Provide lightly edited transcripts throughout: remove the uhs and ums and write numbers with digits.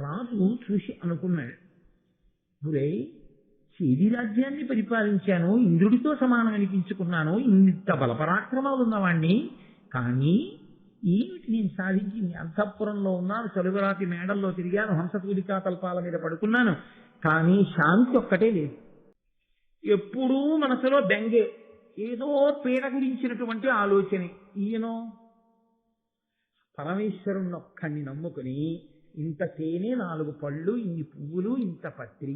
రాజు చూసి అనుకున్నాడు, ఒరే, చేది రాజ్యాన్ని పరిపాలించాను, ఇంద్రుడితో సమానం అనిపించుకున్నాను, ఇంత బలపరాక్రమాలు ఉన్నవాణ్ణి, కానీ ఏమిటి నేను సాధించింది? అంతఃపురంలో ఉన్నాను, చలువరాతి మేడల్లో తిరిగాను, హంసతూలికా తల్పాల మీద పడుకున్నాను, కానీ శాంతి ఒక్కటే లేదు. ఎప్పుడూ మనసులో బెంగే, ఏదో పీడ గురించినటువంటి ఆలోచనే. ఈయనో పరమేశ్వరుణ్ణి ఒక్కడిని నమ్ముకుని ఇంత తేనె, 4 పళ్ళు, ఇన్ని పువ్వులు, ఇంత పత్రి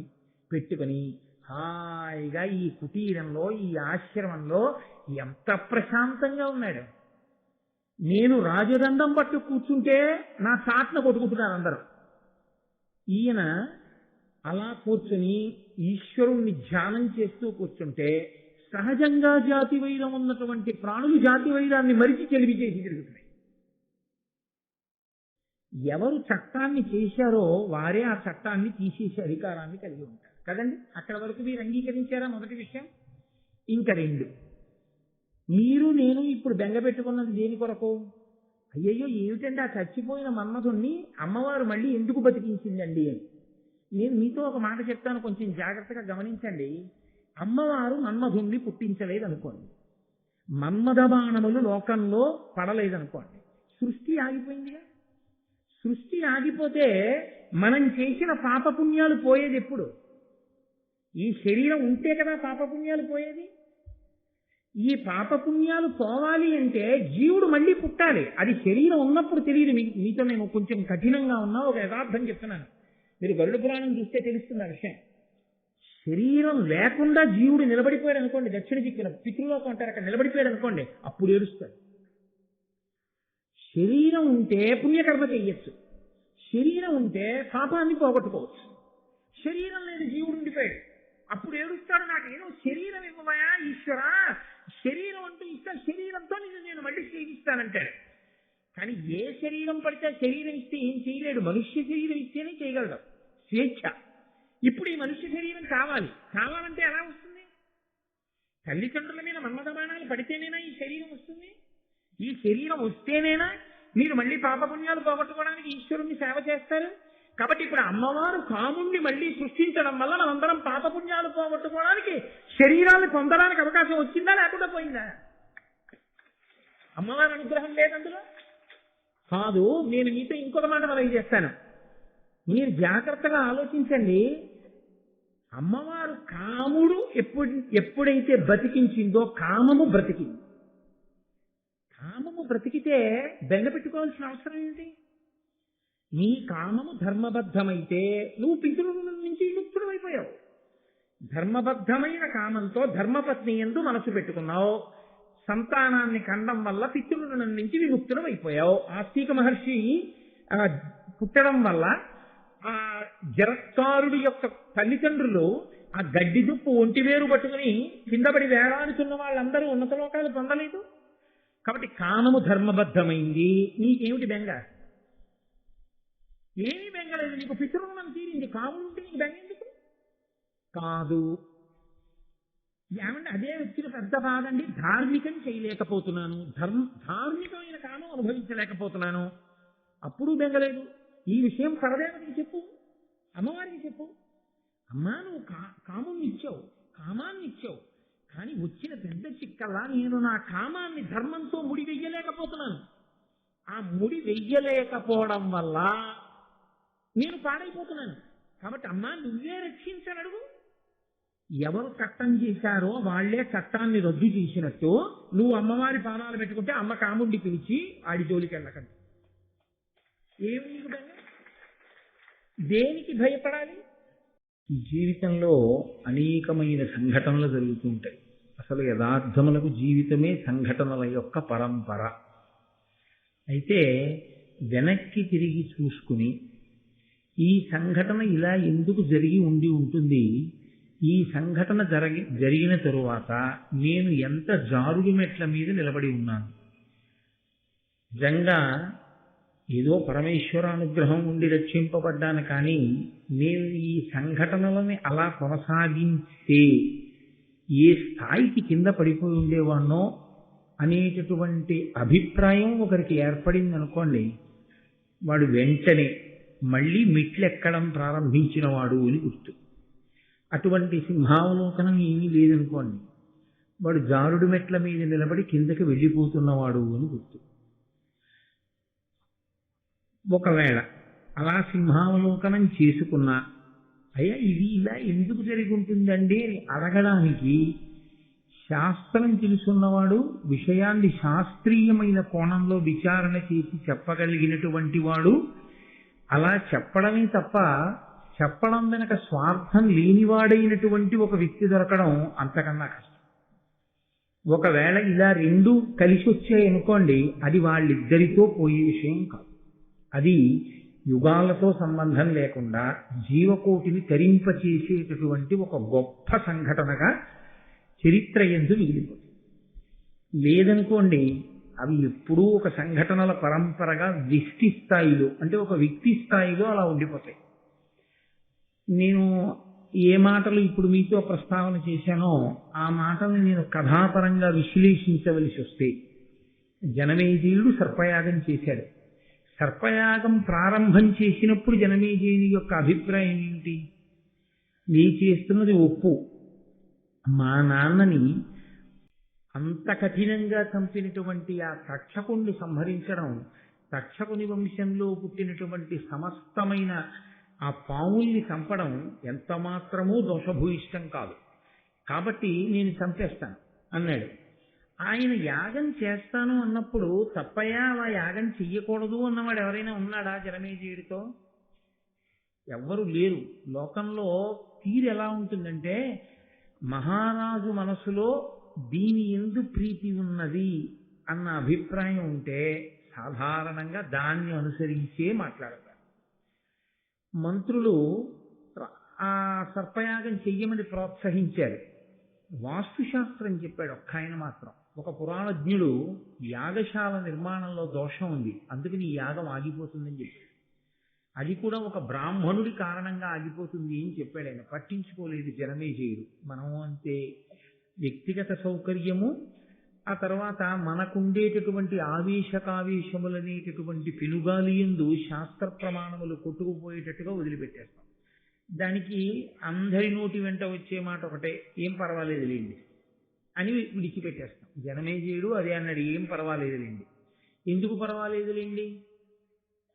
పెట్టుకుని హాయిగా ఈ కుటీరంలో, ఈ ఆశ్రమంలో ఎంత ప్రశాంతంగా ఉన్నాడు. నేను రాజదండం పట్టు కూర్చుంటే నా చాట్న కొట్టుకుంటున్నారు అందరూ. ఈయన అలా కూర్చుని ఈశ్వరుణ్ణి ధ్యానం చేస్తూ కూర్చుంటే సహజంగా జాతి వైరం ఉన్నటువంటి ప్రాణులు జాతి వైరాన్ని మరిచి చెలివి చేసి తిరుగుతున్నాయి. ఎవరు చట్టాన్ని చేశారో వారే ఆ చట్టాన్ని తీసేసే అధికారాన్ని కలిగి ఉంటారు కదండి. అక్కడ వరకు మీరు అంగీకరించారా? మొదటి విషయం. ఇంకా 2, మీరు నేను ఇప్పుడు బెంగ పెట్టుకున్నది దేని కొరకు? అయ్యయ్యో ఏమిటంటే ఆ చచ్చిపోయిన మన్మధుణ్ణి అమ్మవారు మళ్ళీ ఎందుకు బతికించిందండి అని. నేను మీతో ఒక మాట చెప్తాను, కొంచెం జాగ్రత్తగా గమనించండి. అమ్మవారు మన్మధుణ్ణి పుట్టించలేదనుకోండి, మన్మథ బాణములు లోకంలో పడలేదనుకోండి, సృష్టి ఆగిపోయిందిగా. సృష్టి ఆగిపోతే మనం చేసిన పాపపుణ్యాలు పోయేది ఎప్పుడు? ఈ శరీరం ఉంటే కదా పాపపుణ్యాలు పోయేది. ఈ పాపపుణ్యాలు పోవాలి అంటే జీవుడు మళ్ళీ పుట్టాలి. అది శరీరం ఉన్నప్పుడు తెలియదు. మీతో నేను కొంచెం కఠినంగా ఉన్నా ఒక యథార్థం చెప్తున్నాను. మీరు గరుడ పురాణం చూస్తే తెలుస్తుంది ఆ విషయం. శరీరం లేకుండా జీవుడు నిలబడిపోయాడు అనుకోండి, దక్షిణ దిక్కున పితృలోకం అంటారు, అక్కడ నిలబడిపోయాడు అనుకోండి, అప్పుడు ఏడుస్తాడు. శరీరం ఉంటే పుణ్యకర్మ చెయ్యొచ్చు, శరీరం ఉంటే పాపాన్ని పోగొట్టుకోవచ్చు. శరీరం లేదు, జీవుడు ఉండిపోయాడు, అప్పుడు ఏడుస్తాడు, నాకేదో శరీరం ఇవ్వమయా ఈశ్వరా, శరీరం అంటూ ఇస్తా, శరీరంతో నేను మళ్ళీ సేవిస్తానంటాడు. కానీ ఏ శరీరం పడితే శరీరం ఇస్తే ఏం చేయలేడు. మనుష్య శరీరం ఇస్తేనే చేయగలడు, స్వేచ్ఛ. ఇప్పుడు ఈ మనుష్య శరీరం కావాలంటే ఎలా వస్తుంది? తల్లిదండ్రుల మీద మన్మథ బాణాలు పడితేనేనా ఈ శరీరం వస్తుంది? ఈ శరీరం వస్తేనేనా మీరు మళ్ళీ పాపపుణ్యాలు పోగొట్టుకోవడానికి ఈశ్వరుణ్ణి సేవ చేస్తారు? కాబట్టి ఇప్పుడు అమ్మవారు కాముణ్ణి మళ్ళీ సృష్టించడం వల్ల మనందరం పాపపుణ్యాలు పోగొట్టుకోవడానికి శరీరాన్ని పొందడానికి అవకాశం వచ్చిందా లేకుండా పోయిందా? అమ్మవారి అనుగ్రహం లేదందులో కాదు. నేను మీతో ఇంకొక మాట మనవి చేస్తాను, మీరు జాగ్రత్తగా ఆలోచించండి. అమ్మవారు కాముడు ఎప్పుడైతే బతికించిందో కామము బ్రతికింది. కామము బ్రతికితే బెంగ పెట్టుకోవాల్సిన అవసరం ఏంటి? నీ కామము ధర్మబద్ధమైతే నువ్వు పితృల నుంచి విముక్తుడమైపోయావు. ధర్మబద్ధమైన కామంతో ధర్మపత్ని యందు మనసు పెట్టుకున్నావు, సంతానాన్ని కండం వల్ల పితృల నుంచి విముక్తుడం అయిపోయావు. ఆస్తిక మహర్షి పుట్టడం వల్ల ఆ జరత్కారుడి యొక్క తల్లిదండ్రులు ఆ గడ్డి దుప్పు ఒంటివేరు పట్టుకుని కిందపడి వేలాడుతున్న వాళ్ళందరూ ఉన్నత లోకాలు పొందలేదు. కాబట్టి కామము ధర్మబద్ధమైంది. నీకేమిటి బెంగ? ఏమీ బెంగలేదు, నీకు పితృరుణం తీరింది. కాముడు ఉంటే నీకు బెంగ ఎందుకు? కాదు. ఏమంటే అదే వచ్చిన పెద్ద బాధ అండి. ధార్మికం చేయలేకపోతున్నాను, ధార్మికమైన కామం అనుభవించలేకపోతున్నాను, అప్పుడు బెంగలేదు. ఈ విషయం పరదేవతకి చెప్పు, అమ్మవారికి చెప్పు. అమ్మా, నువ్వు కామాన్ని ఇచ్చావు, కానీ వచ్చిన పెద్ద చిక్కల్లా నేను నా కామాన్ని ధర్మంతో ముడి వెయ్యలేకపోతున్నాను. ఆ ముడి వెయ్యలేకపోవడం వల్ల నేను పాడైపోతున్నాను. కాబట్టి అమ్మా, నువ్వే రక్షించని అడుగు. ఎవరు చట్టం చేశారో వాళ్లే చట్టాన్ని రద్దు చేసినట్టు నువ్వు అమ్మవారి పాదాలు పెట్టుకుంటే అమ్మ కాముడిని పిలిచి ఆడి జోలికి వెళ్ళకండి. ఏమి నీకు భయం? దేనికి భయపడాలి? ఈ జీవితంలో అనేకమైన సంఘటనలు జరుగుతూ ఉంటాయి. అసలు యథార్థములకు జీవితమే సంఘటనల యొక్క పరంపర. అయితే వెనక్కి తిరిగి చూసుకుని ఈ సంఘటన ఇలా ఎందుకు జరిగి ఉంటుంది, ఈ సంఘటన జరిగిన తరువాత నేను ఎంత జారుడు మెట్ల మీద నిలబడి ఉన్నాను. నిజంగా ఏదో పరమేశ్వర అనుగ్రహం ఉండి రక్షింపబడ్డాను, కానీ నేను ఈ సంఘటనలని అలా కొనసాగిస్తే ఏ స్థాయికి కింద పడిపోయి ఉండేవాణ్ణో అనేటటువంటి అభిప్రాయం ఒకరికి ఏర్పడింది అనుకోండి, వాడు వెంటనే మళ్ళీ మెట్లెక్కడం ప్రారంభించిన వాడు అని గుర్తు. అటువంటి సింహావలోకనం ఏమీ లేదనుకోండి, వాడు జారుడు మెట్ల మీద నిలబడి కిందకి వెళ్ళిపోతున్నవాడు అని గుర్తు. ఒకవేళ అలా సింహావలోకనం చేసుకున్నా, అయ్యా ఇది ఇలా ఎందుకు జరిగి ఉంటుందండి అని అడగడానికి శాస్త్రం తెలుసున్నవాడు, విషయాన్ని శాస్త్రీయమైన కోణంలో విచారణ చేసి చెప్పగలిగినటువంటి వాడు అలా చెప్పడమే తప్ప చెప్పడం వెనక స్వార్థం లేనివాడైనటువంటి ఒక వ్యక్తి దొరకడం అంతకన్నా కష్టం. ఒకవేళ ఇలా రెండూ కలిసి వచ్చాయనుకోండి, అది వాళ్ళిద్దరితో పోయే విషయం కాదు. అది యుగాలతో సంబంధం లేకుండా జీవకోటిని తరింపచేసేటటువంటి ఒక గొప్ప సంఘటనగా చరిత్ర యందు మిగిలిపోతుంది. లేదనుకోండి, అవి ఎప్పుడూ ఒక సంఘటనల పరంపరగా వ్యక్తి స్థాయిలో, అంటే ఒక వ్యక్తి స్థాయిలో అలా ఉండిపోతాయి. నేను ఏ మాటలు ఇప్పుడు మీతో ప్రస్తావన చేశానో ఆ మాటల్ని నేను కథాపరంగా విశ్లేషించవలసి వస్తే, జనమేజయుడు సర్పయాగం చేశాడు. సర్పయాగం ప్రారంభం చేసినప్పుడు జనమేజయుని యొక్క అభిప్రాయం ఏమిటి? నీ చేస్తున్నది ఒప్పు, మా నాన్నని అంత కఠినంగా చంపినటువంటి ఆ తక్షకుణ్ణి సంహరించడం, తక్షకుని వంశంలో పుట్టినటువంటి సమస్తమైన ఆ పాముల్ని చంపడం ఎంత మాత్రమూ దోషభూయిష్టం కాదు, కాబట్టి నేను చంపేస్తాను అన్నాడు. ఆయన యాగం చేస్తాను అన్నప్పుడు తప్పయ్యా అలా యాగం చెయ్యకూడదు అన్నవాడు ఎవరైనా ఉన్నాడా జనమేజయుడితో? ఎవ్వరూ లేరు. లోకంలో తీరు ఎలా ఉంటుందంటే, మహారాజు మనసులో దీని ఎందు ప్రీతి ఉన్నది అన్న అభిప్రాయం ఉంటే సాధారణంగా దాన్ని అనుసరించే మాట్లాడతారు. మంత్రులు ఆ సర్పయాగం చెయ్యమని ప్రోత్సహించారు. వాస్తుశాస్త్రం చెప్పాడు ఒక్క ఆయన మాత్రం. ఒక పురాణజ్ఞుడు యాగశాల నిర్మాణంలో దోషం ఉంది, అందుకని ఈ యాగం ఆగిపోతుందని చెప్పాడు. అది కూడా ఒక బ్రాహ్మణుడి కారణంగా ఆగిపోతుంది అని చెప్పాడు. ఆయన పట్టించుకోలేదు జనమేజయుడు. మనం అంతే, వ్యక్తిగత సౌకర్యము, ఆ తర్వాత మనకుండేటటువంటి ఆవేశకావేశములనేటటువంటి పెనుగాలి యందు శాస్త్ర ప్రమాణములు కొట్టుకుపోయేటట్టుగా వదిలిపెట్టేస్తాం. దానికి అందరి నోటి వెంట వచ్చే మాట ఒకటే, ఏం పర్వాలేదులేండి అని విడిచిపెట్టేస్తాం. జనమేజయుడు అదే అన్నాడు, ఏం పర్వాలేదులేండి. ఎందుకు పర్వాలేదులేండి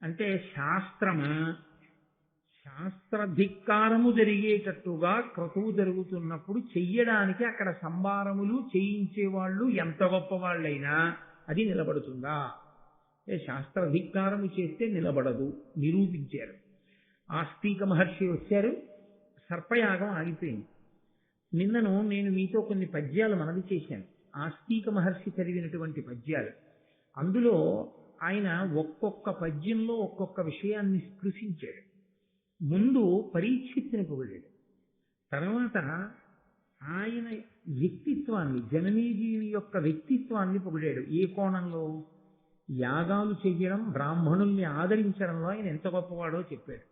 అంటే, శాస్త్రధిక్కారము జరిగేటట్టుగా క్రతువు జరుగుతున్నప్పుడు చెయ్యడానికి అక్కడ సంబారములు చేయించేవాళ్ళు ఎంత గొప్పవాళ్ళైనా అది నిలబడుతుందా? శాస్త్రధిక్కారము చేస్తే నిలబడదు, నిరూపించారు. ఆస్తిక మహర్షి వచ్చారు, సర్పయాగం ఆగిపోయింది. నిన్నను నేను మీతో కొన్ని పద్యాలు మనవి చేశాను, ఆస్తిక మహర్షి చదివినటువంటి పద్యాలు. అందులో ఆయన ఒక్కొక్క పద్యంలో ఒక్కొక్క విషయాన్ని స్పృశించాడు. ముందు పరీక్షిత్తుని పొగిడాడు, తర్వాత ఆయన వ్యక్తిత్వాన్ని, జనమేజయుని యొక్క వ్యక్తిత్వాన్ని పొగిడాడు. ఏ కోణంలో? యాగాలు చెయ్యడం, బ్రాహ్మణుల్ని ఆదరించడంలో ఆయన ఎంత గొప్పవాడో చెప్పాడు.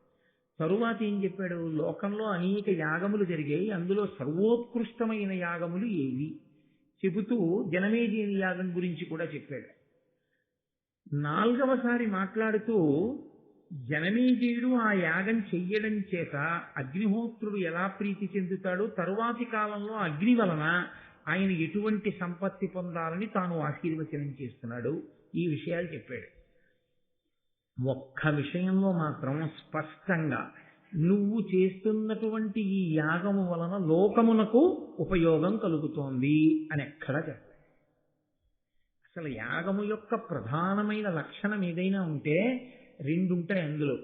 తరువాత ఏం చెప్పాడు? లోకంలో అనేక యాగములు జరిగాయి, అందులో సర్వోత్కృష్టమైన యాగములు ఏవి చెబుతూ జనమేజయుని యాగం గురించి కూడా చెప్పాడు. నాలుగవసారి మాట్లాడుతూ జనమేజయుడు ఆ యాగం చెయ్యడం చేత అగ్నిహోత్రుడు ఎలా ప్రీతి చెందుతాడు, తరువాతి కాలంలో అగ్ని వలన ఆయన ఎటువంటి సంపత్తి పొందాలని తాను ఆశీర్వచనం చేస్తున్నాడు, ఈ విషయాలు చెప్పాడు. ఒక్క విషయంలో మాత్రం స్పష్టంగా నువ్వు చేస్తున్నటువంటి ఈ యాగము వలన లోకమునకు ఉపయోగం కలుగుతోంది అని ఎక్కడా చెప్పాడు. అసలు యాగము యొక్క ప్రధానమైన లక్షణం ఏదైనా ఉంటే రెండుంటాయి అందులో.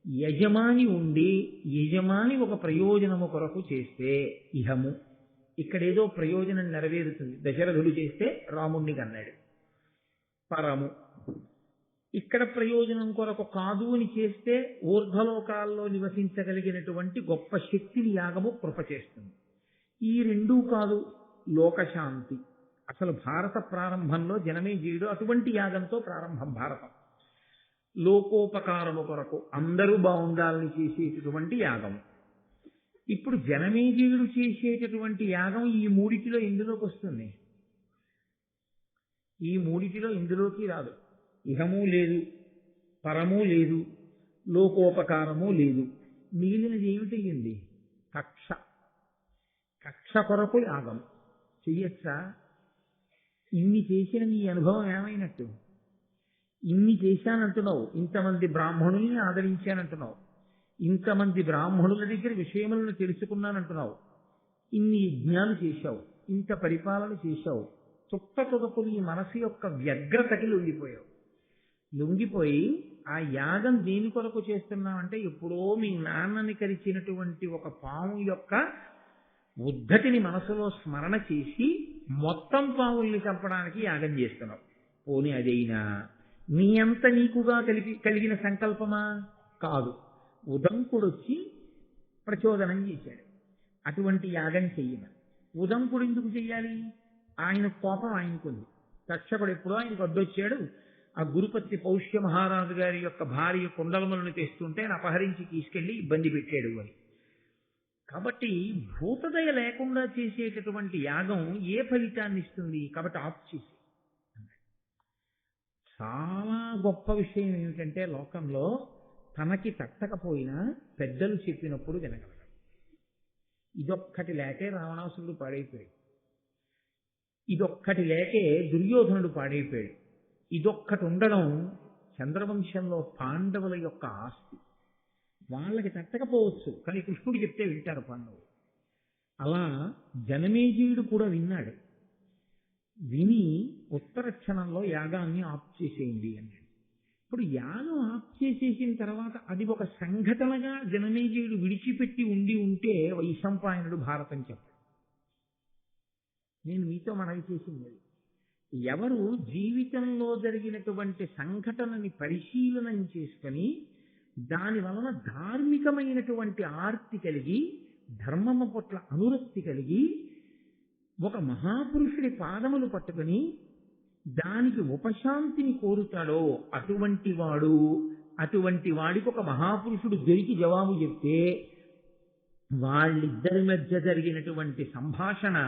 యజమాని ఉండి యజమాని ఒక ప్రయోజనము కొరకు చేస్తే ఇహము, ఇక్కడేదో ప్రయోజనం నెరవేరుతుంది. దశరథుడు చేస్తే రాముణ్ణి కన్నాడు, పరము. ఇక్కడ ప్రయోజనం కొరకు కాదు అని చేస్తే ఊర్ధ్వలోకాల్లో నివసించగలిగినటువంటి గొప్ప శక్తిని యాగము కృప చేస్తుంది. ఈ రెండూ కాదు, లోకశాంతి. అసలు భారత ప్రారంభంలో జనమేజయుడు అటువంటి యాగంతో ప్రారంభం. భారతం లోకోపకారము కొరకు అందరూ బాగుండాలని చేసేటటువంటి యాగం. ఇప్పుడు జనమేజయుడు చేసేటటువంటి యాగం ఈ మూడిటిలో ఎందులోకి వస్తుంది? ఈ మూడిటిలో ఇందులోకి రాదు. ఇహము లేదు, పరము లేదు, లోకోపకారము లేదు. మిగిలినది ఏమిటయ్యింది? కక్ష. కక్ష కొరకు యాగం చెయ్యొచ్చా? ఇన్ని చేసిన నీ అనుభవం ఏమైనట్టు? ఇన్ని చేశానంటున్నావు, ఇంతమంది బ్రాహ్మణుల్ని ఆదరించానంటున్నావు, ఇంతమంది బ్రాహ్మణుల దగ్గర విషయములను తెలుసుకున్నానంటున్నావు, ఇన్ని యజ్ఞాలు చేశావు, ఇంత పరిపాలన చేశావు, తుదకు నీ మనసు యొక్క వ్యగ్రతకి లొంగిపోయి ఆ యాగం దేని కొరకు చేస్తున్నావంటే ఎప్పుడో మీ నాన్నని కరిచినటువంటి ఒక పాము యొక్క ఉద్ధతిని మనసులో స్మరణ చేసి మొత్తం పావుల్ని చంపడానికి యాగం చేస్తున్నావు. పోనీ అదైనా నీ అంత నీకుగా కలిగిన సంకల్పమా? కాదు. ఉదంకుడొచ్చి ప్రచోదనం చేశాడు అటువంటి యాగం చెయ్యమని. ఉదంకుడు ఎందుకు చెయ్యాలి? ఆయన కోపం ఆయనకుంది. తక్షకుడు ఎప్పుడో ఆయనకు అడ్డొచ్చాడు. ఆ గురుపత్తి పౌష్య మహారాజు గారి యొక్క భార్య కుండలములను తెస్తుంటే ఆయన అపహరించి తీసుకెళ్లి ఇబ్బంది పెట్టాడు అని. కాబట్టి భూతదయ లేకుండా చేసేటటువంటి యాగం ఏ ఫలితాన్ని ఇస్తుంది? కాబట్టి ఆఫ్ చేసి. చాలా గొప్ప విషయం ఏమిటంటే లోకంలో తనకి తట్టకపోయినా పెద్దలు చెప్పినప్పుడు వినగలరు. ఇదొక్కటి లేకే రావణాసురుడు పాడైపోయాడు. ఇదొక్కటి లేకే దుర్యోధనుడు పాడైపోయాడు. ఇదొక్కటి ఉండడం చంద్రవంశంలో పాండవుల యొక్క ఆస్తి. వాళ్ళకి తట్టకపోవచ్చు, కానీ కృష్ణుడు చెప్తే వింటారు పాండవులు. అలా జనమేజయుడు కూడా విన్నాడు. విని ఉత్తర క్షణంలో యాగాన్ని ఆఫ్ చేసేయండి అన్నాడు. ఇప్పుడు యాగం ఆఫ్ చేసేసిన తర్వాత అది ఒక సంఘటనగా జనమేజయుడు విడిచిపెట్టి ఉంటే వైశంపాయనుడు భారతం చెప్పాడు. నేను మీతో మనవి చేసింది, ఎవరు జీవితంలో జరిగినటువంటి సంఘటనని పరిశీలనం చేసుకుని దాని వలన ధార్మికమైనటువంటి ఆర్తి కలిగి ధర్మము పట్ల అనురక్తి కలిగి ఒక మహాపురుషుడి పాదములు పట్టుకుని దానికి ఉపశాంతిని కోరుతాడో అటువంటి వాడికి ఒక మహాపురుషుడు దొరికి జవాబు చెప్తే వాళ్ళిద్దరి మధ్య జరిగినటువంటి సంభాషణ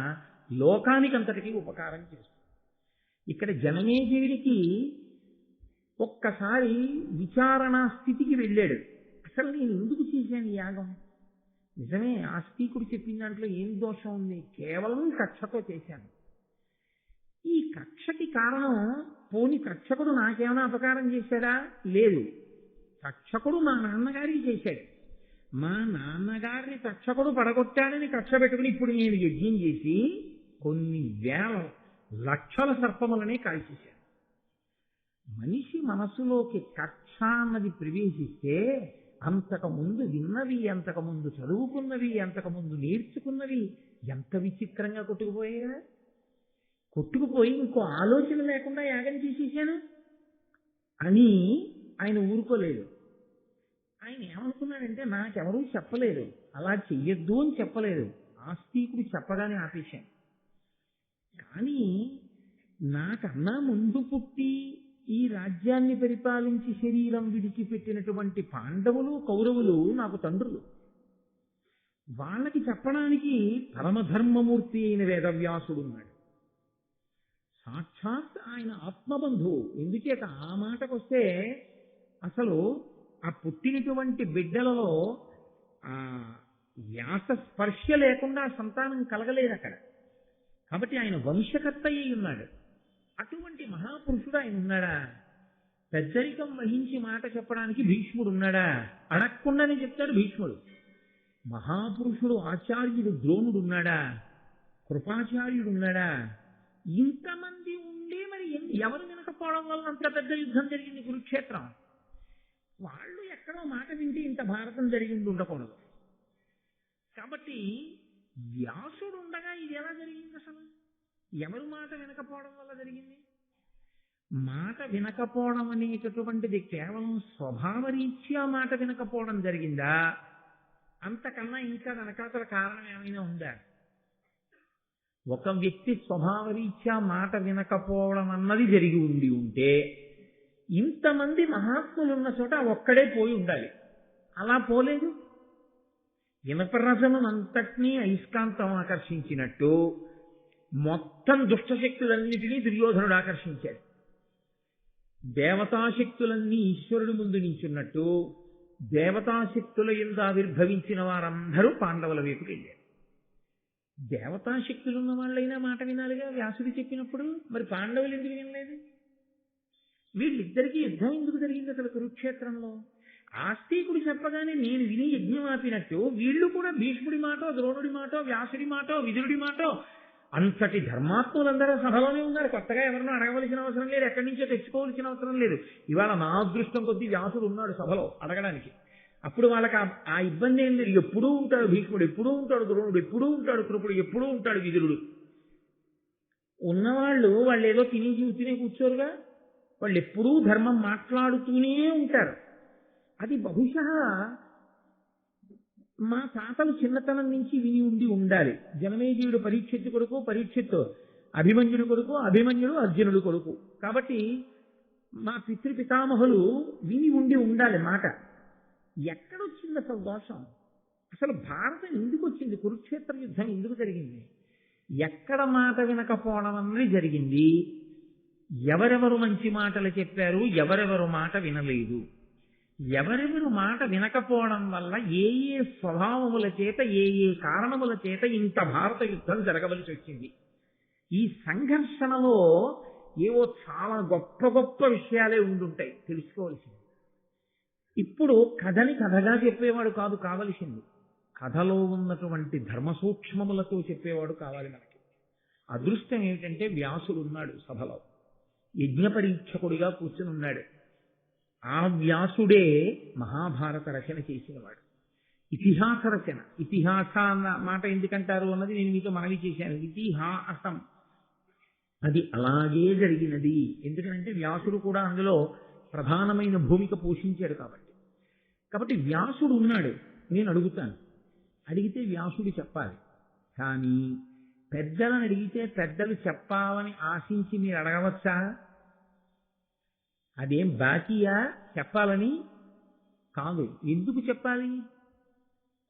లోకానికంతటికీ ఉపకారం చేస్తుంది. ఇక్కడ జనమేజయుడికి ఒక్కసారి విచారణా స్థితికి వెళ్ళాడు. అసలు నేను ఎందుకు చేశాను ఈ యాగం? నిజమే, ఆస్తికుడు చెప్పిన దాంట్లో ఏం దోషం ఉంది? కేవలం కక్షతో చేశాను. ఈ కక్షకి కారణం పోని కక్షకుడు నాకేమైనా అపకారం చేశాడా? లేదు. కక్షకుడు మా నాన్నగారికి చేశాడు. మా నాన్నగారిని కక్షకుడు పడగొట్టాడని కక్ష పెట్టుకుని ఇప్పుడు నేను యజ్ఞం చేసి కొన్ని వేల లక్షల సర్పములనే కాల్చేశాను. మనిషి మనసులోకి కక్ష అన్నది ప్రవేశిస్తే అంతకుముందు విన్నవి, అంతకుముందు చదువుకున్నవి, అంతకుముందు నేర్చుకున్నవి ఎంత విచిత్రంగా కొట్టుకుపోయారా? కొట్టుకుపోయి ఇంకో ఆలోచన లేకుండా యాగం చేసేసాను అని ఆయన ఊరుకోలేదు. ఆయన ఏమనుకున్నాడంటే నాకెవరూ చెప్పలేదు, అలా చెయ్యొద్దు అని చెప్పలేదు. ఆస్తికుడు చెప్పగానే ఆపేశాను. కానీ నాకన్నా ముందు పుట్టి ఈ రాజ్యాన్ని పరిపాలించి శరీరం విడిచిపెట్టినటువంటి పాండవులు, కౌరవులు నాకు తండ్రులు. వాళ్ళకి చెప్పడానికి పరమధర్మమూర్తి అయిన వేదవ్యాసుడున్నాడు. సాక్షాత్ ఆయన ఆత్మబంధువు. ఎందుచేత ఆ మాటకొస్తే అసలు ఆ పుట్టినటువంటి బిడ్డలలో ఆ వ్యాస స్పర్శ లేకుండా సంతానం కలగలేదు అక్కడ. కాబట్టి ఆయన వంశకర్త అయి ఉన్నాడు. అటువంటి మహాపురుషుడు ఆయన ఉన్నాడా? పెద్దరికం వహించి మాట చెప్పడానికి భీష్ముడు ఉన్నాడా? అడగకుండానే చెప్తాడు భీష్ముడు. మహాపురుషుడు ఆచార్యుడు ద్రోణుడు ఉన్నాడా? కృపాచార్యుడు ఉన్నాడా? ఇంతమంది ఉండి మరి ఎవరు వినకపోవడం వల్ల అంత పెద్ద యుద్ధం జరిగింది కురుక్షేత్రం. వాళ్ళు ఎక్కడో మాట వింటే ఇంత భారతం జరిగింది ఉండకూడదు. కాబట్టి వ్యాసుడు ఉండగా ఇది ఎలా జరిగింది? అసలు ఎవరు మాట వినకపోవడం వల్ల జరిగింది? మాట వినకపోవడం అనేటటువంటిది కేవలం స్వభావరీత్యా మాట వినకపోవడం జరిగిందా? అంతకన్నా ఇంకా వెనకాతల కారణం ఏమైనా ఉందా? ఒక వ్యక్తి స్వభావరీత్యా మాట వినకపోవడం అన్నది జరిగి ఉంటే ఇంతమంది మహాత్ములు ఉన్న చోట ఒక్కడే పోయి ఉండాలి. అలా పోలేదు. ఇనపరసనం అంతటినీ అయస్కాంతం ఆకర్షించినట్టు మొత్తం దుష్టశక్తులన్నిటినీ దుర్యోధనుడు ఆకర్షించాడు. దేవతాశక్తులన్నీ ఈశ్వరుడు ముందు నించున్నట్టు దేవతాశక్తుల యందు ఆవిర్భవించిన వారందరూ పాండవుల వైపుకి వెళ్ళారు. దేవతాశక్తులు ఉన్న వాళ్ళైనా మాట వినాలిగా వ్యాసుడు చెప్పినప్పుడు. మరి పాండవులు ఎందుకు వినలేదు? వీళ్ళిద్దరికీ యుద్ధం ఎందుకు జరిగింది అసలు కురుక్షేత్రంలో? ఆస్తికుడు చెప్పగానే నేను విని యజ్ఞం ఆపినట్టు వీళ్ళు కూడా భీష్ముడి మాటో, ద్రోణుడి మాటో, వ్యాసుడి మాటో, విదురుడి మాటో, అంతటి ధర్మాత్ములందరూ సభలోనే ఉన్నారు. కొత్తగా ఎవరినో అడగవలసిన అవసరం లేదు, ఎక్కడి నుంచో తెచ్చుకోవాల్సిన అవసరం లేదు. ఇవాళ నా అదృష్టం కొద్దీ వ్యాసుడు ఉన్నాడు సభలో అడగడానికి. అప్పుడు వాళ్ళకి ఆ ఇబ్బంది ఏం లేదు. ఎప్పుడూ ఉంటాడు భీష్ముడు, ఎప్పుడూ ఉంటాడు ద్రోణుడు, ఎప్పుడూ ఉంటాడు కృపుడు, ఎప్పుడూ ఉంటాడు విదురుడు. ఉన్నవాళ్ళు ఏదో తినే కూర్చోరుగా. వాళ్ళు ఎప్పుడూ ధర్మం మాట్లాడుతూనే ఉంటారు. అది బహుశా మా తాతలు చిన్నతనం నుంచి విని ఉండాలి. జనమేజయుడు పరీక్షిత్తు కొడుకు, పరీక్షిత్తు అభిమన్యుడు కొడుకు, అభిమన్యుడు అర్జునుడు కొడుకు. కాబట్టి మా పితృపితామహులు విని ఉండాలి మాట. ఎక్కడొచ్చింది అసలు దోషం? అసలు భారతం ఎందుకు వచ్చింది? కురుక్షేత్ర యుద్ధం ఎందుకు జరిగింది? ఎక్కడ మాట వినకపోవడం అన్నది జరిగింది. ఎవరెవరు మంచి మాటలు చెప్పారు, ఎవరెవరు మాట వినలేదు. ఎవరెవరు మాట వినకపోవడం వల్ల ఏ స్వభావముల చేత, ఏ కారణముల చేత ఇంత భారత యుద్ధం జరగవలసి వచ్చింది. ఈ సంఘర్షణలో ఏవో చాలా గొప్ప గొప్ప విషయాలే ఉండుంటాయి తెలుసుకోవలసింది. ఇప్పుడు కథని కథగా చెప్పేవాడు కాదు కావలసింది, కథలో ఉన్నటువంటి ధర్మ సూక్ష్మములతో చెప్పేవాడు కావాలి మనకి. అదృష్టం ఏమిటంటే వ్యాసుడు ఉన్నాడు సభలో, యజ్ఞ పరీక్షకుడిగా కూర్చుని ఉన్నాడు. ఆ వ్యాసుడే మహాభారత రచన చేసినవాడు. ఇతిహాస రచన. ఇతిహాస అన్న మాట ఎందుకంటారు అన్నది నేను మీతో మనవి చేశాను. ఇతిహాసం అది అలాగే జరిగినది. ఎందుకంటే వ్యాసుడు కూడా అందులో ప్రధానమైన భూమిక పోషించాడు కాబట్టి వ్యాసుడు ఉన్నాడు. నేను అడుగుతాను, అడిగితే వ్యాసుడు చెప్పాలి. కానీ పెద్దలను అడిగితే పెద్దలు చెప్పాలని ఆశించి మీరు అడగవచ్చా? అదేం బాకీయా చెప్పాలని? కాదు. ఎందుకు చెప్పాలి?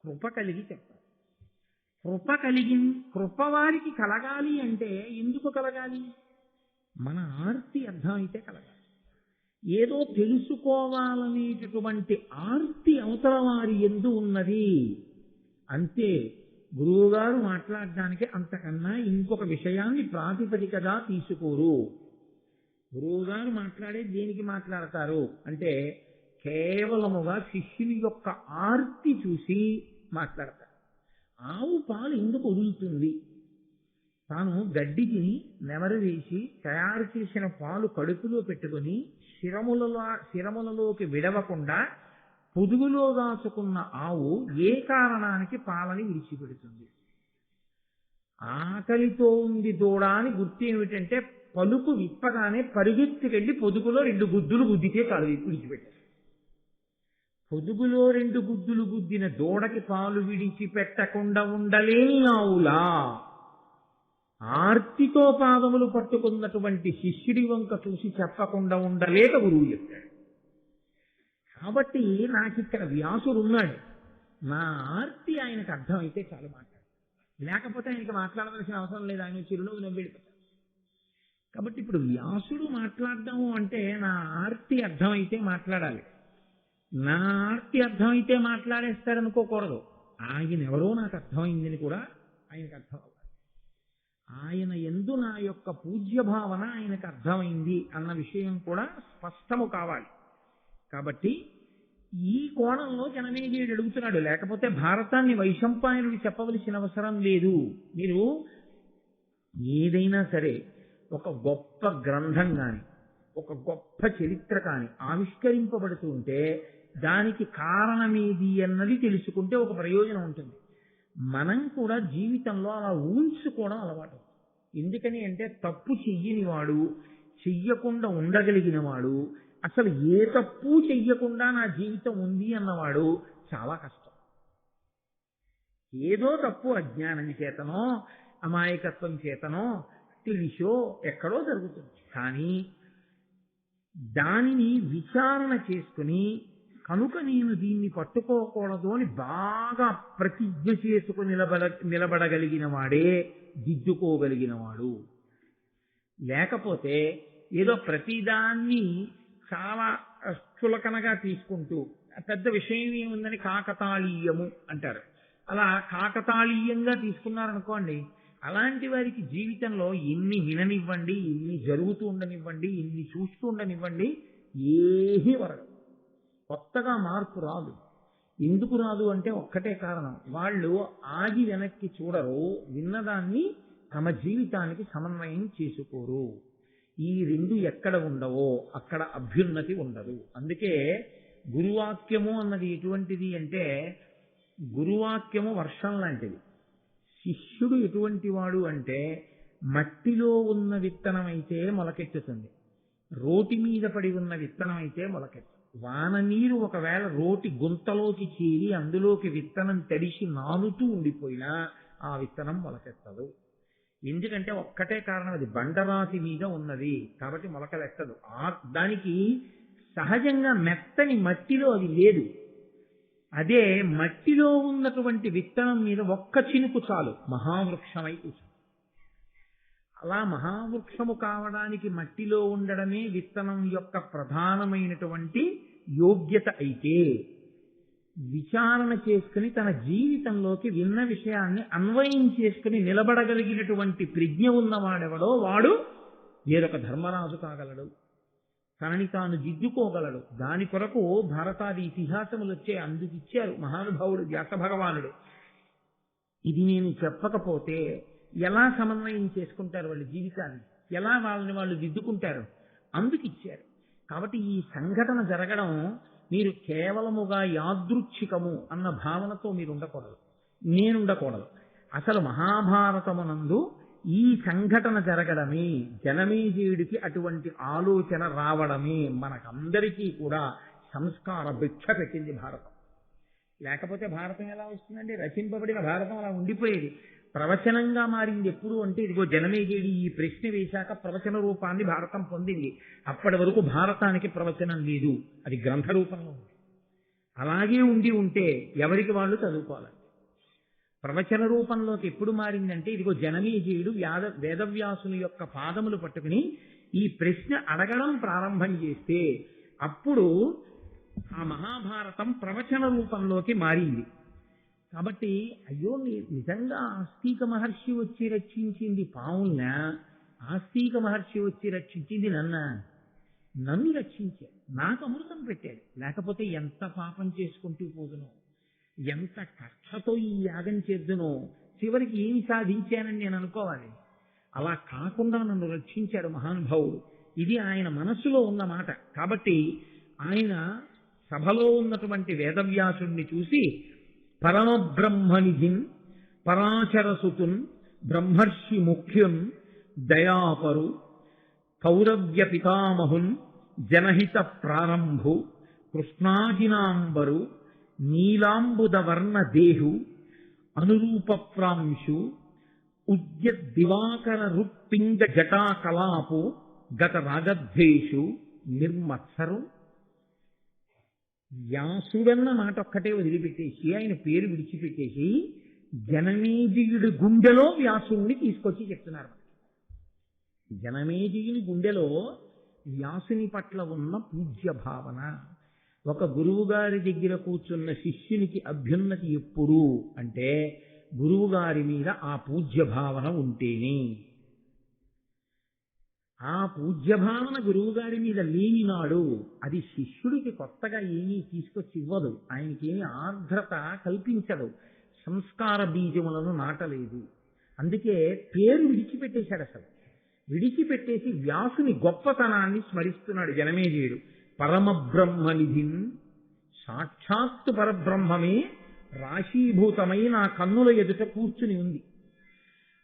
కృప కలిగి చెప్పాలి. కృప వారికి కలగాలి అంటే ఎందుకు కలగాలి? మన ఆర్తి అర్థమైతే కలగాలి. ఏదో తెలుసుకోవాలనేటటువంటి ఆర్తి అవతల వారి యందు ఉన్నది అంతే. గురువుగారు మాట్లాడడానికి అంతకన్నా ఇంకొక విషయాన్ని ప్రాతిపదికగా తీసుకోరు. గురువుగారు మాట్లాడే దేనికి మాట్లాడతారు అంటే కేవలముగా శిష్యుని యొక్క ఆర్తి చూసి మాట్లాడతారు. ఆవు పాలు ఎందుకు వదులుతుంది? తాను గడ్డి తిని నెమరు వేసి తయారు చేసిన పాలు కడుపులో పెట్టుకుని శిరములలోకి విడవకుండా పొదుగులో దాచుకున్న ఆవు ఏ కారణానికి పాలని విడిచిపెడుతుంది? ఆకలితో ఉంది దూడ అని గుర్తు ఏమిటంటే పలుకు విప్పగానే పరిగెత్తుకెళ్ళి పొదుగులో 2 గుద్దులు గుద్దితే చాలు విడిచిపెట్టారు. పొదుగులో 2 గుద్దులు గుద్దిన దూడకి పాలు విడిచిపెట్టకుండా ఉండలేని ఆవులా ఆర్తితో పాదములు పట్టుకున్నటువంటి శిష్యుడి వంక చూసి చెప్పకుండా ఉండలేక గురువు చెప్పాడు. కాబట్టి నాకిక్కడ వ్యాసుడు ఉన్నాడు, నా ఆర్తి ఆయనకు అర్థమైతే చాలు మాట్లాడు, లేకపోతే ఆయనకి మాట్లాడవలసిన అవసరం లేదు, ఆయన చిరునవ్వు నవ్వేడిపోతాడు. కాబట్టి ఇప్పుడు వ్యాసుడు మాట్లాడదాము అంటే నా ఆర్తి అర్థమైతే మాట్లాడాలి. నా ఆర్తి అర్థమైతే మాట్లాడేస్తాడనుకోకూడదు. ఆయన ఎవరో నాకు అర్థమైందని కూడా ఆయనకు అర్థం అవ్వాలి. ఆయన యందు నా యొక్క పూజ్య భావన ఆయనకు అర్థమైంది అన్న విషయం కూడా స్పష్టము కావాలి. కాబట్టి ఈ కోణంలో జనమేజయుడు అడుగుతున్నాడు. లేకపోతే భారతాన్ని వైశంపాయనుడు చెప్పవలసిన అవసరం లేదు. మీరు ఏదైనా సరే ఒక గొప్ప గ్రంథం కానీ ఒక గొప్ప చరిత్ర కానీ ఆవిష్కరింపబడుతూ ఉంటే దానికి కారణమేది అన్నది తెలుసుకుంటే ఒక ప్రయోజనం ఉంటుంది. మనం కూడా జీవితంలో అలా ఊహించుకోవడం అలవాటు. ఎందుకని అంటే తప్పు చెయ్యని వాడు, చెయ్యకుండా ఉండగలిగిన వాడు, అసలు ఏ తప్పు చెయ్యకుండా నా జీవితం ఉంది అన్నవాడు చాలా కష్టం. ఏదో తప్పు అజ్ఞానం చేతనో అమాయకత్వం చేతనో తెలిసో ఎక్కడో జరుగుతుంది. కానీ దానిని విచారణ చేసుకుని కనుక నేను దీన్ని పట్టుకోకూడదు అని బాగా ప్రతిజ్ఞ చేసుకుని నిలబడగలిగిన వాడే దిద్దుకోగలిగిన వాడు. లేకపోతే ఏదో ప్రతిదాన్ని చాలా చులకనగా తీసుకుంటూ పెద్ద విషయం ఏముందని కాకతాళీయము అంటారు. అలా కాకతాళీయంగా తీసుకున్నారనుకోండి, అలాంటి వారికి జీవితంలో ఎన్ని విననివ్వండి, ఎన్ని జరుగుతూ ఉండనివ్వండి, ఎన్ని చూస్తూ ఉండనివ్వండి, ఏమీ వరదు, కొత్తగా మార్పు రాదు. ఎందుకు రాదు అంటే ఒక్కటే కారణం, వాళ్ళు ఆగి వెనక్కి చూడరు, విన్నదాన్ని తమ జీవితానికి సమన్వయం చేసుకోరు. ఈ రెండు ఎక్కడ ఉండవో అక్కడ అభ్యున్నతి ఉండదు. అందుకే గురువాక్యము అన్నది ఎటువంటిది అంటే, గురువాక్యము వర్షం లాంటిది. శిష్యుడు ఎటువంటి వాడు అంటే, మట్టిలో ఉన్న విత్తనం అయితే మొలకెత్తుతుంది, రోటి మీద పడి ఉన్న విత్తనం అయితే మొలకెత్తు. వాన నీరు ఒకవేళ రోటి గుంతలోకి చేరి అందులోకి విత్తనం తడిసి నానుతూ ఉండిపోయినా ఆ విత్తనం మొలకెత్తదు. ఎందుకంటే ఒక్కటే కారణం, అది బండరాతి మీద ఉన్నది కాబట్టి మొలకలెత్తదు. దానికి సహజంగా మెత్తని మట్టిలో అది లేదు. అదే మట్టిలో ఉన్నటువంటి విత్తనం మీద ఒక్క చినుకు చాలు, మహావృక్షమై కూర్చుంది. అలా మహావృక్షము కావడానికి మట్టిలో ఉండడమే విత్తనం యొక్క ప్రధానమైనటువంటి యోగ్యత అయితే, విచారణ చేసుకుని తన జీవితంలోకి విన్న విషయాన్ని అన్వయం చేసుకుని నిలబడగలిగినటువంటి ప్రజ్ఞ ఉన్నవాడెవడో వాడు వేరొక ధర్మరాజు కాగలడు, తనని తాను దిద్దుకోగలడు. దాని కొరకు భారతాది ఇతిహాసములు వచ్చే, అందుకు ఇచ్చారు మహానుభావుడు వ్యాస భగవానుడు. ఇది నేను చెప్పకపోతే ఎలా సమన్వయం చేసుకుంటారు వాళ్ళ జీవితాన్ని, ఎలా వాళ్ళని వాళ్ళు దిద్దుకుంటారు, అందుకు ఇచ్చారు. కాబట్టి ఈ సంఘటన జరగడం మీరు కేవలముగా యాదృచ్ఛికము అన్న భావనతో మీరు ఉండకూడదు, నేనుండకూడదు. అసలు మహాభారతమునందు ఈ సంఘటన జరగడమే, జనమేజయుడికి అటువంటి ఆలోచన రావడమే మనకందరికీ కూడా సంస్కార భిక్ష పెట్టింది భారతం. లేకపోతే భారతం ఎలా వస్తుందండి? రచింపబడిన భారతం అలా ఉండిపోయేది. ప్రవచనంగా మారింది ఎప్పుడు అంటే, ఇదిగో జనమేజయుడు ఈ ప్రశ్న వేశాక ప్రవచన రూపాన్ని భారతం పొందింది. అప్పటి వరకు భారతానికి ప్రవచనం లేదు, అది గ్రంథ రూపంలో ఉంది. అలాగే ఉంటే ఎవరికి వాళ్ళు చదువుకోవాలి. ప్రవచన రూపంలోకి ఎప్పుడు మారిందంటే, ఇదిగో జనమేజయుడు వేదవ్యాసుని యొక్క పాదములు పట్టుకుని ఈ ప్రశ్న అడగడం ప్రారంభం చేస్తే అప్పుడు ఆ మహాభారతం ప్రవచన రూపంలోకి మారింది. కాబట్టి అయ్యో, నిజంగా ఆస్తిక మహర్షి వచ్చి రక్షించింది పావుల్నా, ఆస్తిక మహర్షి వచ్చి రక్షించింది నన్ను రక్షించాడు, నాకు అమృతం పెట్టాడు, లేకపోతే ఎంత పాపం చేసుకుంటూ పోదునో, ఎంత కష్టతో ఈ యాగం చేద్దునో, చివరికి ఏమి సాధించానని నేను అనుకోవాలి. అలా కాకుండా నన్ను రక్షించాడు మహానుభావుడు. ఇది ఆయన మనస్సులో ఉన్న మాట. కాబట్టి ఆయన సభలో ఉన్నటువంటి వేదవ్యాసుణ్ణి చూసి, పరమబ్రహ్మనిధిన్ పరాశరసుతున్ బ్రహ్మర్షి ముఖ్యున్ దయాపరు కౌరవ్య పితామహున్ జనహిత ప్రారంభు కృష్ణాజినాంబరు నీలాంబుద వర్ణ దేహు అనురూప ప్రాంశు ఉద్యద్దివాకర రుప్పింగ జటా కలాపు గత రాగద్వేషు నిర్మత్సరు. వ్యాసుడన్న మాట ఒక్కటే వదిలిపెట్టేసి, ఆయన పేరు విడిచిపెట్టేసి జనమేజయుడి గుండెలో వ్యాసుడిని తీసుకొచ్చి చెప్తున్నారు. జనమేజయుని గుండెలో వ్యాసుని పట్ల ఉన్న పూజ్య భావన. ఒక గురువు గారి దగ్గర కూర్చున్న శిష్యునికి అభ్యున్నతి ఎప్పుడు అంటే, గురువు గారి మీద ఆ పూజ్య భావన ఉంటేనే. ఆ పూజ్యభావన గురువు గారి మీద లేనినాడు అది శిష్యుడికి కొత్తగా ఏమీ తీసుకొచ్చి ఇవ్వదు, ఆయనకేమీ ఆర్ద్రత కల్పించదు, సంస్కార బీజములను నాటలేదు. అందుకే పేరు విడిచిపెట్టేశాడు. అసలు విడిచిపెట్టేసి వ్యాసుని గొప్పతనాన్ని స్మరిస్తున్నాడు జనమేజయుడు. పరమబ్రహ్మనిధిన్, సాక్షాత్తు పరబ్రహ్మమే రాశీభూతమై నా కన్నుల ఎదుట కూర్చుని ఉంది.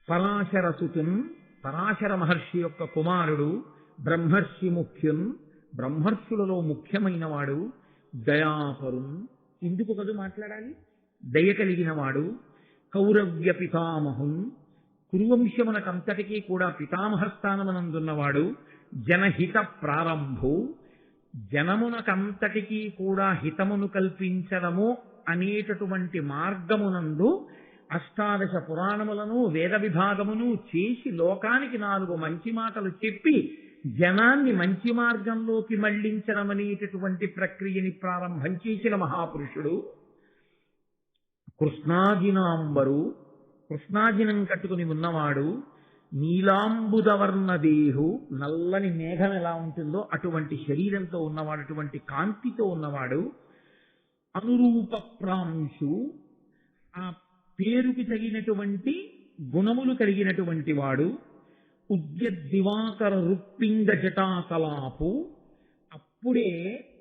పరాశరసుతున్, పరాశర మహర్షి యొక్క కుమారుడు, బ్రహ్మర్షి ముఖ్యున్, బ్రహ్మర్షులలో ముఖ్యమైన వాడు, దయాపరున్, ఇందుకు కదు మాట్లాడాలి, దయ కలిగిన వాడు, కౌరవ్య పితామహున్, కురువంశమునకంతటికీ కూడా పితామహ స్థానమునందున్నవాడు, జనహిత ప్రారంభు, జనమునకంతటికీ కూడా హితమును కల్పించడము అనేటటువంటి మార్గమునందు అష్టాదశ పురాణములను వేద విభాగమును చేసి లోకానికి 4 మంచి మాటలు చెప్పి జనాన్ని మంచి మార్గంలోకి మళ్లించడం అనేటటువంటి ప్రక్రియని ప్రారంభం చేసిన మహాపురుషుడు కృష్ణాజినాంబరు, కృష్ణాజినం కట్టుకుని ఉన్నవాడు, నీలాంబుదవర్ణ దేహు, నల్లని మేఘం ఎలా ఉంటుందో అటువంటి శరీరంతో ఉన్నవాడు, అటువంటి కాంతితో ఉన్నవాడు, అనురూప ప్రాంశు, ఆ పేరుకి తగినటువంటి గుణములు కలిగినటువంటి వాడు, ఉద్యద్దివాకర రుక్పింగ జటాకలాపు, అప్పుడే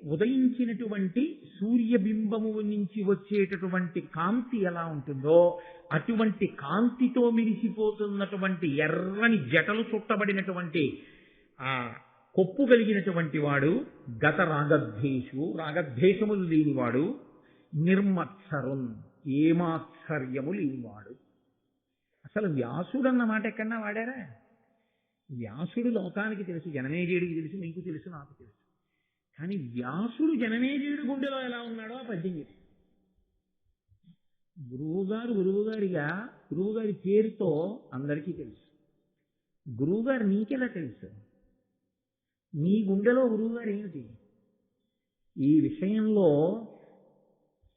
ఉదయించినటువంటి సూర్యబింబము నుంచి వచ్చేటటువంటి కాంతి ఎలా ఉంటుందో అటువంటి కాంతితో మిరిసిపోతున్నటువంటి ఎర్రని జటలు చుట్టబడినటువంటి ఆ కొప్పు కలిగినటువంటి వాడు, గత రాగద్వేషు, రాగద్వేషములు లేనివాడు, నిర్మత్సరున్, ఏమాత్సర్యము లేనివాడు. అసలు వ్యాసుడన్న మాట ఎక్కడన్నా వాడారా? వ్యాసుడు లోకానికి తెలుసు, జనమేజయుడికి తెలుసు, మీకు తెలుసు, నాకు తెలుసు. కానీ వ్యాసుడు జనమేజయుడి గుండెలో ఎలా ఉన్నాడో ఆ పద్యం చెప్పి గురువుగారి పేరుతో అందరికీ తెలుసు. గురువుగారు నీకెలా తెలుసు? నీ గుండెలో గురువుగారు ఏమిటి? ఈ విషయంలో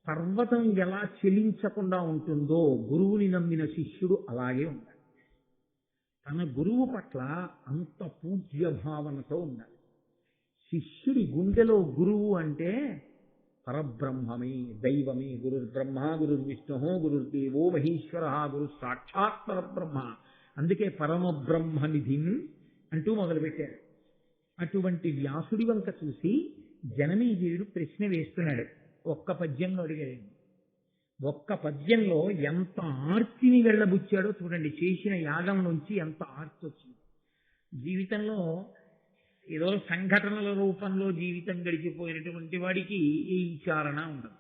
పర్వతం ఎలా చెలించకుండా ఉంటుందో గురువుని నమ్మిన శిష్యుడు అలాగే ఉండాలి. తన గురువు పట్ల అంత పూజ్య భావనతో ఉండాలి. శిష్యుడి గుండెలో గురువు అంటే పరబ్రహ్మమే, దైవమే. గురుర్బ్రహ్మ గురుర్విష్ణు గురుర్దేవో మహేశ్వర గురు సాక్షాత్ పరబ్రహ్మ. అందుకే పరమబ్రహ్మనిధిన్ అంటూ మొదలుపెట్టారు. అటువంటి వ్యాసుడి వంక చూసి జనమేజయుడు ప్రశ్న వేస్తున్నాడు. ఒక్క పద్యంలో అడిగాడు. ఒక్క పద్యంలో ఎంత ఆర్తిని వెళ్ళబుచ్చాడో చూడండి. చేసిన యాగం నుంచి ఎంత ఆర్తి వచ్చింది. జీవితంలో ఏదో సంఘటనల రూపంలో జీవితం గడిచిపోయినటువంటి వాడికి ఈ విచారణ ఉండదు.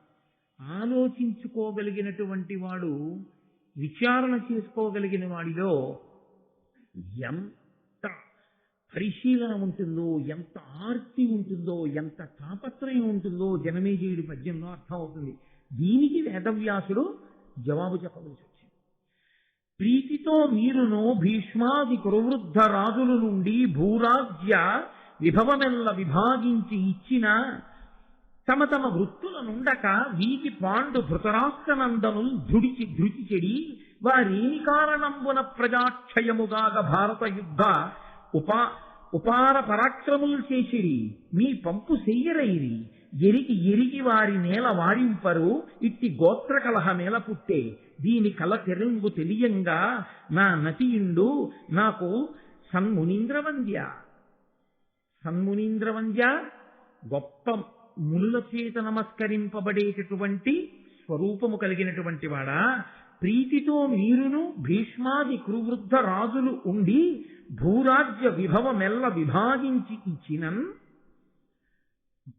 ఆలోచించుకోగలిగినటువంటి వాడు, విచారణ చేసుకోగలిగిన వాడిలో ఎంత పరిశీలన ఉంటుందో, ఎంత ఆర్తి ఉంటుందో, ఎంత తాపత్రయం ఉంటుందో జనమేజయుడి పద్యంలో అర్థమవుతుంది. దీనికి వేదవ్యాసుడు జవాబు చెప్పవలసి వచ్చింది. ప్రీతితో మీరును భీష్మాది కురువృద్ధ రాజుల నుండి భూరాజ్య విభవమెల్ల విభాగించి ఇచ్చిన తమ తమ వృత్తుల నుండక వీటి పాండు ధృతరాష్ట్రనందను ధృతి చెడి వారేమి కారణంబున ప్రజాక్షయముగాగ భారత యుద్ధ ఉపార పరాక్రములు చేసిరి మీ పంపు చెయ్యరైరి ఎరిగి వారి నేల వారింపరు ఇట్టి గోత్ర కలహ నేల పుట్టే దీని కల తెరంగు తెలియంగా నా నతియుండు నాకు సన్మునీంద్రవంద్య గొప్ప మునుల చేత నమస్కరింపబడేటటువంటి స్వరూపము కలిగినటువంటి వాడా, ప్రీతితో మీరును భీష్మాది కురువృద్ధ రాజులు ఉండి భూరాజ్య విభవమెల్ల విభాగించి ఇచ్చినన్.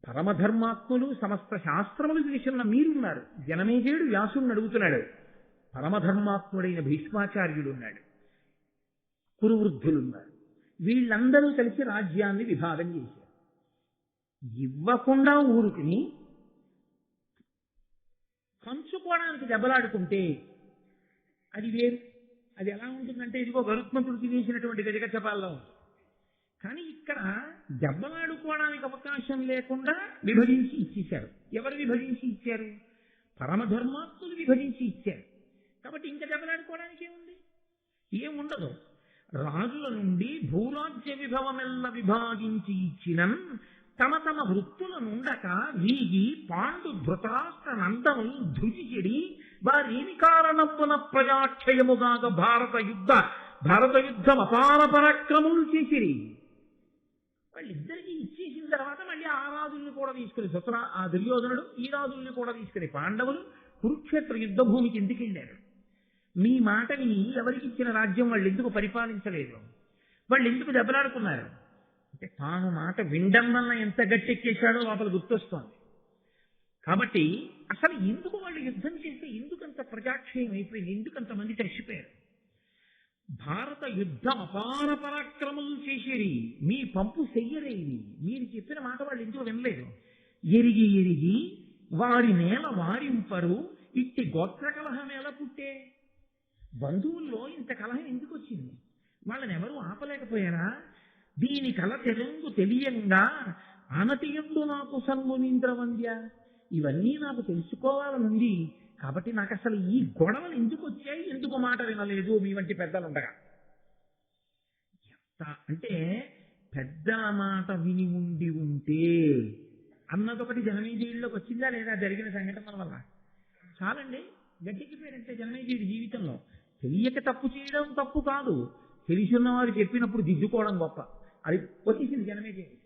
పరమధర్మాత్ములు సమస్త శాస్త్రములు తెలిసిన మీరున్నారు. జనమేజయుడు వ్యాసుడిని అడుగుతున్నాడు. పరమధర్మాత్ముడైన భీష్మాచార్యుడున్నాడు, కురువృద్ధులున్నారు. వీళ్ళందరూ కలిసి రాజ్యాన్ని విభాగం చేశారు. ఇవ్వకుండా ఊరుకుని పంచుకోవడానికి దెబ్బలాడుకుంటే అది వేరు. అది ఎలా ఉంటుందంటే ఇదిగో గరుత్మంతుడు తినేసినటువంటి గజగజపాల్లో ఉంటుంది. కానీ ఇక్కడ దెబ్బలాడుకోవడానికి అవకాశం లేకుండా విభజించి ఇచ్చేశారు. ఎవరు విభజించి ఇచ్చారు? పరమధర్మాత్ములు విభజించి ఇచ్చారు. కాబట్టి ఇంకా దెబ్బలాడుకోవడానికి ఏముంది? ఏముండదు. రాజుల నుండి భూరాజ్య విభవమెల్ల విభాగించి ఇచ్చిన తమ తమ వృత్తుల నుండక వీగి పాండు ధృతరాష్ట్ర నందములు ధృతి చెడి వారేమి కారణమున ప్రజాక్షయముగాక భారత యుద్ధం అపార పరాక్రములు చేసిరి. వాళ్ళిద్దరికీ ఇచ్చేసిన తర్వాత మళ్ళీ ఆ రాజుల్ని కూడా తీసుకుని ఆ దుర్యోధనుడు ఈ రాజుల్ని కూడా తీసుకుని పాండవులు కురుక్షేత్ర యుద్ధ భూమికి ఎందుకు వెళ్ళారు? మీ మాటని ఎవరికి ఇచ్చిన రాజ్యం వాళ్ళు ఎందుకు పరిపాలించలేదు? వాళ్ళు ఎందుకు దెబ్బలాడుకున్నారు? అంటే తాను మాట వినడం వల్ల ఎంత గట్టెక్కేశాడో లోపల గుర్తొస్తోంది. కాబట్టి అసలు ఎందుకు వాళ్ళు యుద్ధం చేస్తే ఎందుకంత ప్రజాక్షయం అయిపోయింది? ఎందుకంతమంది చచ్చిపోయారు? భారత యుద్ధం అపార పరాక్రమలు చేసేది మీ పంపు చెయ్యరేది. మీరు చెప్పిన మాట వాళ్ళు ఎందుకు వినలేదు? ఎరిగి వారి నేల వారింపరు ఇట్టి గోత్ర కలహం ఎలా పుట్టే? బంధువుల్లో ఇంత కలహం ఎందుకు వచ్చింది? వాళ్ళని ఎవరూ ఆపలేకపోయారా? దీని కల తెలంగు తెలియంగా ఆనతియందు నాకు సన్మునీంద్ర వంద్య. ఇవన్నీ నాకు తెలుసుకోవాలనుంది. కాబట్టి నాకు అసలు ఈ గొడవలు ఎందుకు వచ్చాయి, ఎందుకు మాట వినలేదు మీ వంటి పెద్దలు ఉండగా. అంటే పెద్దల మాట విని ఉండి ఉంటే అన్నదొకటి జనమేజయుడిలోకి వచ్చిందా లేదా జరిగిన సంఘటనల వల్ల? చాలండి, గట్టెక్కిపోయారంటే జనమేజయుడి జీవితంలో. తెలియక తప్పు చేయడం తప్పు కాదు, తెలిసిన్నవారు చెప్పినప్పుడు దిద్దుకోవడం గొప్ప. అది వచ్చేసింది జనమేజయుడి.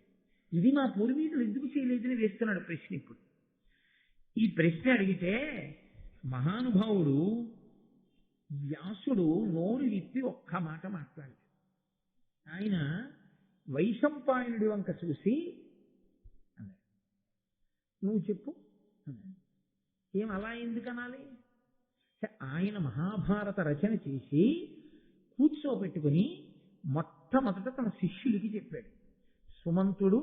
ఇది మా పూర్వీకులు ఎందుకు చేయలేదని వేస్తున్నాడు ప్రశ్న. ఇప్పుడు ఈ ప్రశ్న అడిగితే మహానుభావుడు వ్యాసుడు నోరు విప్పి ఒక్క మాట మాట్లాడాడు. ఆయన వైశంపాయనుడి వంక చూసి, నువ్వు చెప్పు. ఏం అలా ఎందుకు అనాలి? ఆయన మహాభారత రచన చేసి కూర్చోబెట్టుకుని మొట్టమొదట తన శిష్యుడికి చెప్పాడు. సుమంతుడు,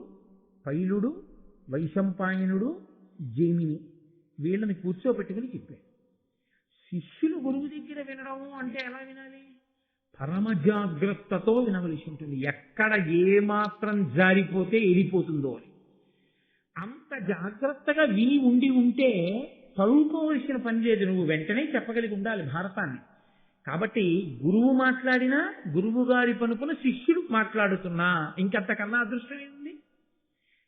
పైలుడు, వైశంపాయనుడు, జైమిని వీళ్ళని కూర్చోబెట్టుకుని చెప్పాడు. శిష్యులు గురువు దగ్గర వినడము అంటే ఎలా వినాలి? పరమ జాగ్రత్తతో వినవలసి ఉంటుంది. ఎక్కడ ఏమాత్రం జారిపోతే వెళ్ళిపోతుందో అని అంత జాగ్రత్తగా విని ఉండి ఉంటే చదువుకోవలసిన పని లేదు. నువ్వు వెంటనే చెప్పగలిగి ఉండాలి భారతాన్ని. కాబట్టి గురువు మాట్లాడినా గురువు గారి పనుకున్న శిష్యుడు మాట్లాడుతున్నా ఇంకంతకన్నా అదృష్టం ఏంది?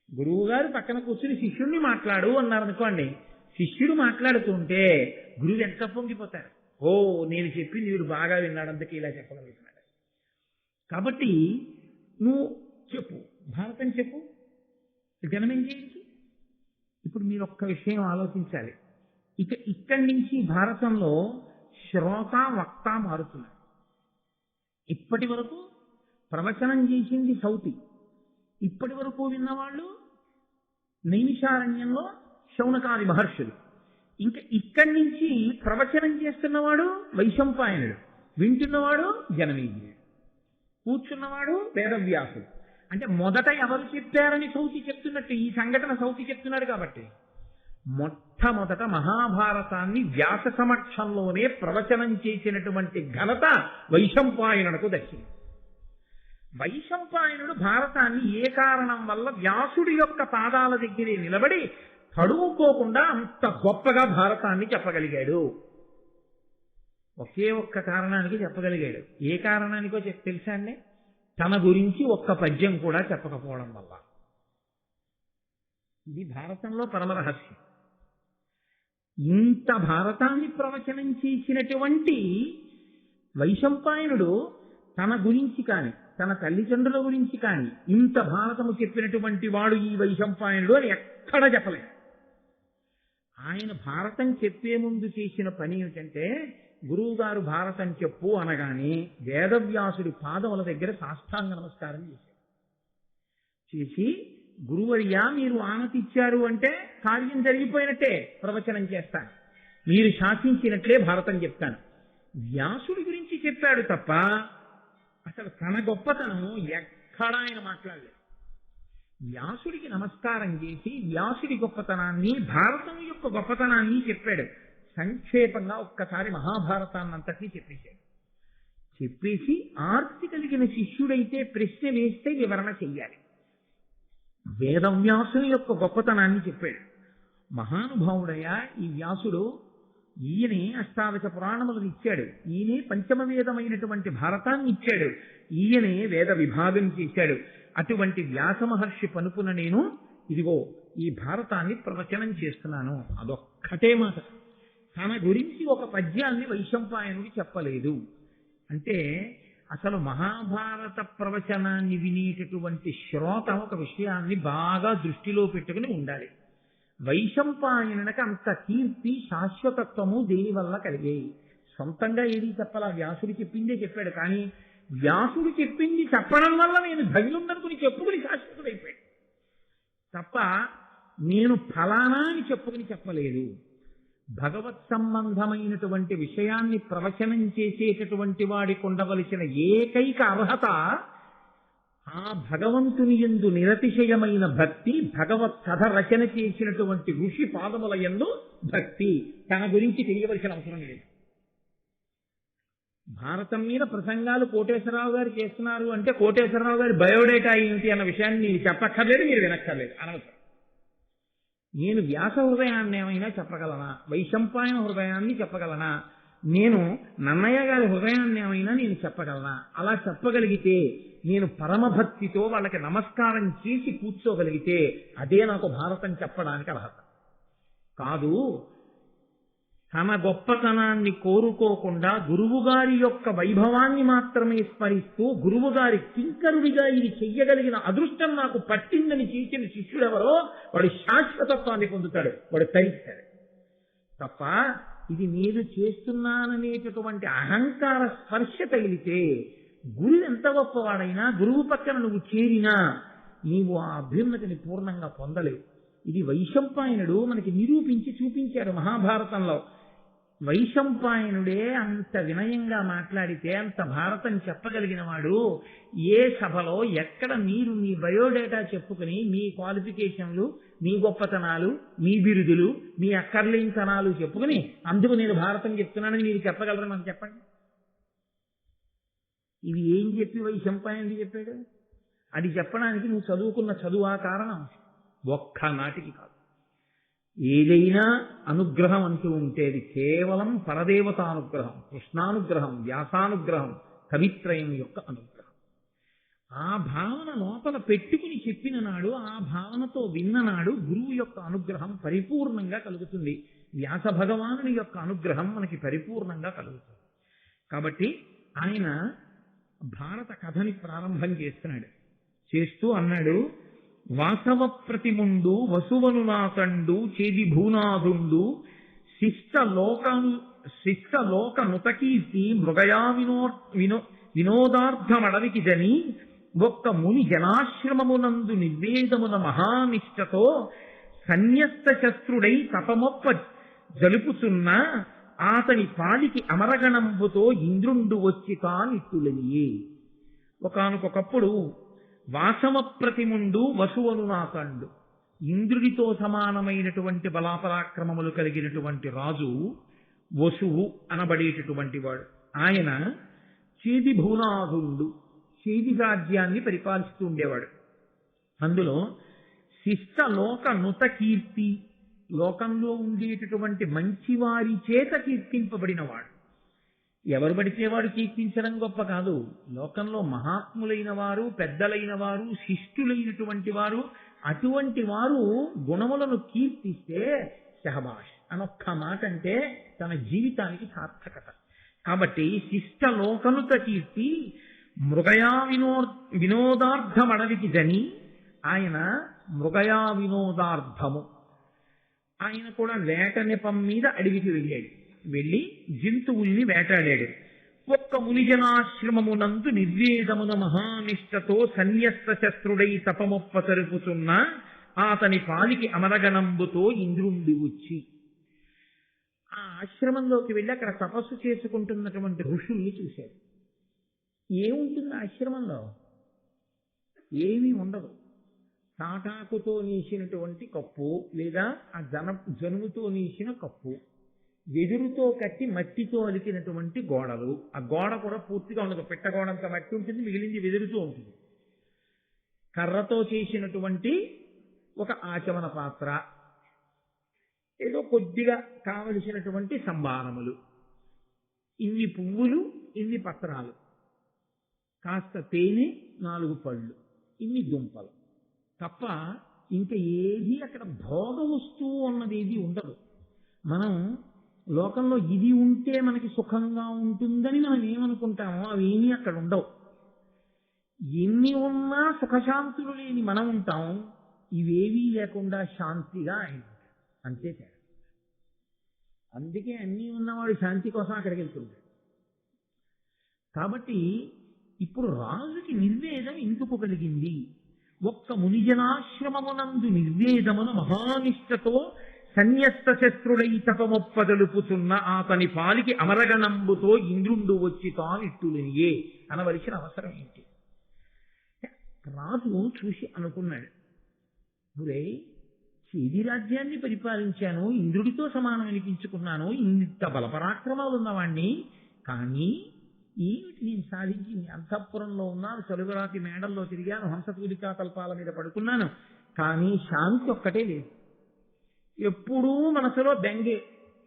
గురువు గారు పక్కన కూర్చుని శిష్యుడిని మాట్లాడు అన్నారనుకోండి, శిష్యుడు మాట్లాడుతుంటే గురువు ఎంత పొంగిపోతారు. ఓ, నేను చెప్పింది వీడు బాగా విన్నాడు, అందుకే ఇలా చెప్పగలుగుతున్నాడు. కాబట్టి నువ్వు చెప్పు, భారతం చెప్పు, జనమేం చేయించి. ఇప్పుడు మీరు ఒక్క విషయం ఆలోచించాలి. ఇక్కడి నుంచి భారతంలో శ్రోత వక్త మారుతున్నారు. ఇప్పటి వరకు ప్రవచనం చేసింది సౌతి, ఇప్పటి వరకు విన్నవాళ్ళు నైమిషారణ్యంలో శౌనకాది మహర్షులు. ఇంకా ఇక్కడి నుంచి ప్రవచనం చేస్తున్నవాడు వైశంపాయనుడు, వింటున్నవాడు జనమేజయుడు, కూర్చున్నవాడు వేదవ్యాసుడు. అంటే మొదట ఎవరు చెప్పారని సౌతి చెప్తున్నట్టు ఈ సంఘటన సౌతి చెప్తున్నాడు. కాబట్టి మొట్టమొదట మహాభారతాన్ని వ్యాస సమక్షంలోనే ప్రవచనం చేసినటువంటి ఘనత వైశంపాయనునకు దక్కింది. వైశంపాయనుడు భారతాన్ని ఏ కారణం వల్ల వ్యాసుడి యొక్క పాదాల దగ్గరే నిలబడి తడుముకోకుండా అంత గొప్పగా భారతాన్ని చెప్పగలిగాడు? ఒకే ఒక్క కారణానికి చెప్పగలిగాడు. ఏ కారణానికో తెలుసా అండి? తన గురించి ఒక్క పద్యం కూడా చెప్పకపోవడం వల్ల. ఇది భారతంలో పరమరహస్యం. ఇంత భారతాన్ని ప్రవచనం చేసినటువంటి వైశంపాయనుడు తన గురించి కాని తన తల్లిదండ్రుల గురించి కాని ఇంత భారతము చెప్పినటువంటి వాడు ఈ వైశంపాయనుడు అని ఎక్కడ చెప్పలేదు. ఆయన భారతం చెప్పే ముందు చేసిన పని ఏమిటంటే, గురువుగారు భారతం చెప్పు అనగానే వేదవ్యాసుడి పాదముల దగ్గర సాష్టాంగ నమస్కారం చేశారు. చేసి, గురువర్యా మీరు ఆనతి ఇచ్చారు అంటే కార్యం జరిగిపోయినట్టే, ప్రవచనం చేస్తాను, మీరు శాసించినట్లే భారతం చెప్తాను. వ్యాసుడి గురించి చెప్పాడు తప్ప అసలు తన గొప్పతనం ఎక్కడా ఆయన మాట్లాడలేదు. వ్యాసుడికి నమస్కారం చేసి వ్యాసుడి గొప్పతనాన్ని, భారతం యొక్క గొప్పతనాన్ని చెప్పాడు. సంక్షేపంగా ఒక్కసారి మహాభారతాన్నంతటినీ చెప్పేశాడు. చెప్పేసి ఆర్తి కలిగిన శిష్యుడైతే ప్రశ్న వేస్తే వివరణ చెయ్యాలి. వేదవ్యాసుని యొక్క గొప్పతనాన్ని చెప్పాడు. మహానుభావుడయ్యా ఈ వ్యాసుడు. ఈయనే అష్టాదశ పురాణములను ఇచ్చాడు, ఈయనే పంచమ వేదమైనటువంటి భారతాన్ని ఇచ్చాడు, ఈయనే వేద విభాగం చేశాడు. అటువంటి వ్యాస మహర్షి పనుపున నేను ఇదిగో ఈ భారతాన్ని ప్రవచనం చేస్తున్నాను. అదొక్కటే మాట. తన గురించి ఒక పద్యాన్ని వైశంపాయనుడు చెప్పలేదు. అంటే అసలు మహాభారత ప్రవచనాన్ని వినేటటువంటి శ్రోత ఒక విషయాన్ని బాగా దృష్టిలో పెట్టుకుని ఉండాలి. వైశంపాయనునికి అంత కీర్తి, శాశ్వతత్వము దేనివల్ల కలిగాయి? సొంతంగా ఏది చెప్పాలా? వ్యాసుడు చెప్పిందే చెప్పాడు. కానీ వ్యాసుడు చెప్పింది చెప్పడం వల్ల నేను ధన్యుందనుకుని చెప్పుకుని శాశ్వతుడైపోయాడు తప్ప నేను ఫలానా అని చెప్పుకుని చెప్పలేదు. భగవత్ సంబంధమైనటువంటి విషయాన్ని ప్రవచనం చేసేటటువంటి వాడికి ఉండవలసిన ఏకైక అర్హత ఆ భగవంతుని యందు నిరతిశయమైన భక్తి, భగవత్ కథ రచన చేసినటువంటి ఋషి పాదముల యందు భక్తి. తన గురించి తెలియవలసిన అవసరం లేదు. భారతం మీద ప్రసంగాలు కోటేశ్వరరావు గారు చేస్తున్నారు అంటే కోటేశ్వరరావు గారి బయోడేటా ఏమిటి అన్న విషయాన్ని మీరు చెప్పక్కర్లేదు, మీరు వినక్కర్లేదు, అనవసరం. నేను వ్యాస హృదయాన్ని ఏమైనా చెప్పగలనా? వైశంపాయన హృదయాన్ని చెప్పగలనా? నేను నన్నయ్య గారి హృదయాన్ని ఏమైనా నేను చెప్పగలనా? అలా చెప్పగలిగితే, నేను పరమభక్తితో వాళ్ళకి నమస్కారం చేసి కూర్చోగలిగితే అదే నాకు భారతం చెప్పడానికి అర్హత. కాదు, తన గొప్పతనాన్ని కోరుకోకుండా గురువుగారి యొక్క వైభవాన్ని మాత్రమే స్మరిస్తూ గురువుగారి కింకరుడిగా ఇది చెయ్యగలిగిన అదృష్టం నాకు పట్టిందని చేసిన శిష్యుడెవరో వాడు శాశ్వతత్వాన్ని పొందుతాడు, వాడు తరిస్తాడు. తప్ప ఇది నేను చేస్తున్నాననేటటువంటి అహంకార స్పర్శ తగిలితే గురువు ఎంత గొప్పవాడైనా, గురువు పక్కన నువ్వు చేరినా నీవు ఆ అభ్యున్నతిని పూర్ణంగా పొందలేవు. ఇది వైశంపాయనుడు మనకి నిరూపించి చూపించాడు మహాభారతంలో. వైశంపాయనుడే అంత వినయంగా మాట్లాడితే, అంత భారతం చెప్పగలిగిన వాడు ఏ సభలో ఎక్కడ మీరు మీ బయోడేటా చెప్పుకుని మీ క్వాలిఫికేషన్లు, మీ గొప్పతనాలు, మీ బిరుదులు, మీ అక్కర్లేనితనాలు చెప్పుకుని అందుకు నేను భారతం చెప్తున్నానని మీరు చెప్పగలరు? నాకు చెప్పండి. ఇది ఏం చెప్పి వైశంపాయనుడు చెప్పాడు? అది చెప్పడానికి నువ్వు చదువుకున్న చదువా కారణం? ఒక్కనాటికి కాదు. ఏదైనా అనుగ్రహం అంటూ ఉంటే అది కేవలం పరదేవతానుగ్రహం, కృష్ణానుగ్రహం, వ్యాసానుగ్రహం, కవిత్రయం యొక్క అనుగ్రహం. ఆ భావన లోపల పెట్టుకుని చెప్పిన నాడు, ఆ భావనతో విన్ననాడు గురువు యొక్క అనుగ్రహం పరిపూర్ణంగా కలుగుతుంది. వ్యాస భగవానుని యొక్క అనుగ్రహం మనకి పరిపూర్ణంగా కలుగుతుంది. కాబట్టి ఆయన భారత కథని ప్రారంభం చేస్తున్నాడు. చేస్తూ అన్నాడు, వాసవ ప్రతిముండు వసువను నాతండు చేది భూనాథుండు శిష్టలోక నుతకీర్తి మృగయా వినోదార్థమడవికి జని ఒక్క ముని జనాశ్రమమునందు నిర్వేదమున మహానిష్టతో సన్యస్త శస్త్రుడై తపమొప్ప జలుపుచున్న ఆతని పాలికి అమరగణంబుతో ఇంద్రుండు వచ్చి తానిట్టులనియే. ఒకానొకప్పుడు వాసవ ప్రతిముండు వసువను నాకండు, ఇంద్రుడితో సమానమైనటువంటి బలాపరాక్రమములు కలిగినటువంటి రాజు వసువు అనబడేటటువంటి వాడు. ఆయన చేది భూనాథుండు, చేది రాజ్యాన్ని పరిపాలిస్తూ ఉండేవాడు. అందులో శిష్టలోక నుత కీర్తి, లోకంలో ఉండేటటువంటి మంచివారి చేత కీర్తింపబడినవాడు. ఎవరు పడితే వాడు కీర్తించడం గొప్ప కాదు. లోకంలో మహాత్ములైన వారు, పెద్దలైన వారు, శిష్టులైనటువంటి వారు, అటువంటి వారు గుణములను కీర్తిస్తే శహబాష్ అనొక్క మాట అంటే తన జీవితానికి సార్థకత. కాబట్టి శిష్టలోకనుత కీర్తి మృగయా వినోదార్థమడవికి జని, ఆయన మృగయా వినోదార్థము, ఆయన కూడా వేట నెపం మీద అడవికి వెళ్ళాడు. వెళ్ళి జంతువుల్ని వేటాడాడు. ఒక్క మునిజనాశ్రమమునందు నిర్వేదమున మహానిష్టతో సన్యస్త శస్త్రుడై తపమొప్ప తరుపుతున్న అతని పాలికి అమరగణంబుతో ఇంద్రుండి వచ్చి, ఆ ఆశ్రమంలోకి వెళ్ళి అక్కడ తపస్సు చేసుకుంటున్నటువంటి ఋషుల్ని చూశాడు. ఏముంటుంది ఆశ్రమంలో? ఏమీ ఉండదు. తాటాకుతో నీసినటువంటి కప్పు, లేదా ఆ జనుముతో నీసిన కప్పు, వెదురుతో కట్టి మట్టితో అలికినటువంటి గోడలు. ఆ గోడ కూడా పూర్తిగా ఉండదు, పెట్టగోడంత మట్టి ఉంటుంది, మిగిలింది వెదురుతూ ఉంటుంది. కర్రతో చేసినటువంటి ఒక ఆచమన పాత్ర, ఏదో కొద్దిగా కావలసినటువంటి సంభారములు, ఇన్ని పువ్వులు, ఇన్ని పత్రాలు, కాస్త తేనె, 4 పళ్ళు, ఇన్ని దుంపలు తప్ప ఇంకా ఏది అక్కడ భోగ వస్తువు అన్నది ఏది ఉండదు. మనం లోకంలో ఇది ఉంటే మనకి సుఖంగా ఉంటుందని మనం ఏమనుకుంటామో అవేమీ అక్కడ ఉండవు. ఎన్ని ఉన్నా సుఖశాంతులు లేని మనం ఉంటాం, ఇవేవీ లేకుండా శాంతిగా ఆయన అంతే తేడా. అందుకే అన్నీ ఉన్నవాడు శాంతి కోసం అక్కడికి వెళ్తుంటాడు. కాబట్టి ఇప్పుడు రాజుకి నిర్వేదం ఎందుకు కలిగింది? ఒక్క మునిజనాశ్రమమునందు నిర్వేదమును మహానిష్టతో సన్యస్త శస్త్రుడై తపమొప్పదలుపుతున్న అతని పాలికి అమరగణంబుతో ఇంద్రుండు వచ్చి తానిట్టులనియే అనవలసిన అవసరం ఏంటి? రాజు చూసి అనుకున్నాడు, ఒరే, చేది రాజ్యాన్ని పరిపాలించాను, ఇంద్రుడితో సమానం అనిపించుకున్నాను, ఇంత బలపరాక్రమాలు ఉన్నవాణ్ణి, కానీ ఏమిటి నేను సాధించింది? అంతఃపురంలో ఉన్నాను, చలుగురాతి మేడల్లో తిరిగాను, హంసతూలికా కల్పాల మీద పడుకున్నాను, కానీ శాంతి ఒక్కటే లేదు. ఎప్పుడూ మనసులో బెంగే,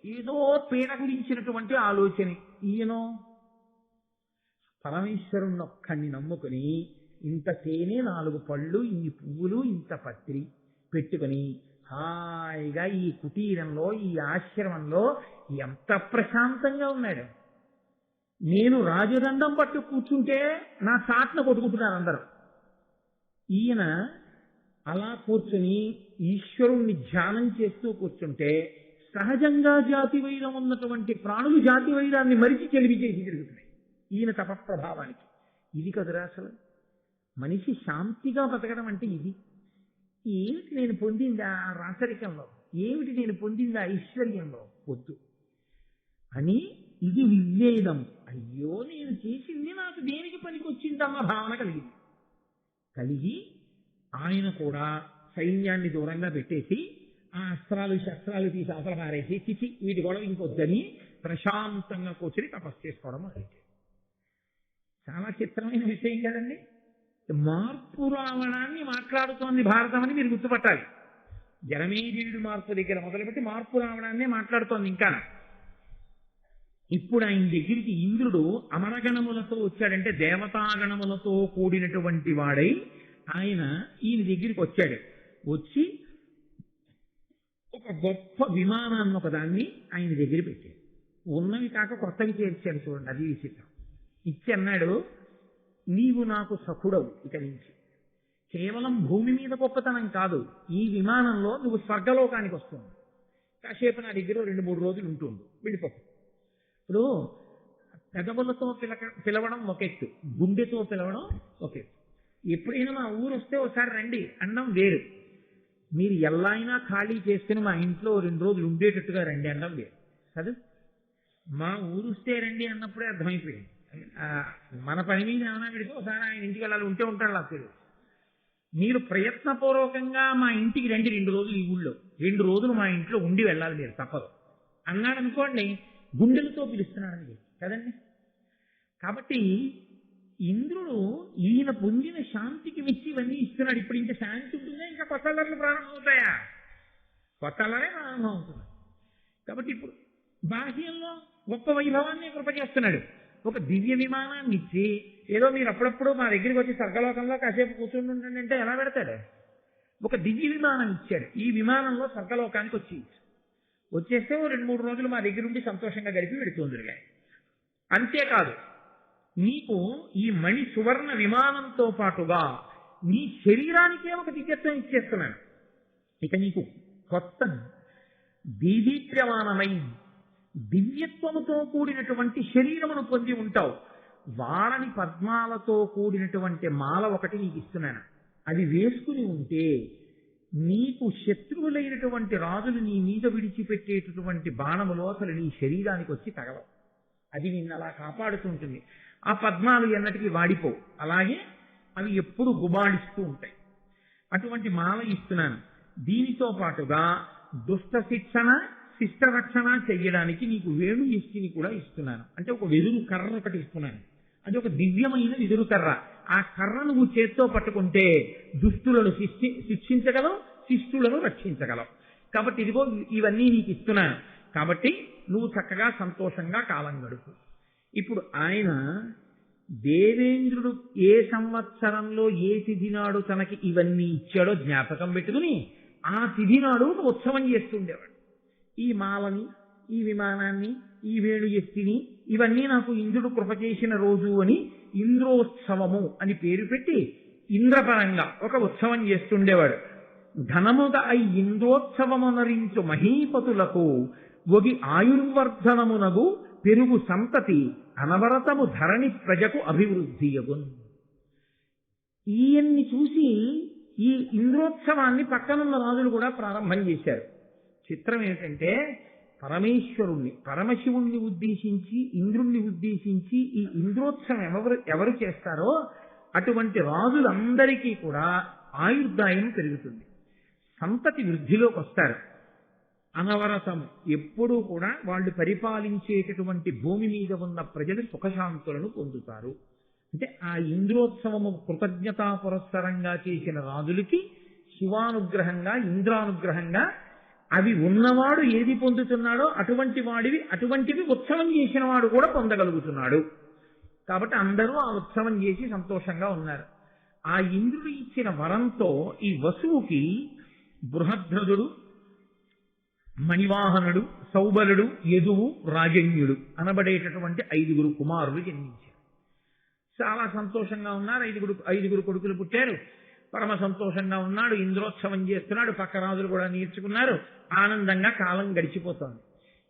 ఏదో పీడ గురించినటువంటి ఆలోచన. ఈయనో పరమేశ్వరుణ్ణి ఒక్కడిని నమ్ముకుని ఇంత తేనె, 4 పళ్ళు, ఇన్ని పువ్వులు, ఇంత పత్రి పెట్టుకుని హాయిగా ఈ కుటీరంలో, ఈ ఆశ్రమంలో ఎంత ప్రశాంతంగా ఉన్నాడు. నేను రాజదండం పట్టు కూర్చుంటే నా చాట్న కొట్టుకుంటున్నారు అందరూ. ఈయన అలా కూర్చుని ఈశ్వరుణ్ణి ధ్యానం చేస్తూ కూర్చుంటే సహజంగా జాతి వైరం ఉన్నటువంటి ప్రాణులు జాతి వైరాన్ని మరిచి చెలివి చేసి తిరుగుతున్నాయి ఈయన తపప్రభావానికి. ఇది కదురా అసలు మనిషి శాంతిగా బతకడం అంటే. ఇది ఏమిటి నేను పొందిందా రాసరికంలో, ఏమిటి నేను పొందిందా ఐశ్వర్యంలో? వద్దు అని ఇది వివేదం. అయ్యో నేను చేసింది నాకు దేనికి పనికొచ్చిందన్న భావన కలిగి ఆయన కూడా సైన్యాన్ని దూరంగా పెట్టేసి ఆ అస్త్రాలు శస్త్రాలు తీసి అవతల పారేసి చిచి వీటి గొడవ ఇంకొద్దని ప్రశాంతంగా కూర్చుని తపస్సు చేసుకోవడం మొదలెట్టాడు. చాలా చిత్రమైన విషయం కదండి. మార్పు రావడాన్ని మాట్లాడుతోంది భారతం అని మీరు గుర్తుపట్టాలి. జనమేజయుడు మార్పు దగ్గర మొదలుపెట్టి మార్పు రావడాన్నే మాట్లాడుతోంది. ఇంకా ఇప్పుడు ఆయన దగ్గరికి ఇంద్రుడు అమరగణములతో వచ్చాడంటే దేవతాగణములతో కూడినటువంటి వాడై ఆయన ఈయన దగ్గరికి వచ్చాడు. వచ్చి ఒక గొప్ప విమానాన్ని ఒకదాన్ని ఆయన దగ్గర పెట్టాడు. ఉన్నవి కాక కొత్తవి చేర్చాడు. చూడండి, అది విచిత్రం. ఇచ్చి అన్నాడు, నీవు నాకు సఖుడవు, ఇక నుంచి కేవలం భూమి మీద గొప్పతనం కాదు, ఈ విమానంలో నువ్వు స్వర్గలోకానికి వస్తుంది. కాసేపు నా దగ్గర 2-3 రోజులు ఉంటుండు, వెళ్ళిపో. ఇప్పుడు పెదవులతో పిలవడం ఒక ఎత్తు, గుండెతో పిలవడం ఒక ఎత్తు. ఎప్పుడైనా మా ఊరు వస్తే ఒకసారి రండి అన్నం వేరు. మీరు ఎలా అయినా ఖాళీ చేసుకుని మా ఇంట్లో 2 రోజులు ఉండేటట్టుగా రండి అన్నం వేరు కదా. మా ఊరు వస్తే రండి అన్నప్పుడే అర్థమైపోయింది. మన పని మీద ఏమైనా పెడితే ఒకసారి ఆయన ఇంటికి వెళ్ళాలి, ఉంటే ఉంటాడు నాకు తెలియదు. మీరు ప్రయత్నపూర్వకంగా మా ఇంటికి రండి 2 రోజులు, ఈ ఊళ్ళో 2 రోజులు మా ఇంట్లో ఉండి వెళ్ళాలి మీరు, తప్పదు అన్నాడు అనుకోండి. గుండెలతో పిలుస్తున్నాడండి కదండి. కాబట్టి ఇంద్రుడు ఈయన పొందిన శాంతికి మెచ్చి ఇవన్నీ ఇస్తున్నాడు. ఇప్పుడు ఇంకా శాంతి ఉంటుందా? ఇంకా కొత్త అల్లర్లు ప్రారంభమవుతాయా? కొత్త అల్లరే ప్రారంభం అవుతుంది. కాబట్టి ఇప్పుడు బాహ్యంలో గొప్ప వైభవాన్ని కృపచేస్తున్నాడు. ఒక దివ్య విమానాన్ని ఇచ్చి ఏదో మీరు అప్పుడప్పుడు మా దగ్గరికి వచ్చి స్వర్గలోకంలో కాసేపు కూర్చుని ఉండండి అంటే ఎలా పెడతాడు? ఒక దివ్య విమానం ఇచ్చాడు. ఈ విమానంలో స్వర్గలోకానికి వచ్చేస్తే 2-3 రోజులు మా దగ్గర ఉండి సంతోషంగా గడిపి వెడుతుందిగా. అంతేకాదు, నీకు ఈ మణి సువర్ణ విమానంతో పాటుగా నీ శరీరానికే ఒక దివ్యత్వం ఇచ్చేస్తున్నాను. ఇక నీకు కొత్త దీదీప్యమానమై దివ్యత్వముతో కూడినటువంటి శరీరమును పొంది ఉంటావు. వాడని పద్మాలతో కూడినటువంటి మాల ఒకటి నీకు ఇస్తున్నాను. అది వేసుకుని ఉంటే నీకు శత్రువులైనటువంటి రాజులు నీ మీద విడిచిపెట్టేటటువంటి బాణములు అసలు నీ శరీరానికి వచ్చి తగలవు. అది నిన్ను అలా కాపాడుతుంటుంది. ఆ పద్మాలు ఎన్నటికీ వాడిపోవు, అలాగే అవి ఎప్పుడు గుబాడిస్తూ ఉంటాయి. అటువంటి మాల ఇస్తున్నాను. దీనితో పాటుగా దుష్ట శిక్షణ శిష్ట రక్షణ చెయ్యడానికి నీకు వేణు ఇష్టిని కూడా ఇస్తున్నాను. అంటే ఒక వెదురు కర్ర ఒకటి ఇస్తున్నాను. అది ఒక దివ్యమైన వెదురు కర్ర. ఆ కర్ర నువ్వు చేత్తో పట్టుకుంటే దుష్టులను శిక్షించగలవు, శిష్టులను రక్షించగలవు. కాబట్టి ఇదిగో ఇవన్నీ నీకు ఇస్తున్నాను. కాబట్టి నువ్వు చక్కగా సంతోషంగా కాలం గడుపు. ఇప్పుడు ఆయన దేవేంద్రుడు ఏ సంవత్సరంలో ఏ తిథి నాడు తనకి ఇవన్నీ ఇచ్చాడో జ్ఞాపకం పెట్టుకుని ఆ తిథి నాడు ఉత్సవం చేస్తుండేవాడు. ఈ మాలని, ఈ విమానాన్ని, ఈ వేణు ఎత్తిని ఇవన్నీ నాకు ఇంద్రుడు కృప చేసిన రోజు అని ఇంద్రోత్సవము అని పేరు పెట్టి ఇంద్రపరంగా ఒక ఉత్సవం చేస్తుండేవాడు. ఘనముగా అయి ఇంద్రోత్సవమునరించు మహీపతులకు ఒగి ఆయుర్వర్ధనమునగు పెరుగు సంతతి అనవరతము ధరణి ప్రజకు అభివృద్ధియగున్. ఈయన్ని చూసి ఈ ఇంద్రోత్సవాన్ని పక్కనున్న రాజులు కూడా ప్రారంభం చేశారు. చిత్రం ఏంటంటే పరమశివుణ్ణి ఉద్దేశించి ఇంద్రుణ్ణి ఉద్దేశించి ఈ ఇంద్రోత్సవం ఎవరు చేస్తారో అటువంటి రాజులందరికీ కూడా ఆయుర్దాయం పెరుగుతుంది, సంతతి వృద్ధిలోకి వస్తారు. అనవరతము ఎప్పుడూ కూడా వాళ్ళు పరిపాలించేటటువంటి భూమి మీద ఉన్న ప్రజలు సుఖశాంతులను పొందుతారు. అంటే ఆ ఇంద్రోత్సవము కృతజ్ఞతా పురస్సరంగా చేసిన రాజులకి శివానుగ్రహంగా ఇంద్రానుగ్రహంగా అవి ఉన్నవాడు ఏది పొందుతున్నాడో అటువంటివి ఉత్సవం చేసిన వాడు కూడా పొందగలుగుతున్నాడు. కాబట్టి అందరూ ఆ ఉత్సవం చేసి సంతోషంగా ఉన్నారు. ఆ ఇంద్రుడు ఇచ్చిన వరంతో ఈ వసువుకి బృహద్రథుడు, మణివాహనుడు, సౌబలుడు, యదువు, రాజన్యుడు అనబడేటటువంటి 5 కుమారులు జన్మించారు. చాలా సంతోషంగా ఉన్నారు. ఐదుగురు కొడుకులు పుట్టారు. పరమ సంతోషంగా ఉన్నాడు. ఇంద్రోత్సవం చేస్తున్నాడు. పక్క రాజులు కూడా నేర్చుకున్నారు. ఆనందంగా కాలం గడిచిపోతోంది.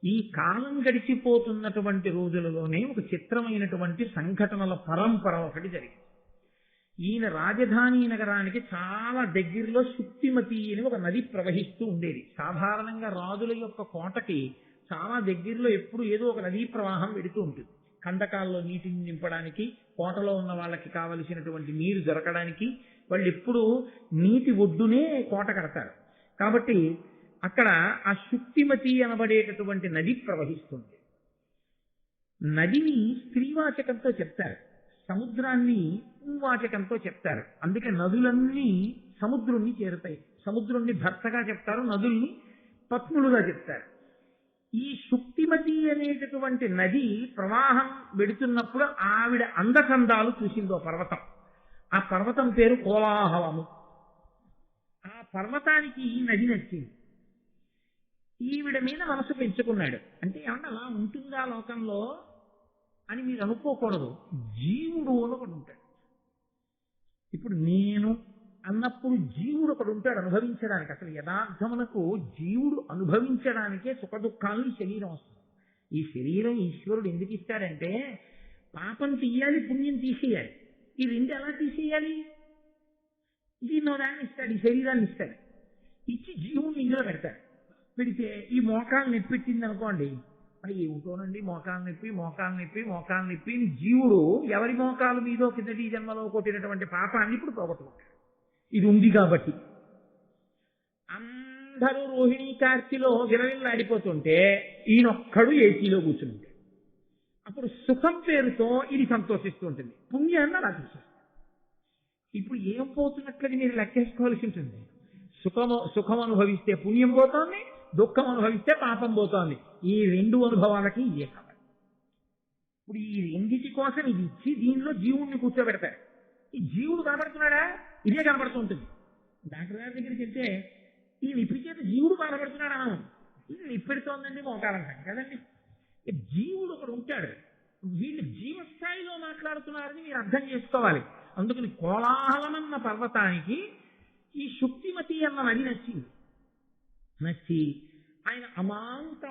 ఈ కాలం గడిచిపోతున్నటువంటి రోజులలోనే ఒక చిత్రమైనటువంటి సంఘటనల పరంపర ఒకటి జరిగింది. ఈయన రాజధాని నగరానికి చాలా దగ్గరలో శుక్తిమతి అని ఒక నది ప్రవహిస్తూ ఉండేది. సాధారణంగా రాజుల యొక్క కోటకి చాలా దగ్గరలో ఎప్పుడు ఏదో ఒక నదీ ప్రవాహం వెడుతూ ఉంటుంది. కందకాల్లో నీటిని నింపడానికి, కోటలో ఉన్న వాళ్ళకి కావలసినటువంటి నీరు దొరకడానికి వాళ్ళు ఎప్పుడు నీటి ఒడ్డునే కోట కడతారు. కాబట్టి అక్కడ ఆ శుక్తిమతి అనబడేటటువంటి నది ప్రవహిస్తుంది. నదిని స్త్రీవాచకంతో చెప్తారు, సముద్రాన్ని పుంవాచకంతో చెప్తారు. అందుకే నదులన్నీ సముద్రుణ్ణి చేరుతాయి. సముద్రుణ్ణి భర్తగా చెప్తారు, నదుల్ని పత్నులుగా చెప్తారు. ఈ శుక్తిమతి అనేటటువంటి నది ప్రవాహం వెడుతున్నప్పుడు ఆవిడ అందచందాలు చూసిందో పర్వతం. ఆ పర్వతం పేరు కోలాహలము. ఆ పర్వతానికి ఈ నది నచ్చింది. ఈవిడ మీద మనసు పెంచుకున్నాడు. అంటే ఏమన్నా అలా ఉంటుందా లోకంలో అని మీరు అనుకోకూడదు. జీవుడు అని ఒకడు ఉంటాడు. ఇప్పుడు నేను అన్నప్పుడు జీవుడు ఒకడు ఉంటాడు అనుభవించడానికి. అసలు యథార్థమునకు జీవుడు అనుభవించడానికే సుఖ దుఃఖాలు ఈ శరీరం వస్తుంది. ఈ శరీరం ఈశ్వరుడు ఎందుకు ఇస్తాడంటే పాపం తీయాలి, పుణ్యం తీసేయాలి. ఈ రెండు ఎలా తీసేయాలి? దీన్నో దాన్ని ఇస్తాడు, ఈ శరీరాన్ని ఇస్తాడు. ఇచ్చి జీవుడిని ఇందులో పెడతాడు. పెడితే ఈ మోకాలు నెప్పెట్టింది అనుకోండి, మరి ఏమిటోనండి మోకాలు నొప్పి జీవుడు ఎవరి మోకాలు మీదో కిందటి జన్మలో కొట్టినటువంటి పాపాన్ని ఇప్పుడు పోగొట్టుకుంటాడు. ఇది ఉంది కాబట్టి అందరూ రోహిణీ కార్తీలో విలవిల్లాడిపోతుంటే ఈయనొక్కడు ఏసీలో కూర్చుంటాడు. అప్పుడు సుఖం పేరుతో ఇది సంతోషిస్తూ ఉంటుంది, పుణ్యాన్ని అలా తీసేస్తాడు. ఇప్పుడు ఏం పోతున్నట్లది మీరు లెక్కేసుకోవాల్సి ఉంటుంది. సుఖం అనుభవిస్తే పుణ్యం పోతోంది, దుఃఖం అనుభవిస్తే పాపం పోతోంది. ఈ రెండు అనుభవాలకి ఇదే కావాలి. ఇప్పుడు ఈ రెండిటి కోసం ఇది ఇచ్చి దీనిలో జీవుణ్ణి కూర్చోబెడతారు. ఈ జీవుడు కనబడుతున్నాడా? ఇదే కనబడుతూ ఉంటుంది. డాక్టర్ గారి దగ్గరికి వెళ్తే ఈ నిప్పి చేత జీవుడు కనబడుతున్నాడా? ఇది నిప్పెడుతోందండి మోకాలంటాం కదండి. జీవుడు ఒకడు ఉంటాడు. వీళ్ళు జీవస్థాయిలో మాట్లాడుతున్నారని మీరు అర్థం చేసుకోవాలి. అందుకని కోలాహలమన్న పర్వతానికి ఈ శుక్తిమతి అన్న నది నచ్చి ఆయన అమాంత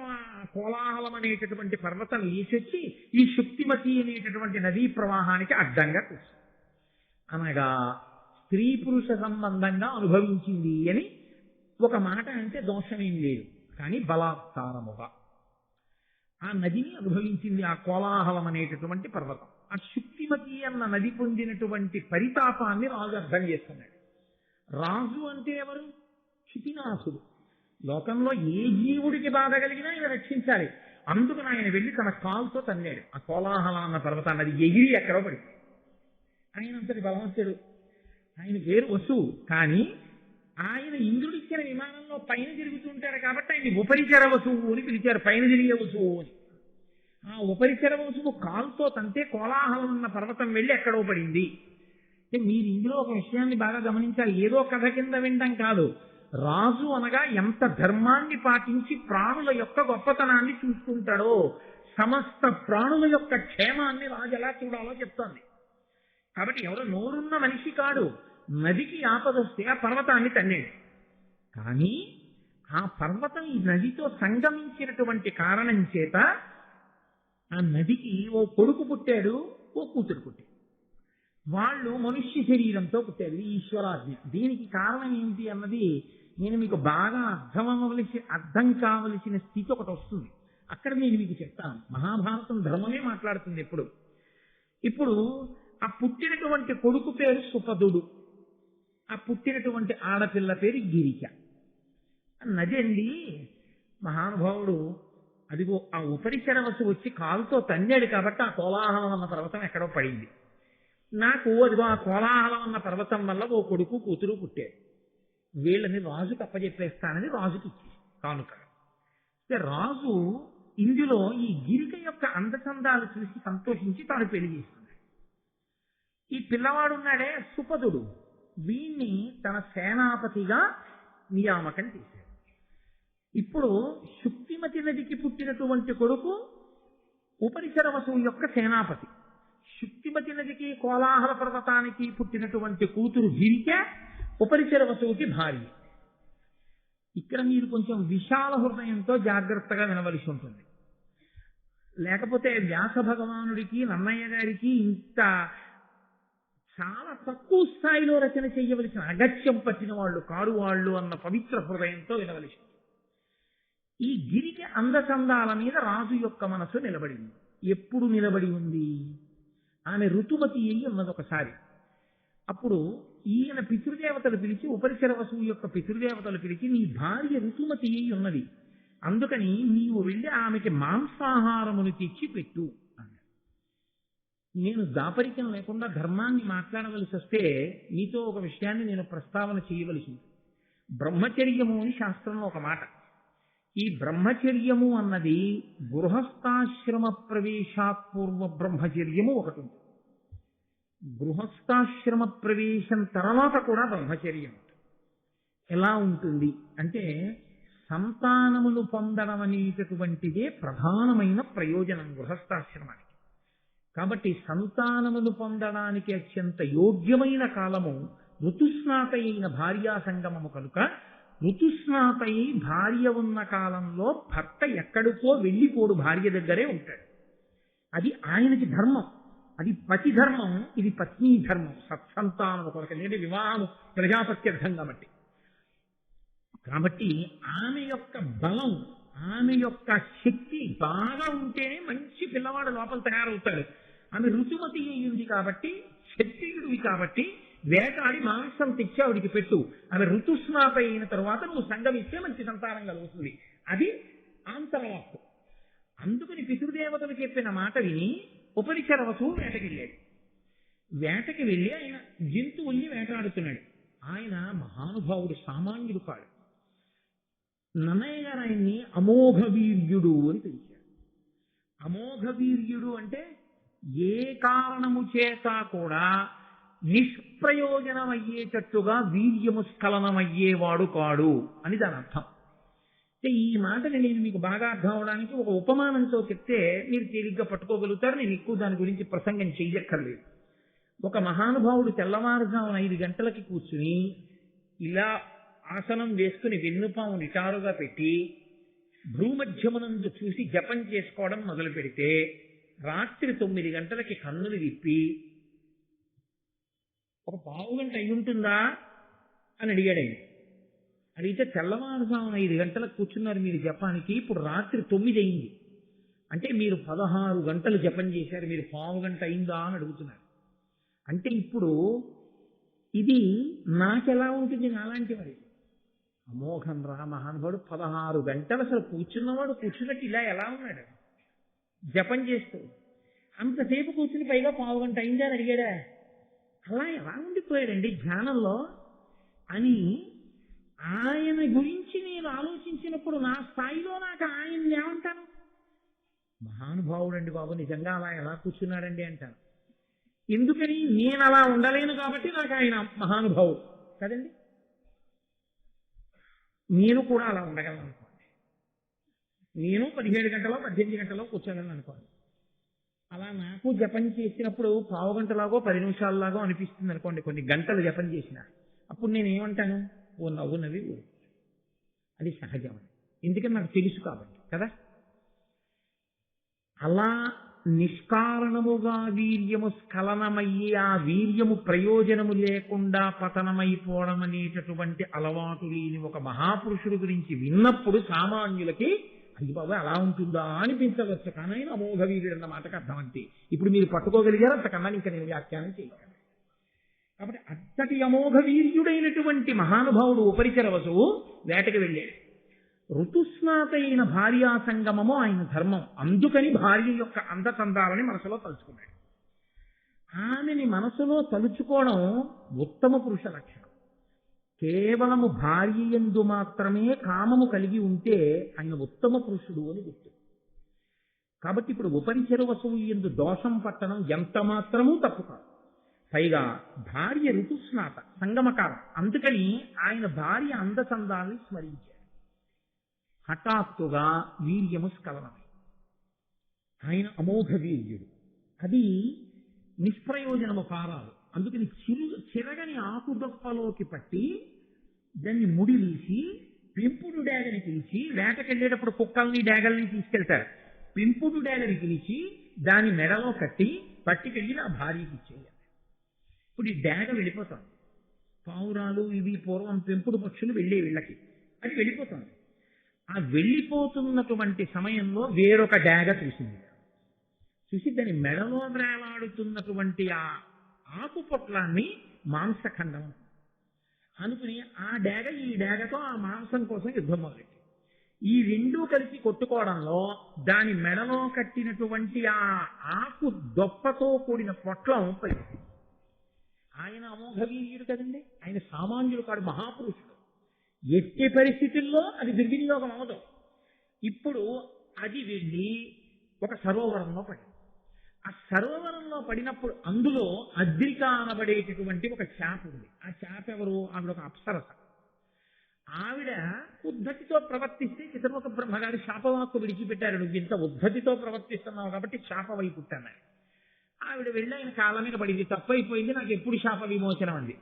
కోలాహలం అనేటటువంటి పర్వతం లేచొచ్చి ఈ శుక్తిమతి అనేటటువంటి నదీ ప్రవాహానికి అడ్డంగా కూర్చుంది. అనగా స్త్రీ పురుష సంబంధంగా అనుభవించింది అని ఒక మాట అంటే దోషమేం లేదు. కానీ బలాత్కారముగా ఆ నదిని అనుభవించింది ఆ కోలాహలం అనేటటువంటి పర్వతం. ఆ శుక్తిమతి అన్న నది పొందినటువంటి పరితాపాన్ని రాజు అర్థం చేసుకున్నాడు. రాజు అంటే ఎవరు? క్షితినాథుడు. లోకంలో ఏ జీవుడికి బాధ కలిగినా ఆయన రక్షించాలి. అందుకని ఆయన వెళ్ళి తన కాలుతో తన్నాడు ఆ కోలాహలం అన్న పర్వతాన్ని. అది ఎగిరి ఎక్కడో పడింది. ఆయన అంతటి బలవంతుడు. ఆయన పేరు వసువు. కానీ ఆయన ఇంద్రుడిచ్చిన విమానంలో పైన తిరుగుతుంటాడు కాబట్టి ఆయన ఉపరిచర వసువు అని పిలిచారు, పైన తిరిగే వసువు అని. ఆ ఉపరిచర వసువు కాలుతో తంతే కోలాహలం అన్న పర్వతం వెళ్ళి ఎక్కడో పడింది. మీరు ఇందులో ఒక విషయాన్ని బాగా గమనించాలి. ఏదో కథ కింద వినడం కాదు. రాజు అనగా ఎంత ధర్మాన్ని పాటించి ప్రాణుల యొక్క గొప్పతనాన్ని చూసుకుంటాడో, సమస్త ప్రాణుల యొక్క క్షేమాన్ని రాజు ఎలా చూడాలో చెప్తోంది. కాబట్టి ఎవరు నోరున్న మనిషి కాడు. నదికి ఆపదొస్తే ఆ పర్వతాన్ని తన్నాడు. కానీ ఆ పర్వతం ఈ నదితో సంగమించినటువంటి కారణం చేత ఆ నదికి ఓ కొడుకు పుట్టాడు, ఓ కూతురు పుట్టాడు. వాళ్ళు మనుష్య శరీరంతో పుట్టారు. ఈశ్వరాజ్ఞ. దీనికి కారణం ఏమిటి అన్నది నేను మీకు బాగా అర్థం కావలసిన స్థితి ఒకటి వస్తుంది. అక్కడ నేను మీకు చెప్తాను. మహాభారతం ధర్మమే మాట్లాడుతుంది ఎప్పుడు. ఇప్పుడు ఆ పుట్టినటువంటి కొడుకు పేరు సుపదుడు, ఆ పుట్టినటువంటి ఆడపిల్ల పేరు గిరిక. నది అండి మహానుభావుడు అదిగో ఆ ఉపరిచరవసు వచ్చి కాలుతో తన్నాడు కాబట్టి ఆ కోలాహలం అన్న పర్వతం ఎక్కడో పడింది. నాకు అదిగో ఆ కోలాహలం అన్న పర్వతం వల్ల ఓ కొడుకు కూతురు పుట్టాడు. వీళ్ళని రాజుకి అప్పచెప్పేస్తానని రాజుకి ఇచ్చి కానుక. రాజు ఇందులో ఈ గిరిక యొక్క అందచందాలు చూసి సంతోషించి తాను పెళ్లి చేసుకున్నాడు. ఈ పిల్లవాడున్నాడే సుపదుడు, వీణ్ణి తన సేనాపతిగా నియామకం చేశాడు. ఇప్పుడు శుక్తిమతి నదికి పుట్టినటువంటి కొడుకు ఉపరిచర వసువు యొక్క సేనాపతి, శుక్తిమతి నదికి కోలాహల పర్వతానికి పుట్టినటువంటి కూతురు గిరిక ఉపరిచర వసువుకి భార్య. ఇక్కడ మీరు కొంచెం విశాల హృదయంతో జాగ్రత్తగా వినవలసి ఉంటుంది. లేకపోతే వ్యాస భగవానుడికి నన్నయ్య గారికి ఇంత చాలా తక్కువ స్థాయిలో రచన చెయ్యవలసిన అగత్యం పట్టిన వాళ్ళు కారు వాళ్ళు అన్న పవిత్ర హృదయంతో వినవలసి. ఈ గిరికి అందచందాల మీద రాజు యొక్క మనసు నిలబడింది. ఎప్పుడు నిలబడి ఉంది? ఆమె ఋతుమతి అయ్యి ఉన్నది ఒకసారి. అప్పుడు ఈయన పితృదేవతలు పిలిచి, ఉపరిచర వసువు యొక్క పితృదేవతలు పిలిచి, నీ భార్య ఋతుమతి అయి ఉన్నది, అందుకని నీవు వెళ్ళి ఆమెకి మాంసాహారమును తెచ్చి పెట్టు అన్నాడు. నేను దాపరికం లేకుండా ధర్మాన్ని మాట్లాడవలసి వస్తే మీతో ఒక విషయాన్ని నేను ప్రస్తావన చేయవలసి ఉంది. బ్రహ్మచర్యము అని శాస్త్రంలో ఒక మాట. ఈ బ్రహ్మచర్యము అన్నది గృహస్థాశ్రమ ప్రవేశాత్ పూర్వ బ్రహ్మచర్యము ఒకటి ఉంది. గృహస్థాశ్రమ ప్రవేశం తర్వాత కూడా బ్రహ్మచర్యం ఎలా ఉంటుంది అంటే, సంతానములు పొందడం అనేటటువంటిదే ప్రధానమైన ప్రయోజనం గృహస్థాశ్రమానికి. కాబట్టి సంతానములు పొందడానికి అత్యంత యోగ్యమైన కాలము ఋతుస్నాత అయిన భార్యా సంగమము కనుక, ఋతుస్నాత అయి భార్య ఉన్న కాలంలో భర్త ఎక్కడికో వెళ్ళిపోడు, భార్య దగ్గరే ఉంటాడు. అది ఆయనకి ధర్మం, అది పతి ధర్మం, ఇది పత్ని ధర్మం. సత్సంతానము కొరకు, ఎందుకంటే వివాహము ప్రజాపత్యర్థం కాబట్టి ఆమె యొక్క బలం, ఆమె యొక్క శక్తి బాగా ఉంటేనే మంచి పిల్లవాడు లోపల తయారవుతాడు. ఆమె ఋతుమతి అయ్యింది కాబట్టి, క్షత్రియుడివి కాబట్టి వేటాడి మాంసం తెచ్చి ఆవిడికి పెట్టు. ఆమె ఋతుస్నాత అయిన తరువాత నువ్వు సంగమిస్తే మంచి సంతానం కలుగుతుంది. అది ఆంతరవాక్కు. అందుకని పితృదేవతలు చెప్పిన మాట విని ఉపరిచర వసువు వేటకెళ్ళాడు. వేటకి వెళ్ళి ఆయన జంతువుల్ని వేటాడుతున్నాడు. ఆయన మహానుభావుడు, సామాన్యుడు కాడు. నన్నయ్య గారు ఆయన్ని అమోఘ వీర్యుడు అని పిలిచారు. అమోఘ వీర్యుడు అంటే ఏ కారణము చేత కూడా నిష్ప్రయోజనమయ్యేటట్టుగా వీర్యము స్ఖలనమయ్యేవాడు కాడు అని దాని అర్థం. అంటే ఈ మాటని నేను మీకు బాగా అర్థం అవడానికి ఒక ఉపమానంతో చెప్తే మీరు తేలిగ్గా పట్టుకోగలుగుతారు. నేను ఎక్కువ దాని గురించి ప్రసంగం చెయ్యక్కర్లేదు. ఒక మహానుభావుడు తెల్లవారుజామున 5 గంటలకి కూర్చుని ఇలా ఆసనం వేసుకుని వెన్నుపాము నిటారుగా పెట్టి భ్రూమధ్యమునందు చూసి జపం చేసుకోవడం మొదలు పెడితే రాత్రి 9 గంటలకి కన్నులు విప్పి ఒక పావు గంట అయి ఉంటుందా అని అడిగాడు. ఆయన అడిగితే తెల్లవారుజామున 5 గంటలకు కూర్చున్నారు మీరు జపానికి, ఇప్పుడు రాత్రి 9 అయింది అంటే మీరు 16 గంటలు జపం చేశారు, మీరు పావు గంట అయిందా అని అడుగుతున్నారు. అంటే ఇప్పుడు ఇది నాకెలా ఉంటుంది? నాలాంటి వాడి అమోఘం రా మహానుభావుడు 16 గంటలు అసలు కూర్చున్నవాడు కూర్చున్నట్టు ఇలా ఎలా ఉన్నాడు జపం చేస్తూ? అంతసేపు కూర్చుని పైగా పావు గంట అయిందా అని అడిగాడా? అలా ఎలా ఉండిపోయాడండి ధ్యానంలో అని ఆయన గురించి నేను ఆలోచించినప్పుడు నా స్థాయిలో నాకు ఆయన్ని ఏమంటాను? మహానుభావుడండి బాబు, నిజంగా అలా ఎలా కూర్చున్నాడండి అంటాను. ఎందుకని? నేను అలా ఉండలేను కాబట్టి నాకు ఆయన మహానుభావుడు కదండి. నేను కూడా అలా ఉండగలను అనుకోండి, నేను 17 గంటలో 18 గంటలో కూర్చోగలను అనుకోండి. అలా నాకు జపం చేసినప్పుడు పావు గంటలాగో 10 నిమిషాలలాగో అనిపిస్తుంది అనుకోండి, కొన్ని గంటలు జపం చేసిన. అప్పుడు నేను ఏమంటాను? ఓ నవ్వు నవ్వి ఊరు. అది సహజం, ఎందుకని నాకు తెలుసు కాబట్టి కదా. అలా నిష్కారణముగా వీర్యము స్ఖలనమయ్యి ఆ వీర్యము ప్రయోజనము లేకుండా పతనమైపోవడం అనేటటువంటి అలవాటు లేని ఒక మహాపురుషుడి గురించి విన్నప్పుడు సామాన్యులకి అది బాబా అలా ఉంటుందా అనిపించవచ్చు. కానీ ఆయన అమోఘ వీర్యుడు అన్న మాటకు అర్థం అంతే. ఇప్పుడు మీరు పట్టుకోగలిగారు, అంతకన్నా ఇంకా నేను వ్యాఖ్యానం చేయగలను. కాబట్టి అంతటి అమోఘ వీర్యుడైనటువంటి మహానుభావుడు ఉపరిచర వసువు వేటకి వెళ్ళాడు. ఋతుస్నాత అయిన భార్యా సంగమము ఆయన ధర్మం. అందుకని భార్య యొక్క అందచందాలని మనసులో తలుచుకున్నాడు. ఆమెని మనసులో తలుచుకోవడం ఉత్తమ పురుష లక్షణం. కేవలము భార్య యందు మాత్రమే కామము కలిగి ఉంటే ఆయన ఉత్తమ పురుషుడు అని గుర్తు. కాబట్టి ఇప్పుడు ఉపరిచర వసువు యందు దోషం పట్టడం ఎంత మాత్రమూ తప్పు కాదు. పైగా భార్య ఋతుస్నాత సంగమకాలం, అందుకని ఆయన భార్య అందచందాన్ని స్మరించారు. హఠాత్తుగా వీర్యము స్ఖలనమై ఆయన అమోఘ వీర్యుడు. అది నిష్ప్రయోజనము పారాలు. అందుకని చిరగని ఆకుదొప్పలోకి పట్టి దాన్ని ముడిలీసి పెంపుడు డాగని పిలిచి, వేటకెళ్ళేటప్పుడు కుక్కల్ని డాగల్ని తీసుకెళ్తారు, పెంపుడు డాగని పిలిచి దాని మెడలో కట్టి పట్టుకెళ్ళి నా భార్యకి ఇచ్చేయాలి. ఇప్పుడు ఈ డాగ వెళ్ళిపోతాం. పావురాలు ఇవి పూర్వం పెంపుడు పక్షులు వెళ్ళే వీళ్ళకి, అది వెళ్ళిపోతుంది. ఆ వెళ్ళిపోతున్నటువంటి సమయంలో వేరొక డాగ చూసింది. చూసి దాని మెడలో వేలాడుతున్నటువంటి ఆ ఆకు పొట్లాన్ని మాంసఖండం అనుకుని ఆ డాగ ఈ డాగతో ఆ మాంసం కోసం యుద్ధం మొదలెట్టి, ఈ రెండూ కలిసి కొట్టుకోవడంలో దాని మెడలో కట్టినటువంటి ఆ ఆకు దొప్పతో కూడిన పొట్లం పడింది. ఆయన అమోఘ వీర్యుడు కదండి, ఆయన సామాన్యుడు కాడు, మహాపురుషుడు. ఎట్టి పరిస్థితుల్లో అది దుర్వినియోగం అవ్వదు. ఇప్పుడు అది వెళ్ళి ఒక సరోవరంలో పడింది. ఆ సరోవరంలో పడినప్పుడు అందులో అద్రిక అనబడేటటువంటి ఒక చేప ఉంది. ఆ చేప ఎవరు? ఆవిడ ఒక అప్సరస. ఆవిడ ఉద్ధతితో ప్రవర్తిస్తే చిత్రముఖ బ్రహ్మగారి శాపవాక్కు విడిచిపెట్టారు. నువ్వు ఇంత ఉద్ధతితో ప్రవర్తిస్తున్నావు కాబట్టి శాప వైపుట్టన్నాడు. ఆవిడ వెళ్ళి ఆయన కాళ్ళ మీద పడింది, తప్పైపోయింది, నాకు ఎప్పుడు శాప విమోచనం అంది.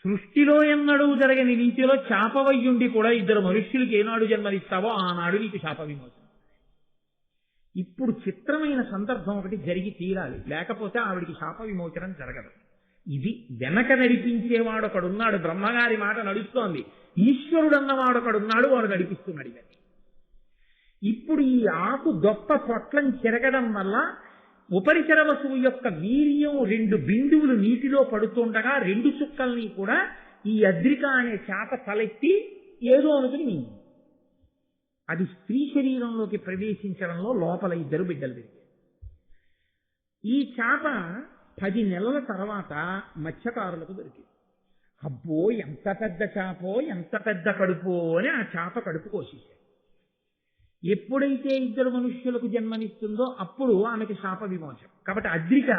సృష్టిలో ఎన్నడూ జరగని రీతిలో శాపవయ్యుండి కూడా ఇద్దరు మనుష్యులకి ఏనాడు జన్మనిస్తావో ఆనాడు నీకు శాప విమోచనం. ఇప్పుడు చిత్రమైన సందర్భం ఒకటి జరిగి తీరాలి, లేకపోతే ఆవిడికి శాప విమోచనం జరగదు. ఇది వెనక నడిపించేవాడొకడున్నాడు, బ్రహ్మగారి మాట నడుస్తోంది, ఈశ్వరుడు అన్నవాడొకడున్నాడు, వాడు నడిపిస్తున్నాడు. ఇవన్నీ ఇప్పుడు ఈ ఆకు గొప్ప పొట్లం చెరగడం వల్ల ఉపరిచర వసువు యొక్క వీర్యం 2 బిందువులు నీటిలో పడుతుండగా 2 చుక్కల్ని కూడా ఈ అద్రిక అనే చేప తలెత్తి ఏదో అనుకుని మింగింది. అది స్త్రీ శరీరంలోకి ప్రవేశించడంలో లోపల 2 బిడ్డలు పెరిగారు. ఈ చేప 10 నెలల తర్వాత మత్స్యకారులకు దొరికింది. అబ్బో ఎంత పెద్ద చేపో, ఎంత పెద్ద కడుపో అని ఆ చేప కడుపు కోసేశారు. ఎప్పుడైతే 2 మనుష్యులకు జన్మనిస్తుందో అప్పుడు ఆమెకి శాప విమోచనం. కాబట్టి అద్రిక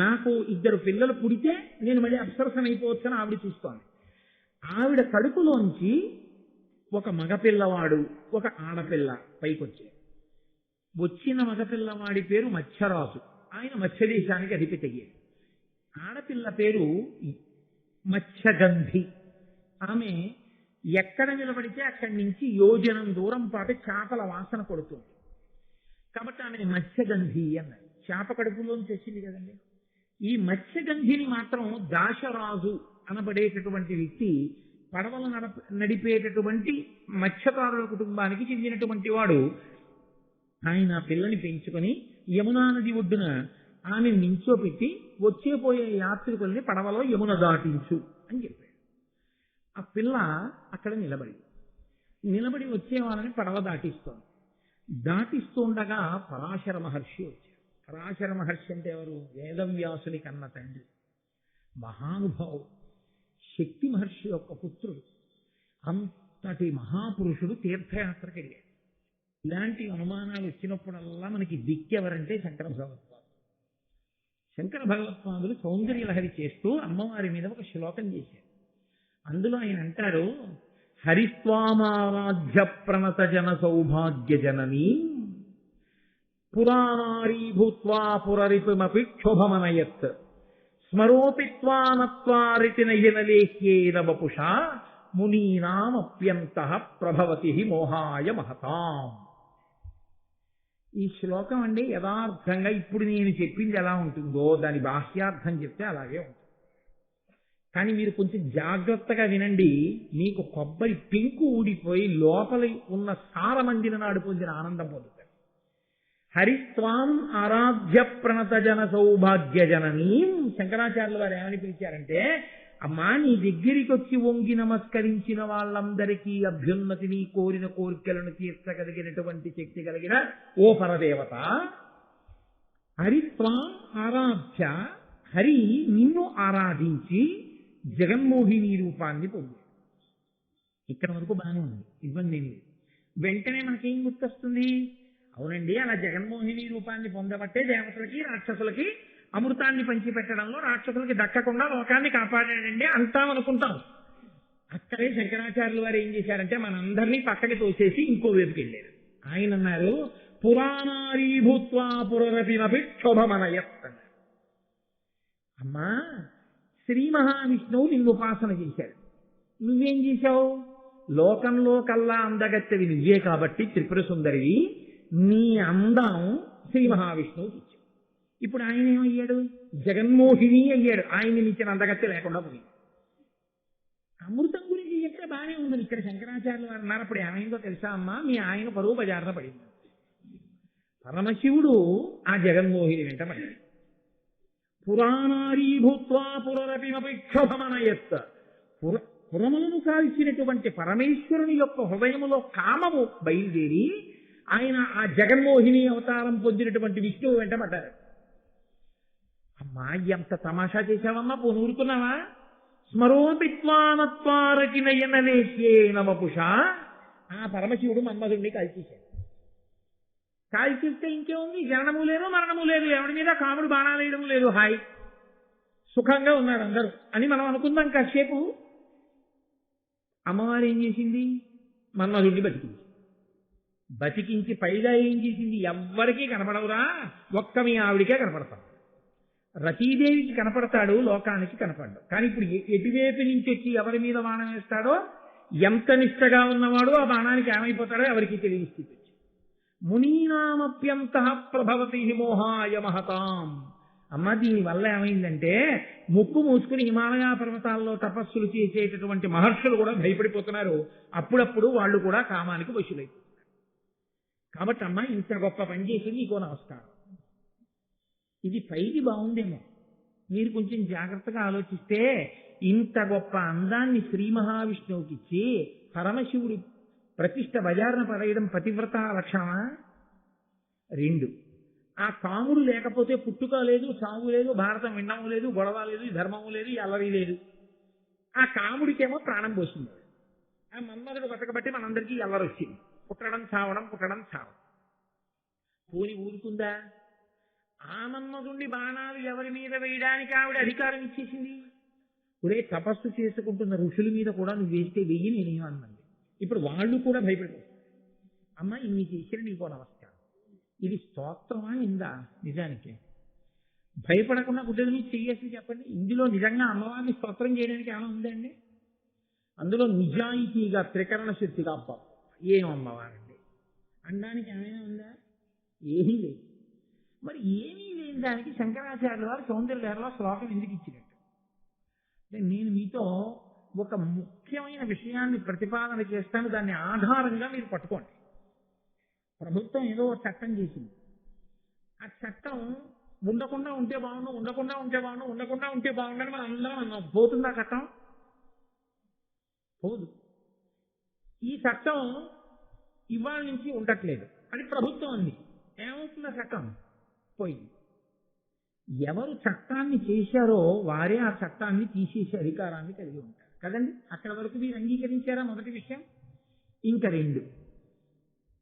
నాకు 2 పిల్లలు పుడితే నేను మళ్ళీ అప్సరసనైపోవచ్చని ఆవిడ చూస్తోంది. ఆవిడ కడుపులోంచి ఒక మగపిల్లవాడు, ఒక ఆడపిల్ల పైకొచ్చారు. వచ్చిన మగపిల్లవాడి పేరు మత్స్యరాజు, ఆయన మత్స్యదేశానికి అధిపతి అయ్యాడు. ఆడపిల్ల పేరు మత్స్యగంధి, ఆమె ఎక్కడ నిలబడితే అక్కడి నుంచి యోజనం దూరం పాటు చేపల వాసన కొడుతుంది. కాబట్టి ఆమెని మత్స్యగంధి అన్నారు. చేప కడుపులోంచి వచ్చింది కదండి. ఈ మత్స్యగంధిని మాత్రం దాశరాజు అనబడేటటువంటి వ్యక్తి, పడవలు నడిపేటటువంటి మత్స్యకారుల కుటుంబానికి చెందినటువంటి వాడు, ఆయన పిల్లని పెంచుకొని యమునా నది ఒడ్డున ఆమె నించోపెట్టి వచ్చే పోయే యాత్రికుల్ని పడవలో యమున దాటించు అని చెప్పాడు. ఆ పిల్ల అక్కడ నిలబడి వచ్చే వాళ్ళని పడవ దాటిస్తోంది. దాటిస్తూ ఉండగా పరాశర మహర్షి వచ్చారు. పరాశర మహర్షి అంటే ఎవరు? వేదవ్యాసుని కన్న తండ్రి, మహానుభావుడు, శక్తి మహర్షి యొక్క పుత్రుడు. అంతటి మహాపురుషుడు తీర్థయాత్రకి వెళ్ళాడు. ఇలాంటి అనుమానాలు వచ్చినప్పుడల్లా మనకి దిక్కెవరంటే శంకర భగవత్పాదులు. శంకర భగవత్పాదులు సౌందర్యలహరి చేస్తూ అమ్మవారి మీద ఒక శ్లోకం చేశారు. అందులో ఆయన అంటారు, హరిస్వామారాధ్య ప్రణత జన సౌభాగ్య జననీ పురాణారీ భూత్వా పురరిపుమపి క్షోభమనయత్ స్మరోపిత్వానత్వారితి నయనలేఖ్యేన వపుషా మునీనామప్యంతః ప్రభవతి మోహాయ మహతాం. ఈ శ్లోకం అండి యథార్థంగా ఇప్పుడు నేను చెప్పింది ఎలా ఉంటుందో దాని బాహ్యార్థం చెప్తే అలాగే ఉంటుంది. కానీ మీరు కొంచెం జాగ్రత్తగా వినండి, మీకు కొబ్బరి పెంకు ఊడిపోయి లోపల ఉన్న సారమందిన నాడు పొందిన ఆనందం పొందుతారు. హరిస్వాం ఆరాధ్య ప్రణత జన సౌభాగ్య జననీ, శంకరాచార్యుల వారు ఏమని పిలిచారంటే అమ్మా నీ దగ్గరికి వచ్చి వంగి నమస్కరించిన వాళ్ళందరికీ అభ్యున్నతిని కోరిన కోరికలను తీర్చగలిగినటువంటి శక్తి కలిగిన ఓ పరదేవత, హరిత్వా ఆరాధ్య, హరి నిన్ను ఆరాధించి జగన్మోహిని రూపాన్ని పొంది. ఇక్కడ వరకు బాగానే ఉంది, ఇబ్బంది ఏమి లేదు. వెంటనే మనకేం గుర్తొస్తుంది? అవునండి, అలా జగన్మోహిని రూపాన్ని పొందబట్టే దేవతలకి రాక్షసులకి అమృతాన్ని పంచిపెట్టడంలో రాక్షసులకి దక్కకుండా లోకాన్ని కాపాడాడండి అంటామనుకుంటాం. అక్కడే శంకరాచార్యుల వారు ఏం చేశారంటే మనందరినీ పక్కకి తోసేసి ఇంకో వైపుకి వెళ్ళారు. ఆయన అన్నారు, పురాణారీభూత్వా పురరపినపి క్షోభమనయత్. అమ్మా, శ్రీ మహావిష్ణువు నిన్ను ఉపాసన చేశాడు, నువ్వేం చేశావు? లోకంలో కల్లా అందగత్తెవి నువ్వే కాబట్టి త్రిపుర సుందరివి, నీ అందం శ్రీ మహావిష్ణువుకి ఇచ్చావు. ఇప్పుడు ఆయన ఏమయ్యాడు? జగన్మోహిని అయ్యాడు. ఆయన్ని మించిన అందగత్తె లేకుండా పోయింది. అమృతం గురించి చెప్తే బాగానే ఉంది. ఇక్కడ శంకరాచార్యులు వారు అన్నారు, అప్పుడు ఏమైందో తెలుసా అమ్మా, మీ ఆయన పరువు బజారున పడింది. పరమశివుడు ఆ జగన్మోహిని వెంట పడ్డాడు. పురాణారీభూత్వా పురరపినపి క్షోభమనయత్. పురములను కాల్చినటువంటి పరమేశ్వరుని యొక్క హృదయములో కామము బయలుదేరి ఆయన ఆ జగన్మోహిని అవతారం పొందినటువంటి విష్ణువు వెంట పడ్డారు. అమ్మా, ఎంత తమాషా చేశావమ్మా, పోనూరుకున్నావా? స్మరోపిత్వానత్వారకి నయనలేశ్యేన వపుష. ఆ పరమశివుడు మన్మధుడిని కాల్చేశాడు. కాల్చిస్తే ఇంకేముంది? జననము లేదు, మరణము లేదు, ఎవరి మీద కాముడు బాణాలు వేయడం లేదు, హాయ్ సుఖంగా ఉన్నారు అందరూ అని మనం అనుకుందాం కాసేపు. అమ్మవారు ఏం చేసింది? మన్మధుడిని బతికించి పైగా ఏం చేసింది? ఎవ్వరికీ కనపడవురా, ఒక్క మీ ఆవిడికే కనపడతాడు. రతీదేవికి కనపడతాడు, లోకానికి కనపడ్డాడు. కానీ ఇప్పుడు ఎటువైపు నుంచి వచ్చి ఎవరి మీద బాణం వేస్తాడో, ఎంత నిష్టగా ఉన్నవాడో ఆ బాణానికి ఏమైపోతాడో ఎవరికి తెలియని స్థితి వచ్చి మునీనామప్యంత ప్రభవతి మోహాయ మహతాం. అమ్మ, దీనివల్ల ఏమైందంటే ముక్కు మూసుకుని హిమాలయ పర్వతాల్లో తపస్సులు చేసేటటువంటి మహర్షులు కూడా భయపడిపోతున్నారు. అప్పుడప్పుడు వాళ్ళు కూడా కామానికి వశులైపోతున్నారు. కాబట్టి అమ్మ, ఇంత గొప్ప పని చేసి నీకో నమస్కారం. ఇది పైకి బాగుందేమో, మీరు కొంచెం జాగ్రత్తగా ఆలోచిస్తే ఇంత గొప్ప అందాన్ని శ్రీ మహావిష్ణువుకి ఇచ్చి పరమశివుడి ప్రతిష్ట బజారున పడేయడం పతివ్రత లక్షణమా? 2, ఆ కాముడు లేకపోతే పుట్టుక లేదు, సాగు లేదు, భారతం విన్నము లేదు, గొడవ లేదు, ధర్మము లేదు, అల్లరి లేదు. ఆ కాముడికేమో ప్రాణం పోసింది. ఆ మన్మధుడు బతకబట్టి మనందరికీ అల్లరి వచ్చింది. పుట్టడం చావడం, పుట్టడం చావడం. పోని ఊరుకుందా? ఆ మన్మధుడిని బాణాలు ఎవరి మీద వేయడానికి ఆవిడ అధికారం ఇచ్చేసింది. ఒరే, తపస్సు చేసుకుంటున్న ఋషుల మీద కూడా నువ్వు వేస్తే వెయ్యి, నేనేమన్నాను. ఇప్పుడు వాళ్ళు కూడా భయపడిపోతారు. అమ్మ, ఇన్ని చేసిన నీకో నమస్కారం. ఇది స్తోత్రమా ఇందా? నిజానికి భయపడకుండా గుడ్డల మీద చెయ్యేసి చెప్పండి. ఇందులో నిజంగా అమ్మవారిని స్తోత్రం చేయడానికి ఏమైనా ఉందండి? అందులో నిజాయితీగా త్రికరణ శక్తిగా ఏం అమ్మవారండి అనడానికి ఏమైనా ఉందా? ఏమీ లేదు. మరి ఏమీ లేని దానికి శంకరాచార్యుల వారు సౌందర్యలహరిలో శ్లోకం ఎందుకు ఇచ్చినట్టు? నేను మీతో ఒక ముఖ్యమైన విషయాన్ని ప్రతిపాదన చేస్తాను, దాన్ని ఆధారంగా మీరు పట్టుకోండి. ప్రభుత్వం ఏదో చట్టం చేసింది. ఆ చట్టం ఉండకుండా ఉంటే బాగుండు, ఉండకుండా ఉంటే బాగుండు, ఉండకుండా ఉంటే బాగుండని మనం అందరం అన్నాం. పోతుందా చట్టం? పోదు. ఈ చట్టం ఇవాళ నుంచి ఉండట్లేదు అని ప్రభుత్వం అంది. ఏమవుతుందా చట్టం? పోయింది. ఎవరు చట్టాన్ని చేశారో వారే ఆ చట్టాన్ని తీసేసే అధికారాన్ని కలిగి ఉంటారు కదండి. అక్కడ వరకు మీరు అంగీకరించారా? మొదటి విషయం. ఇంకా 2,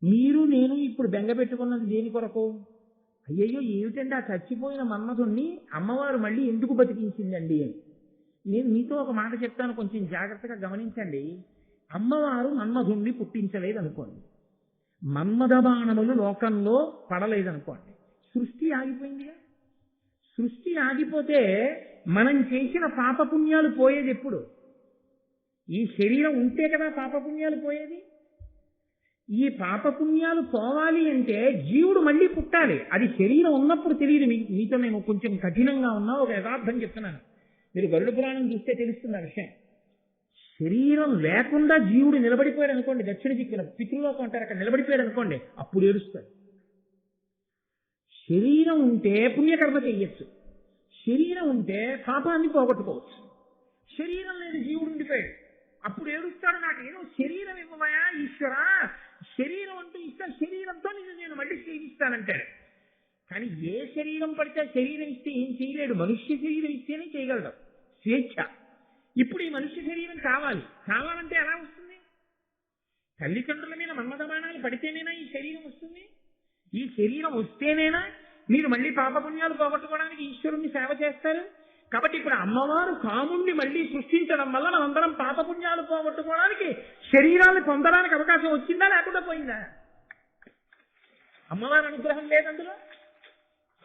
మీరు నేను ఇప్పుడు బెంగ పెట్టుకున్నది దేని కొరకు? అయ్యయ్యో, ఏమిటండి ఆ చచ్చిపోయిన మన్మధుణ్ణి అమ్మవారు మళ్ళీ ఎందుకు బతికించిందండి అని. నేను మీతో ఒక మాట చెప్తాను, కొంచెం జాగ్రత్తగా గమనించండి. అమ్మవారు మన్మధుణ్ణి పుట్టించలేదనుకోండి, మన్మథ బాణములు లోకంలో పడలేదనుకోండి, సృష్టి ఆగిపోయిందిగా. సృష్టి ఆగిపోతే మనం చేసిన పాపపుణ్యాలు పోయేది ఎప్పుడు? ఈ శరీరం ఉంటే కదా పాపపుణ్యాలు పోయేది. ఈ పాపపుణ్యాలు పోవాలి అంటే జీవుడు మళ్ళీ పుట్టాలి. అది శరీరం ఉన్నప్పుడు తెలియదు. మీతో నేను కొంచెం కఠినంగా ఉన్నా ఒక యథార్థం చెప్తున్నాను. మీరు గరుడ పురాణం చూస్తే తెలుస్తుంది ఆ విషయం. శరీరం లేకుండా జీవుడు నిలబడిపోయాడు అనుకోండి, దక్షిణ దిక్కున పితృలోకం అంటారు, అక్కడ నిలబడిపోయాడు అనుకోండి, అప్పుడు ఏడుస్తాడు. శరీరం ఉంటే పుణ్యకర్మ చెయ్యొచ్చు, శరీరం ఉంటే పాపాన్ని పోగొట్టుకోవచ్చు. శరీరం లేని జీవుడు ఉండిపోయాడు. అప్పుడు ఏడుస్తాడు, నాకు ఏదో శరీరం ఇవ్వమయా ఈశ్వరా, శరీరం అంటూ ఇస్తా, శరీరంతో నేను మళ్ళీ జీవిస్తానంటాడు. కానీ ఏ శరీరం పడితే శరీరం ఇస్తే ఏం చేయలేడు, మనుష్య శరీరం ఇస్తేనే చేయగలడు, స్వేచ్ఛ. ఇప్పుడు ఈ మనుష్య శరీరం కావాలంటే ఎలా వస్తుంది? తల్లిదండ్రుల మీద మన్మథబాణాలు పడితేనేనా ఈ శరీరం వస్తుంది? ఈ శరీరం వస్తేనేనా మీరు మళ్ళీ పాపపుణ్యాలు పోగొట్టుకోవడానికి ఈశ్వరుణ్ణి సేవ చేస్తారు? కాబట్టి ఇప్పుడు అమ్మవారు కాముణ్ణి మళ్ళీ సృష్టించడం వల్ల మనందరం పాపపుణ్యాలు పోగొట్టుకోవడానికి శరీరాన్ని పొందడానికి అవకాశం వచ్చిందా లేకుండా పోయిందా? అమ్మవారి అనుగ్రహం లేదందులో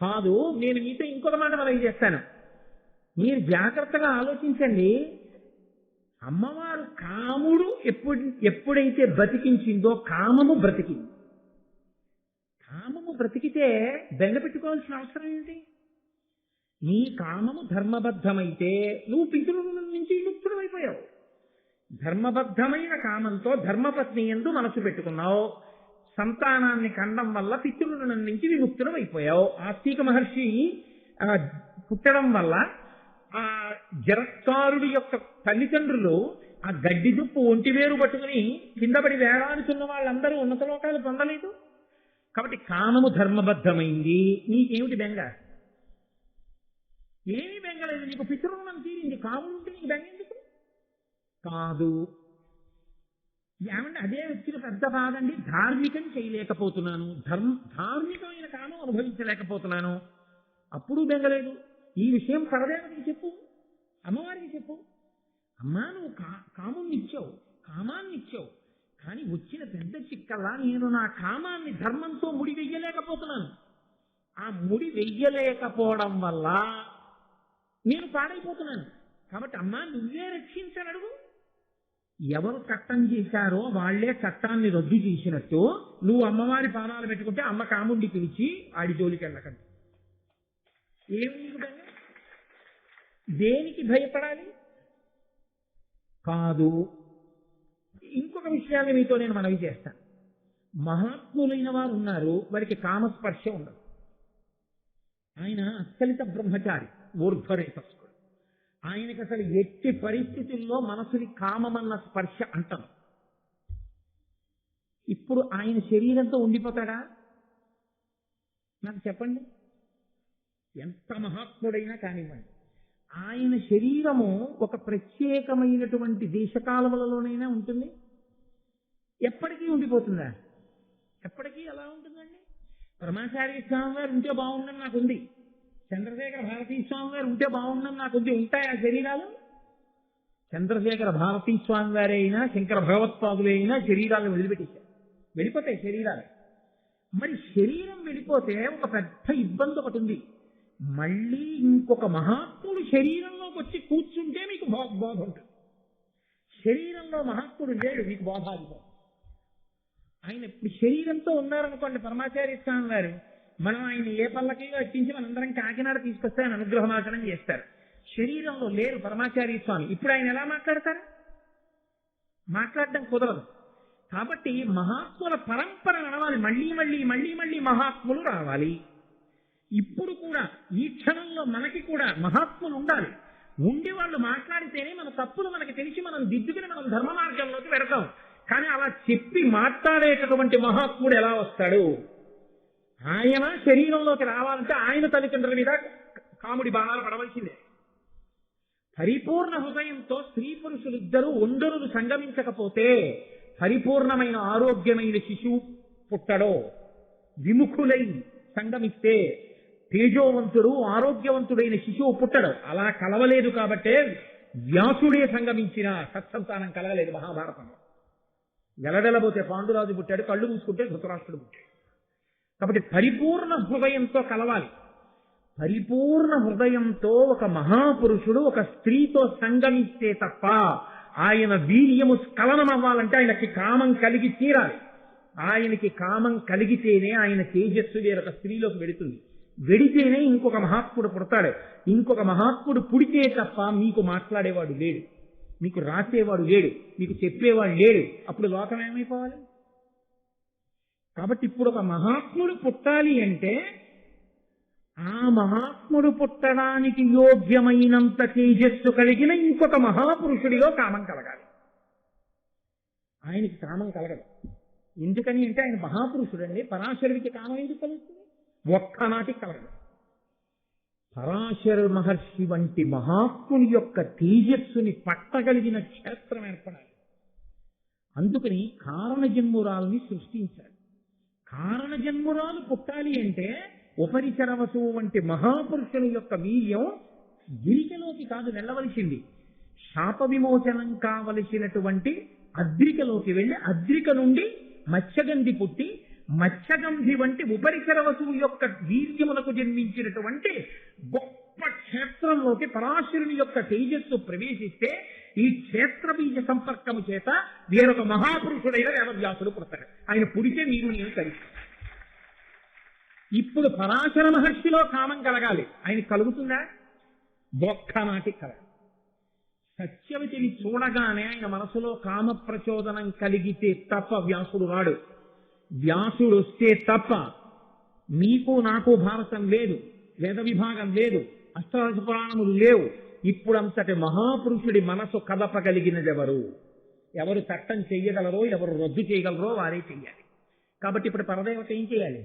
కాదు. నేను మీతో ఇంకొక మాట మనం చేస్తాను, మీరు జాగ్రత్తగా ఆలోచించండి. అమ్మవారు కాముడు ఎప్పుడైతే బతికించిందో కామము బ్రతికింది. కామము బ్రతికితే బెంగ పెట్టుకోవాల్సిన అవసరం ఏంటి? నీ కామము ధర్మబద్ధమైతే నువ్వు పితృల నుంచి విముక్తుడమైపోయావు. ధర్మబద్ధమైన కామంతో ధర్మపత్ని యందు మనసు పెట్టుకున్నావు, సంతానాన్ని కండం వల్ల పితృల నుంచి విముక్తుడం అయిపోయావు. ఆస్తిక మహర్షి పుట్టడం వల్ల ఆ జరత్కారుడి యొక్క తల్లిదండ్రులు ఆ గడ్డి దుప్పు ఒంటివేరు పట్టుకుని కిందపడి వేలాడుతున్న వాళ్ళందరూ ఉన్నత లోకాలు పొందలేదు. కాబట్టి కామము ధర్మబద్ధమైంది. నీకేమిటి బెంగ? ఏమీ బెంగలేదు, నీకు పితృరుణం తీరింది. కాముడు ఉంటే నీకు బెంగ ఎందుకు? కాదు. ఏమంటే అదే వచ్చిన పెద్ద బాధ అండి. ధార్మికం చేయలేకపోతున్నాను, ధార్మికమైన కామం అనుభవించలేకపోతున్నాను, అప్పుడు బెంగలేదు. ఈ విషయం పరదేవతకి చెప్పు, అమ్మవారికి చెప్పు. అమ్మా నువ్వు కామాన్ని ఇచ్చావు, కానీ వచ్చిన పెద్ద చిక్కల్లా నేను నా కామాన్ని ధర్మంతో ముడి వెయ్యలేకపోతున్నాను. ఆ ముడి వెయ్యలేకపోవడం వల్ల నేను పాడైపోతున్నాను. కాబట్టి అమ్మా నువ్వే రక్షించని అడుగు. ఎవరు చట్టం చేశారో వాళ్లే చట్టాన్ని రద్దు చేసినట్టు నువ్వు అమ్మవారి పాదాలు పెట్టుకుంటే అమ్మ కాముండి పిలిచి ఆడి జోలికి వెళ్ళకండి. ఏమి నీకు భయం? దేనికి భయపడాలి? కాదు. ఇంకొక విషయాన్ని మీతో నేను మనవి చేస్తాను. మహాత్ములైన వారు ఉన్నారు, వారికి కామస్పర్శ ఉండదు. ఆయన అస్కలిత బ్రహ్మచారి, ఊర్ధ్వరేతస్కుడు. ఆయనకి అసలు ఎట్టి పరిస్థితుల్లో మనసుని కామమన్న స్పర్శ అంటాం. ఇప్పుడు ఆయన శరీరంతో ఉండిపోతాడా? నాకు చెప్పండి. ఎంత మహాత్ముడైనా కానివ్వండి, ఆయన శరీరము ఒక ప్రత్యేకమైనటువంటి దేశకాలములలోనైనా ఉంటుంది. ఎప్పటికీ ఉండిపోతుందా? ఎప్పటికీ ఎలా ఉంటుందండి? పరమాచార్య స్వామి వారు ఉంటే బాగుండని నాకుంది, చంద్రశేఖర భారతీ స్వామి వారు ఉంటే బాగుండని నాకుంది. ఉంటాయి ఆ శరీరాలు? చంద్రశేఖర భారతీ స్వామి వారే అయినా శంకర భగవత్పాదులే అయినా శరీరాలను వదిలిపెట్టేశారు, వెళ్ళిపోతాయి శరీరాలు. మరి శరీరం వెళ్ళిపోతే ఒక పెద్ద ఇబ్బంది ఒకటి ఉంది. మళ్ళీ ఇంకొక మహాత్ముడు శరీరంలోకి వచ్చి కూర్చుంటే మీకు బోధ ఉంటుంది. శరీరంలో మహాత్ముడు లేడు, మీకు బోధాది. ఆయన ఇప్పుడు శరీరంతో ఉన్నారనుకోండి పరమాచార్య స్వామి వారు, మనం ఆయన ఏ పల్లకిలో ఎక్కించి మనందరం కాకినాడ తీసుకొస్తే ఆయన అనుగ్రహమాచరణ చేస్తారు. శరీరంలో లేరు పరమాచార్య స్వామి. ఇప్పుడు ఆయన ఎలా మాట్లాడతారు? మాట్లాడడం కుదరదు. కాబట్టి మహాత్ముల పరంపర నడవాలి. మళ్ళీ మళ్ళీ మళ్ళీ మళ్ళీ మహాత్ములు రావాలి. ఇప్పుడు కూడా ఈ క్షణంలో మనకి కూడా మహాత్ములు ఉండాలి. ఉండి వాళ్ళు మాట్లాడితేనే మన తప్పులు మనకి తెలిసి మనం దిద్దుకుని మనం ధర్మ మార్గంలోకి వెడతాం. కానీ అలా చెప్పి మాట్లాడేటటువంటి మహాత్ముడు ఎలా వస్తాడు? ఆయన శరీరంలోకి రావాలంటే ఆయన తల్లిదండ్రుల మీద కాముడి బాణాలు పడవలసిందే. పరిపూర్ణ హృదయంతో స్త్రీ పురుషులిద్దరూ ఒండరులు సంగమించకపోతే పరిపూర్ణమైన ఆరోగ్యమైన శిశువు పుట్టడో. విముఖులై సంగమిస్తే తేజోవంతుడు ఆరోగ్యవంతుడైన శిశువు పుట్టడు. అలా కలవలేదు కాబట్టే వ్యాసుడే సంగమించిన సత్సంతానం కలగలేదు మహాభారతంలో. వెలవెలబోతే పాండురాజు పుట్టాడు, కళ్ళు మూసుకుంటే ధృతరాష్ట్రుడు పుట్టాడు. కాబట్టి పరిపూర్ణ హృదయంతో కలవాలి. పరిపూర్ణ హృదయంతో ఒక మహాపురుషుడు ఒక స్త్రీతో సంగమిస్తే తప్ప ఆయన వీర్యము స్ఖలనం అవ్వాలంటే ఆయనకి కామం కలిగి తీరాలి. ఆయనకి కామం కలిగితేనే ఆయన తేజస్సు వేరొక స్త్రీలోకి వెడుతుంది. వెడితేనే ఇంకొక మహాత్ముడు పుడతాడు. ఇంకొక మహాత్ముడు పుడితే తప్ప మీకు మాట్లాడేవాడు లేడు, మీకు రాసేవాడు లేడు, మీకు చెప్పేవాడు లేడు. అప్పుడు లోకం ఏమైపోవాలి? కాబట్టి ఇప్పుడు ఒక మహాత్ముడు పుట్టాలి అంటే ఆ మహాత్ముడు పుట్టడానికి యోగ్యమైనంత తేజస్సు కలిగిన ఇంకొక మహాపురుషుడిలో కామం కలగాలి. ఆయనకి కామం కలగదు. ఎందుకని అంటే ఆయన మహాపురుషుడండి. పరాశరుడికి కామం ఎందుకు కలుగుతుంది? ఒక్కనాటికి కలగదు. పరాశర మహర్షి వంటి మహాత్ముని యొక్క తేజస్సుని పట్టగలిగిన క్షేత్రం ఏర్పడాలి. అందుకని కారణజన్మురాల్ని సృష్టించాలి. కారణజన్మురాలు పుట్టాలి అంటే ఉపరిచర వసువు వంటి మహాపురుషుని యొక్క వీర్యం గిరికలోకి కాదు వెళ్ళవలసింది, శాప విమోచనం కావలసినటువంటి అద్రికలోకి వెళ్ళి అద్రిక నుండి మత్స్యగంధి పుట్టి మత్స్యగంధి వంటి ఉపరిచర వసువు యొక్క వీర్యములకు జన్మించినటువంటి గొప్ప క్షేత్రంలోకి పరాశరుని యొక్క తేజస్సు ప్రవేశిస్తే ఈ క్షేత్ర బీజ సంపర్కము చేత వేరొక మహాపురుషుడైన వేదవ్యాసుడు పుడతాడు. ఆయన పుడితే మీరు నేను కలిసి. ఇప్పుడు పరాశర మహర్షిలో కామం కలగాలి. ఆయన కలుగుతుందా? ఒక్కనాటికి కలగాలి. సత్యవతిని చూడగానే ఆయన మనసులో కామ ప్రచోదనం కలిగితే తప్ప వ్యాసుడు రాడు. వ్యాసుడు వస్తే తప్ప మీకు నాకు భారతం లేదు, వేద విభాగం లేదు, అష్టాదశ పురాణములు లేవు. ఇప్పుడంతటి మహాపురుషుడి మనసు కదపగలిగినదెవరు? ఎవరు చట్టం చెయ్యగలరో, ఎవరు రద్దు చేయగలరో వారే చెయ్యాలి. కాబట్టి ఇప్పుడు పరదేవత ఏం చేయాలి?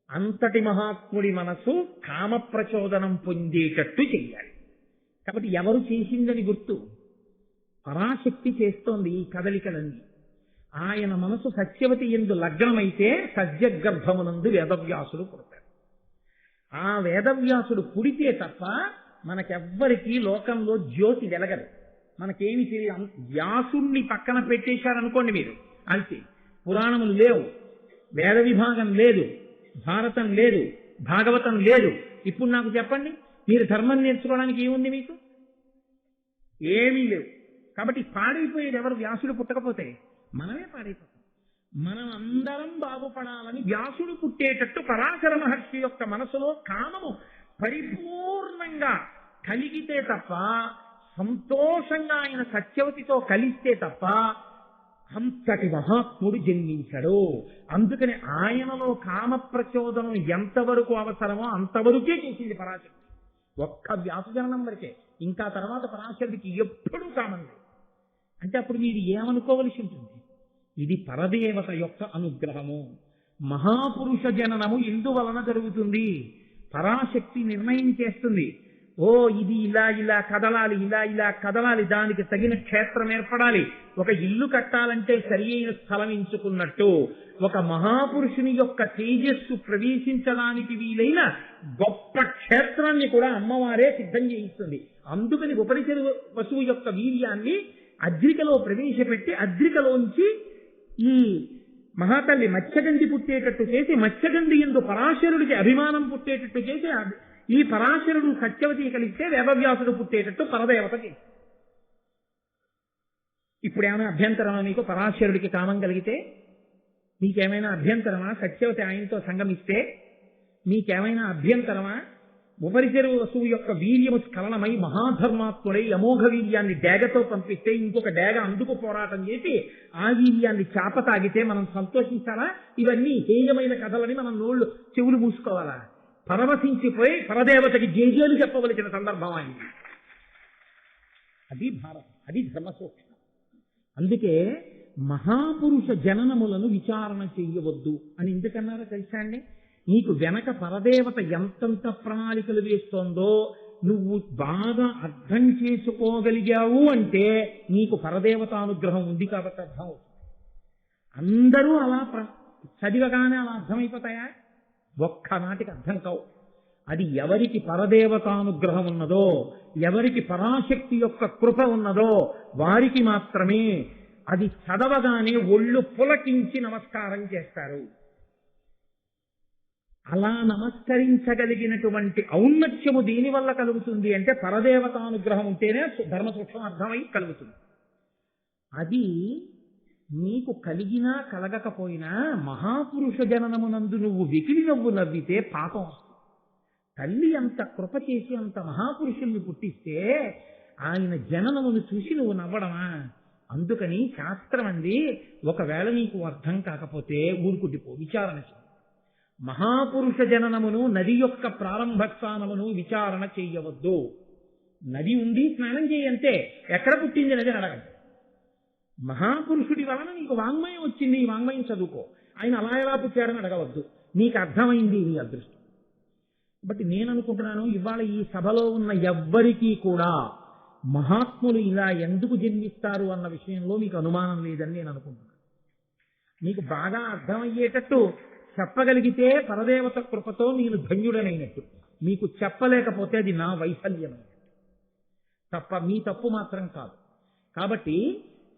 అంతటి మహాత్ముడి మనసు కామ ప్రచోదనం పొందేటట్టు చెయ్యాలి. కాబట్టి ఎవరు చేసిందని గుర్తు? పరాశక్తి చేస్తోంది ఈ కదలికలన్నీ. ఆయన మనసు సత్యవతి యందు లగ్నమైతే సజ్జగర్భమునందు వేదవ్యాసుడు పుడతాడు. ఆ వేదవ్యాసుడు పుడితే తప్ప మనకెవ్వరికీ లోకంలో జ్యోతి వెలగదు. మనకేమి తెలియదు. వ్యాసుణ్ణి పక్కన పెట్టేశారనుకోండి మీరు, అంతే. పురాణములు లేవు, వేద విభాగం లేదు, భారతం లేదు, భాగవతం లేదు. ఇప్పుడు నాకు చెప్పండి, మీరు ధర్మం నేర్చుకోవడానికి ఏముంది? మీకు ఏమీ లేవు. కాబట్టి పాడైపోయేది ఎవరు? వ్యాసుడు పుట్టకపోతే మనమే పాడైపోతాం. మనం అందరం బాగుపడాలని వ్యాసుడు పుట్టేటట్టు పరాశర మహర్షి యొక్క మనసులో కామము పరిపూర్ణంగా కలిగితే తప్ప, సంతోషంగా ఆయన సత్యవతితో కలిస్తే తప్ప అంతటి మహాత్ముడు జన్మించడు. అందుకని ఆయనలో కామ ప్రచోదనం ఎంతవరకు అవసరమో అంతవరకే చేసింది పరాశక్తి. ఒక్క వ్యాసజననం వరకే. ఇంకా తర్వాత పరాశక్తికి ఎప్పుడూ కామం లేదు. అంటే అప్పుడు మీరు ఏమనుకోవలసి ఉంటుంది? ఇది పరదేవత యొక్క అనుగ్రహము. మహాపురుష జననము ఎందువలన జరుగుతుంది? పరాశక్తి నిర్ణయం చేస్తుంది. ఓ ఇది ఇలా ఇలా కదలాలి, ఇలా ఇలా కదలాలి, దానికి తగిన క్షేత్రం ఏర్పడాలి. ఒక ఇల్లు కట్టాలంటే సరి అయిన స్థలం ఎంచుకున్నట్టు ఒక మహాపురుషుని యొక్క తేజస్సు ప్రవేశించడానికి వీలైన గొప్ప క్షేత్రాన్ని కూడా అమ్మవారే సిద్ధం చేయిస్తుంది. అందుకని ఉపరిచర వసువు యొక్క వీర్యాన్ని అద్రికలో ప్రవేశపెట్టి అద్రికలోంచి ఈ మహాతల్లి మత్స్యగంధి పుట్టేటట్టు చేసి, మత్స్యగంధి యందు పరాశరుడికి అభిమానం పుట్టేటట్టు చేసి, ఈ పరాశరుడు సత్యవతి కలిస్తే వేదవ్యాసుడు పుట్టేటట్టు పరదేవత చేసి. ఇప్పుడు ఏమైనా అభ్యంతరమా మీకు? పరాశరుడికి కామం కలిగితే మీకేమైనా అభ్యంతరమా? సత్యవతి ఆయనతో సంగమిస్తే మీకేమైనా అభ్యంతరమా? ఉపరిచరు వసువు యొక్క వీర్యము స్ఖలనమై మహాధర్మాత్ముడై అమోఘ వీర్యాన్ని డేగతో పంపిస్తే ఇంకొక డేగ అందుకు పోరాటం చేసి ఆ వీర్యాన్ని చాప తాగితే మనం సంతోషించాలా? ఇవన్నీ హేయమైన కథలని మనం నోళ్ళు చెవులు మూసుకోవాలా? పరవశించిపోయి పరదేవతకి జేజేలు చెప్పవలసిన సందర్భం అయింది. అది భారతం, అది ధర్మసూక్ష్మం. అందుకే మహాపురుష జననములను విచారణ చెయ్యవద్దు అని ఎందుకన్నారో తెలుసా అండి? నీకు వెనక పరదేవత ఎంతంత ప్రణాళికలు వేస్తోందో నువ్వు బాగా అర్థం చేసుకోగలిగావు అంటే నీకు పరదేవతానుగ్రహం ఉంది కాబట్టి అర్థం అవుతుంది. అందరూ అలా చదివగానే అలా అర్థమైపోతాయా? ఒక్కనాటికి అర్థం కావు. అది ఎవరికి పరదేవతానుగ్రహం ఉన్నదో, ఎవరికి పరాశక్తి యొక్క కృప ఉన్నదో వారికి మాత్రమే అది చదవగానే ఒళ్ళు పులకించి నమస్కారం చేస్తారు. అలా నమస్కరించగలిగినటువంటి ఔన్నత్యము దీనివల్ల కలుగుతుంది అంటే పరదేవతానుగ్రహం ఉంటేనే ధర్మ సూక్ష్మం అర్థమై కలుగుతుంది. అది నీకు కలిగినా కలగకపోయినా మహాపురుష జననమునందు నువ్వు వెకిలి నవ్వు నవ్వితే పాపం వస్తుంది. తల్లి అంత కృప చేసి అంత మహాపురుషుల్ని పుట్టిస్తే ఆయన జననమును చూసి నువ్వు నవ్వడమా? అందుకని శాస్త్రం అంది, ఒకవేళ నీకు అర్థం కాకపోతే ఊరుకుంటిపో, విచారణ చేయి. మహాపురుష జననమును నది యొక్క ప్రారంభ స్థానమును విచారణ చేయవద్దు. నది ఉంది, స్నానం చేయంతే. ఎక్కడ పుట్టింది నది అని అడగండి. మహాపురుషుడి వలన నీకు వాంగ్మయం వచ్చింది, ఈ వాంగ్మయం చదువుకో. ఆయన అలా ఎలా పుట్టారని అడగవద్దు. నీకు అర్థమైంది నీ అదృష్టం. బట్ నేను అనుకుంటున్నాను, ఇవాళ ఈ సభలో ఉన్న ఎవ్వరికీ కూడా మహాత్ములు ఇలా ఎందుకు జన్మిస్తారు అన్న విషయంలో మీకు అనుమానం లేదని నేను అనుకుంటున్నాను. మీకు బాగా అర్థమయ్యేటట్టు చెప్పగలిగితే పరదేవత కృపతో నేను ధన్యుడనైనట్టు. మీకు చెప్పలేకపోతే అది నా వైఫల్యమైనట్టు తప్ప మీ తప్పు మాత్రం కాదు. కాబట్టి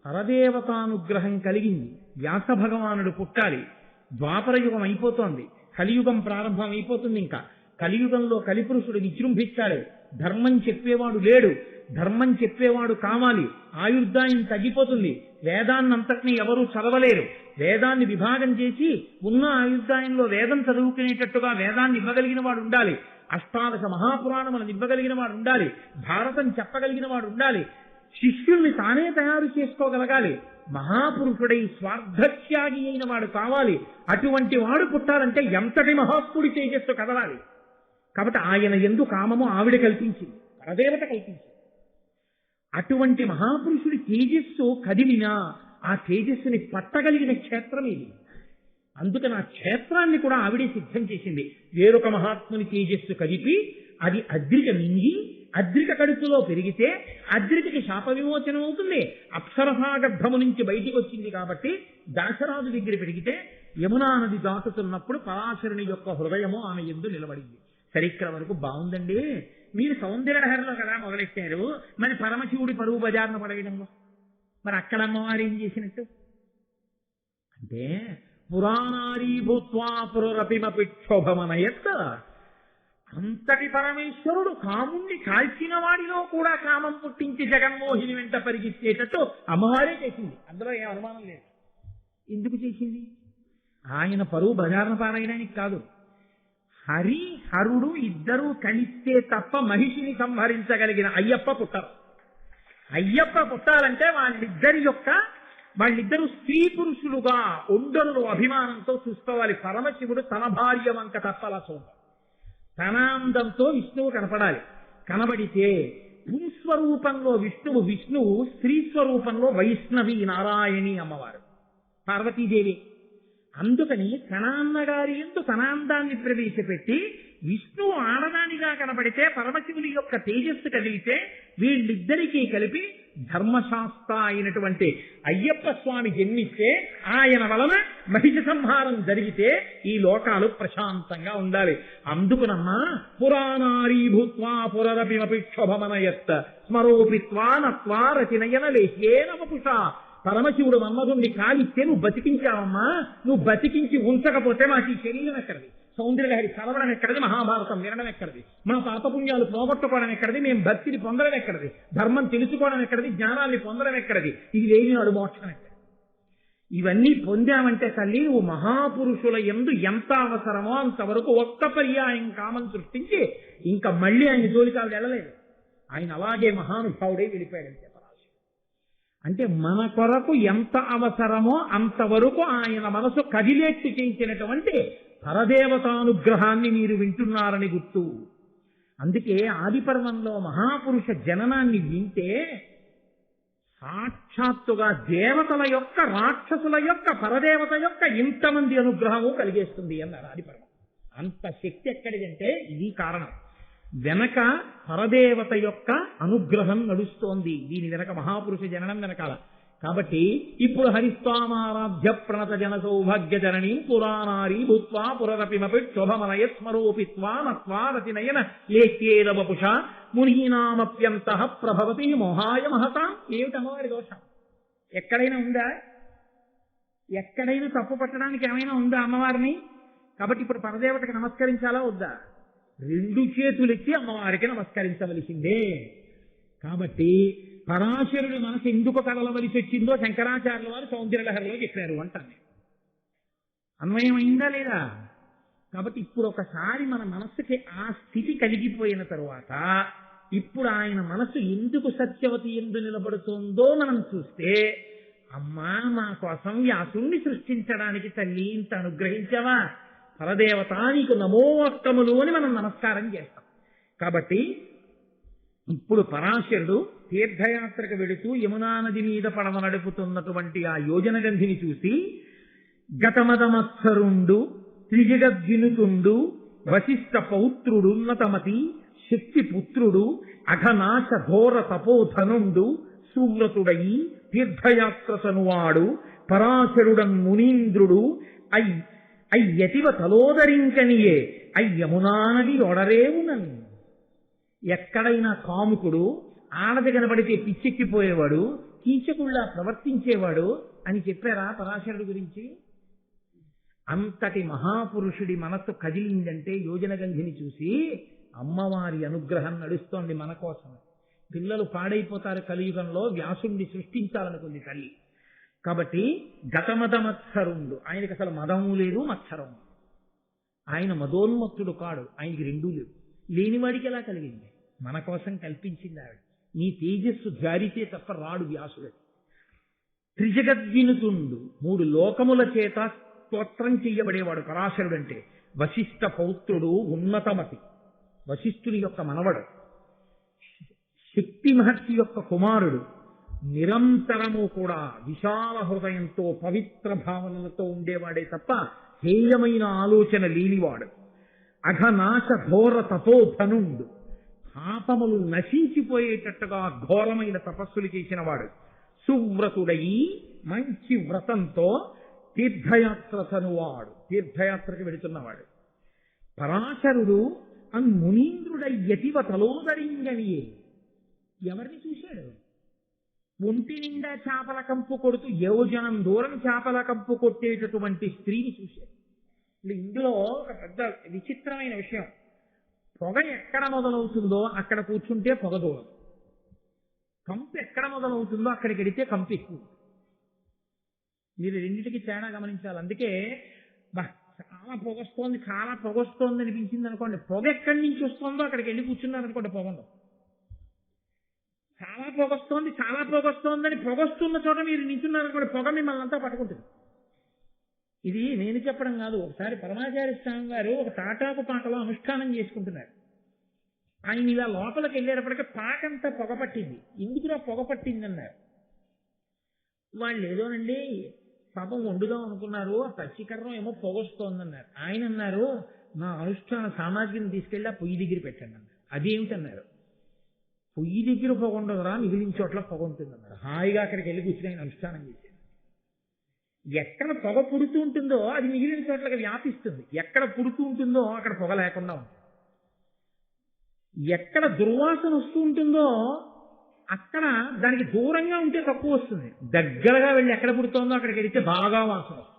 పరదేవతానుగ్రహం కలిగింది. వ్యాస భగవానుడు పుట్టాలి. ద్వాపర యుగం అయిపోతోంది, కలియుగం ప్రారంభం అయిపోతుంది. ఇంకా కలియుగంలో కలిపురుషుడు విజృంభించాడు. ధర్మం చెప్పేవాడు లేడు, ధర్మం చెప్పేవాడు కావాలి. ఆయుర్దాయం తగ్గిపోతుంది. వేదాన్నంతటినీ ఎవరూ చదవలేరు. వేదాన్ని విభాగం చేసి ఉన్న ఆయుర్దాయంలో వేదం చదువుకునేటట్టుగా వేదాన్ని ఇవ్వగలిగిన వాడు ఉండాలి. అష్టాదశ మహాపురాణములను ఇవ్వగలిగిన వాడు ఉండాలి. భారతం చెప్పగలిగిన వాడు ఉండాలి. శిష్యుల్ని తానే తయారు చేసుకోగలగాలి. మహాపురుషుడై స్వార్థత్యాగి అయిన వాడు కావాలి. అటువంటి వాడు పుట్టాలంటే ఎంతటి మహాత్ముడి తేజస్సు కదలాలి. కాబట్టి ఆయన యందు కామము ఆవిడ కల్పించింది, పరదేవత కల్పించింది. అటువంటి మహాపురుషుడి తేజస్సు కదిలినా ఆ తేజస్సుని పట్టగలిగిన క్షేత్రం ఇది. అందుకని ఆ క్షేత్రాన్ని కూడా ఆవిడే సిద్ధం చేసింది. వేరొక మహాత్ముని తేజస్సు కదిపి అది అద్రిక మింగి, అద్రిక కడుపులో పెరిగితే అద్రికకి శాప విమోచనం అవుతుంది. అప్సరసాగర్భము నుంచి బయటికి వచ్చింది కాబట్టి దాశరాజు దగ్గర పెరిగితే యమునా నది దాటుతున్నప్పుడు పరాశరుని యొక్క హృదయము ఆమె యందు నిలబడింది. చరిత్ర వరకు బాగుందండి. మీరు సౌందర్యలహరిలో కదా మొదలెట్టారు, మరి పరమశివుడి పరువు బజార్ను పడవేయడంలో మరి అక్కడ అమ్మవారు ఏం చేసినట్టు అంటే పురాణారీ భూత్వా పురరపిమపి క్షోభమనయత్. అంతటి పరమేశ్వరుడు కాముణ్ణి కాల్చిన వాడిలో కూడా కామం పుట్టించి జగన్మోహిని వెంట పరిగెత్తేటట్టు అమ్మవారే చేసింది. అందులో ఏ అనుమానం లేదు. ఎందుకు చేసింది? ఆయన పరువు బజార్న పారేయడానికి కాదు. హరి హరుడు ఇద్దరూ కలిస్తే తప్ప మహిషిని సంహరించగలిగిన అయ్యప్ప పుట్టారు. అయ్యప్ప పుట్టాలంటే వాళ్ళిద్దరూ స్త్రీ పురుషులుగా ఒండరులు అభిమానంతో చూసుకోవాలి. పరమశివుడు తన భార్య వంక తప్పలా చూడాలి. తన అందంతో విష్ణువు కనపడాలి. కనబడితే పుంస్వరూపంలో విష్ణువు, స్త్రీ స్వరూపంలో వైష్ణవి నారాయణి అమ్మవారు పార్వతీదేవి. అందుకని తన అన్నగారి యందు తన అందాన్ని ప్రవేశపెట్టి విష్ణువు ఆడదానిగా కనబడితే పరమశివుని యొక్క తేజస్సు కదిలితే వీళ్ళిద్దరికీ కలిపి ధర్మశాస్త్ర అయినటువంటి అయ్యప్ప స్వామి జన్మిస్తే ఆయన వలన మహిష సంహారం జరిగితే ఈ లోకాలు ప్రశాంతంగా ఉండాలి. అందుకునమ్మా పురాణారీ భూత్వా పురరపిమపి క్షోభమనయత్ స్మరోపిత్వా నత్వా రతినయన లేహ్యేన వపుషా. పరమశివుడు మన్మధుణ్ణి కాలిస్తే నువ్వు బతికించావమ్మా. నువ్వు బతికించి ఉంచకపోతే మాకు ఈ శరీరం ఎక్కడిది? సౌందర్యలహరి చదవడం ఎక్కడిది? మహాభారతం వినడం ఎక్కడిది? మా పాపపుణ్యాలు పోగొట్టుకోవడం ఎక్కడిది? మేము భక్తిని పొందడం ఎక్కడిది? ధర్మం తెలుసుకోవడం ఎక్కడిది? జ్ఞానాన్ని పొందడం ఎక్కడిది? ఇది లేని నాడు మోక్షం ఎక్కడిది? ఇవన్నీ పొందామంటే తల్లి నువ్వు మహాపురుషుల యందు ఎంత అవసరమో అంతవరకు ఒక్క పర్యాయం కామం సృష్టించి ఇంకా మళ్ళీ ఆయన జోలికి ఆవిడ వెళ్ళలేదు. ఆయన అలాగే మహానుభావుడే వెళ్ళిపోయాడంటే అంటే మన కొరకు ఎంత అవసరమో అంతవరకు ఆయన మనసు కదిలేట్టు చేయించినటువంటి పరదేవతానుగ్రహాన్ని మీరు వింటున్నారని గుర్తు. అందుకే ఆదిపర్వంలో మహాపురుష జననాన్ని వింటే సాక్షాత్తుగా దేవతల యొక్క, రాక్షసుల యొక్క, పరదేవత యొక్క ఇంతమంది అనుగ్రహము కలిగేస్తుంది అన్నారు ఆదిపర్వం. అంత శక్తి ఎక్కడిదంటే ఇది కారణం. వెనక పరదేవత యొక్క అనుగ్రహం నడుస్తోంది. దీని వెనక మహాపురుష జననం వెనకాల. కాబట్టి ఇప్పుడు హరిస్వామారాధ్య ప్రణత జన సౌభాగ్య జననీ పురాణారీ భూత్వా పురరపిమపి క్షోభమనయత్ స్మరోపిత్వా నత్వా రతినయన లేఖ్యేన వపుష మునీనామప్యంతః ప్రభవతి మోహాయ మహతాం. ఏమిటి అమ్మవారి దోషం? ఎక్కడైనా ఉందా? ఎక్కడైనా తప్పు పట్టడానికి ఏమైనా ఉందా అమ్మవారిని? కాబట్టి ఇప్పుడు పరదేవతకి నమస్కరించాలా వద్దా? రెండు చేతులెత్తి అమ్మవారికి నమస్కరించవలసిందే. కాబట్టి పరాశరుడి మనసు ఎందుకు కదలవలసి వచ్చిందో శంకరాచార్యుల వారు సౌందర్యలహరిలో చెప్పారు అంటాను. అన్వయమైందా లేదా? కాబట్టి ఇప్పుడు ఒకసారి మన మనస్సుకి ఆ స్థితి కలిగిపోయిన తరువాత ఇప్పుడు ఆయన మనసు ఎందుకు సత్యవతి ఎందు నిలబడుతుందో మనం చూస్తే, అమ్మా మా కోసం వ్యాసుణ్ణి సృష్టించడానికి తల్లి ఇంత అనుగ్రహించవా? పరదేవత నీకు నమోత్తములు అని మనం నమస్కారం చేస్తాం. కాబట్టి ఇప్పుడు పరాశరుడు తీర్థయాత్రకు వెడుతూ యమునా నది మీద పడవ నడుపుతున్నటువంటి ఆ యోజనగంధిని చూసి గతమదమత్సరుండు త్రిజగద్వినుతుండు వశిష్ఠ పౌత్రుడున్నతమతి శక్తి పుత్రుడు అఘనాశ ఘోర తపోధనుండు సువ్రతుడయి తీర్థయాత్రసనువాడు పరాశరుడన్ మునీంద్రుడు అయ్యతివ తలోదరింకనియే అయ్యమునానది ఒడరేవునన్. ఎక్కడైనా కాముకుడు ఆడది కనబడితే పిచ్చెక్కిపోయేవాడు, కీచకుళ్ళ ప్రవర్తించేవాడు అని చెప్పారా పరాశరుడి గురించి? అంతటి మహాపురుషుడి మనస్సు కదిలిందంటే యోజనగంధిని చూసి అమ్మవారి అనుగ్రహం నడుస్తోంది మన కోసం. పిల్లలు పాడైపోతారు కలియుగంలో, వ్యాసుణ్ణి సృష్టించాలనుకుంది తల్లి. కాబట్టి గతమద మత్సరుండు, ఆయనకి అసలు మదము లేదు మత్సరం. ఆయన మదోన్మత్తుడు కాడు, ఆయనకి రెండూ లేవు. లేనివాడికి ఎలా కలిగింది? మన కోసం కల్పించింది ఆవిడ. నీ తేజస్సు జారితే తప్ప రాడు వ్యాసుడు. త్రిజగద్వినుతుండు, 3 లోకముల చేత స్తోత్రం చెయ్యబడేవాడు పరాశరుడు అంటే. వశిష్ఠ పౌత్రుడు ఉన్నతమతి, వశిష్ఠుని యొక్క మనవడు. శక్తి మహర్షి యొక్క కుమారుడు. నిరంతరము కూడా విశాల హృదయంతో పవిత్ర భావనలతో ఉండేవాడే తప్ప హేయమైన ఆలోచన లేనివాడు. అఘనాశ ఘోర తపోధనుండు, పాపములు నశించిపోయేటట్టుగా ఘోరమైన తపస్సులు చేసినవాడు. సువ్రతుడయి, మంచి వ్రతంతో తీర్థయాత్రసనువాడు, తీర్థయాత్రకు వెడుతున్నవాడు. పరాశరుడు మునీంద్రుడయ్యతివ తలోదరింగనియే. ఎవరిని చూశాడు? ఒంటి నిండా చేపల కంపు కొడుతూ యోజనం దూరం చేపల కంపు కొట్టేటటువంటి స్త్రీని చూశాడు. ఇందులో ఒక పెద్ద విచిత్రమైన విషయం. పొగ ఎక్కడ మొదలవుతుందో అక్కడ కూర్చుంటే పొగ దూరం, కంపు ఎక్కడ మొదలవుతుందో అక్కడికి వెడితే కంపు ఎక్కువ. మీరు రెండింటికి తేడా గమనించాలి. అందుకే చాలా పొగొస్తోంది, చాలా పొగొస్తోంది అనిపించింది అనుకోండి, పొగ ఎక్కడి నుంచి వస్తుందో అక్కడికి వెళ్ళి కూర్చున్నారనుకోండి పొగలో. చాలా పొగొస్తోంది, చాలా పొగొస్తోందని పొగొస్తున్న చోట మీరు నించున్నారనుకోండి, పొగ మిమ్మల్ని అంతా పట్టుకుంటుంది. ఇది నేను చెప్పడం కాదు. ఒకసారి పరమాచార్య స్వామి గారు ఒక తాటాకు పాకలో అనుష్ఠానం చేసుకుంటున్నారు. ఆయన ఇలా లోపలికి వెళ్ళేటప్పటికీ పాకంతా పొగ పట్టింది. ఎందుకురా పొగ పట్టింది అన్నారు. వాళ్ళు ఏదోనండి పాపం వండుదాం అనుకున్నారు, ఆ పచ్చికర్రం ఏమో పొగొస్తోందన్నారు. ఆయన అన్నారు, నా అనుష్ఠాన సామాగ్రిని తీసుకెళ్ళి ఆ పొయ్యి దగ్గర పెట్టండి అన్నారు. అదేమిటన్నారు. పొయ్యి దగ్గర పొగ ఉండదురా, మిగిలిన చోట్ల పొగ ఉంటుందన్నారు. హాయిగా అక్కడికి వెళ్ళి కూర్చుని ఆయన అనుష్ఠానం చేశారు. ఎక్కడ పొగ పుడుతూ ఉంటుందో అది మిగిలిన చోట్లకి వ్యాపిస్తుంది, ఎక్కడ పుడుతూ ఉంటుందో అక్కడ పొగ లేకుండా ఉంటుంది. ఎక్కడ దుర్వాసన వస్తూ ఉంటుందో అక్కడ దానికి దూరంగా ఉంటే తక్కువ వస్తుంది, దగ్గరగా వెళ్ళి ఎక్కడ పుడుతోందో అక్కడికి వెళితే బాగా వాసన వస్తుంది.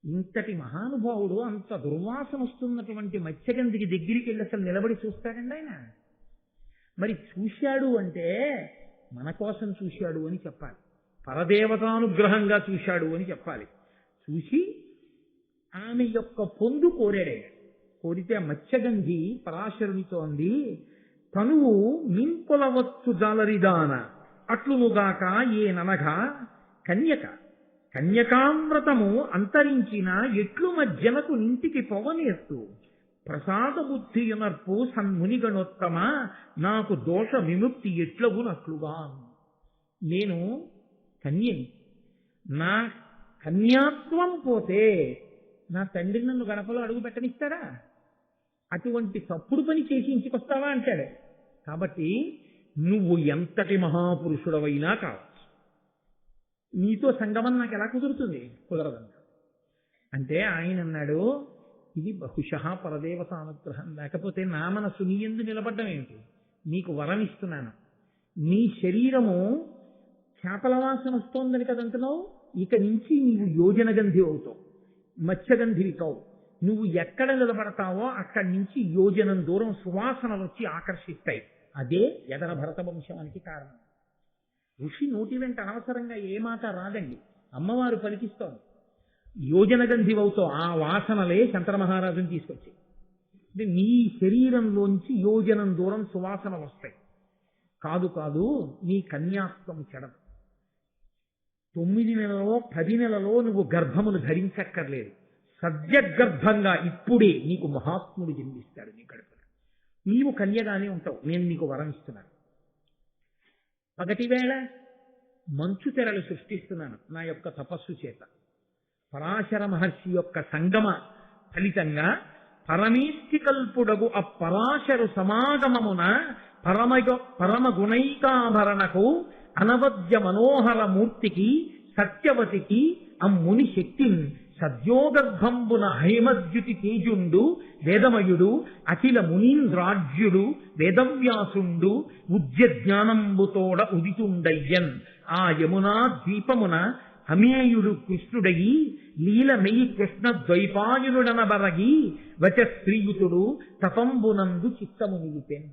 ఇంతటి మహానుభావుడు అంత దుర్వాసన వస్తున్నటువంటి మత్స్యగంధికి దగ్గరికి వెళ్ళి అసలు నిలబడి చూస్తాడండి ఆయన. మరి చూశాడు అంటే మన కోసం చూశాడు అని చెప్పాలి, పరదేవతానుగ్రహంగా చూశాడు అని చెప్పాలి. చూసి ఆమె యొక్క పొందు కోరాడే. కోరితే మత్స్యగంధి పరాశరునితో అంది, తనువు మింకొలవచ్చు జాలరిదాన అట్లునుగాక ఏననగా కన్యక కన్యకామృతము అంతరించిన ఎట్లు మజ్జనకు నింటికి పొగనేస్తూ ప్రసాద బుద్ధి యునర్పు సన్మునిగణోత్తమ నాకు దోష విముక్తి ఎట్లగునట్లుగా. నేను కన్యని, నా కన్యాత్వం పోతే నా తండ్రి నన్ను గడపలో అడుగు పెట్టనిస్తాడా? అటువంటి తప్పుడు పని చేసి ఇంటికొస్తావా అంటాడు. కాబట్టి నువ్వు ఎంతటి మహాపురుషుడవైనా కావచ్చు, నీతో సంగమం నాకు ఎలా కుదురుతుంది? కుదరదంట. అంటే ఆయన అన్నాడు, ఇది బహుశః పరదేవత అనుగ్రహం, లేకపోతే నా మనసు నీ యందు నిలబడ్డం ఏమిటి? నీకు వరం ఇస్తున్నాను. నీ శరీరము చేపల వాసన వస్తోందని కదంటున్నావు, ఇక నుంచి నీవు యోజనగంధి అవుతావు, మత్స్యగంధివి కావు. నువ్వు ఎక్కడ నిలబడతావో అక్కడి నుంచి యోజనం దూరం సువాసనలు వచ్చి ఆకర్షిస్తాయి. అదే యదన భరత వంశానికి కారణం. ఋషి నోటి వెంట అనవసరంగా ఏ మాట రాదండి, అమ్మవారు పలికిస్తోంది. యోజనగంధివవుతో ఆ వాసనలే శంకర మహారాజుని తీసుకొచ్చి, అంటే నీ శరీరంలోంచి యోజనం దూరం సువాసనలు వస్తాయి. కాదు కాదు, నీ కన్యాత్వం చెడదు. 9 నెలలో 10 నెలలో నువ్వు గర్భమును ధరించక్కర్లేదు. సద్యగర్భంగా ఇప్పుడే నీకు మహాత్ముడు జన్మిస్తాడు నీ కడుపున. నీవు కన్యగానే ఉంటావు, నేను నీకు వరం ఇస్తున్నాను. పగటివేళ మంచు తెరలు సృష్టిస్తున్నాను నా యొక్క తపస్సు చేత. పరాశర మహర్షి యొక్క సంగమ ఫలితంగా పరమేష్టికల్పుడగు ఆ పరాశరు సమాగమమున పరమ గుణైకాభరణకు అనవద్య మనోహర మూర్తికి సత్యవతికి అమ్ముని శక్తిని సద్యోగర్భంబున హైమద్యుతి తేజుండు వేదమయుడు అఖిల మునీంద్రాజ్యుడు వేదవ్యాసుండు ఉద్య జ్ఞానంబుతోడ ఉదితుండయ్యన్ ఆ యమునా ద్వీపమున అమేయుడు కృష్ణుడయి లీలమెయి కృష్ణ ద్వైపాయునుడనబరగి వచశ్రీయుతుడు తపంబునందు చిత్తము నిలిపెన్.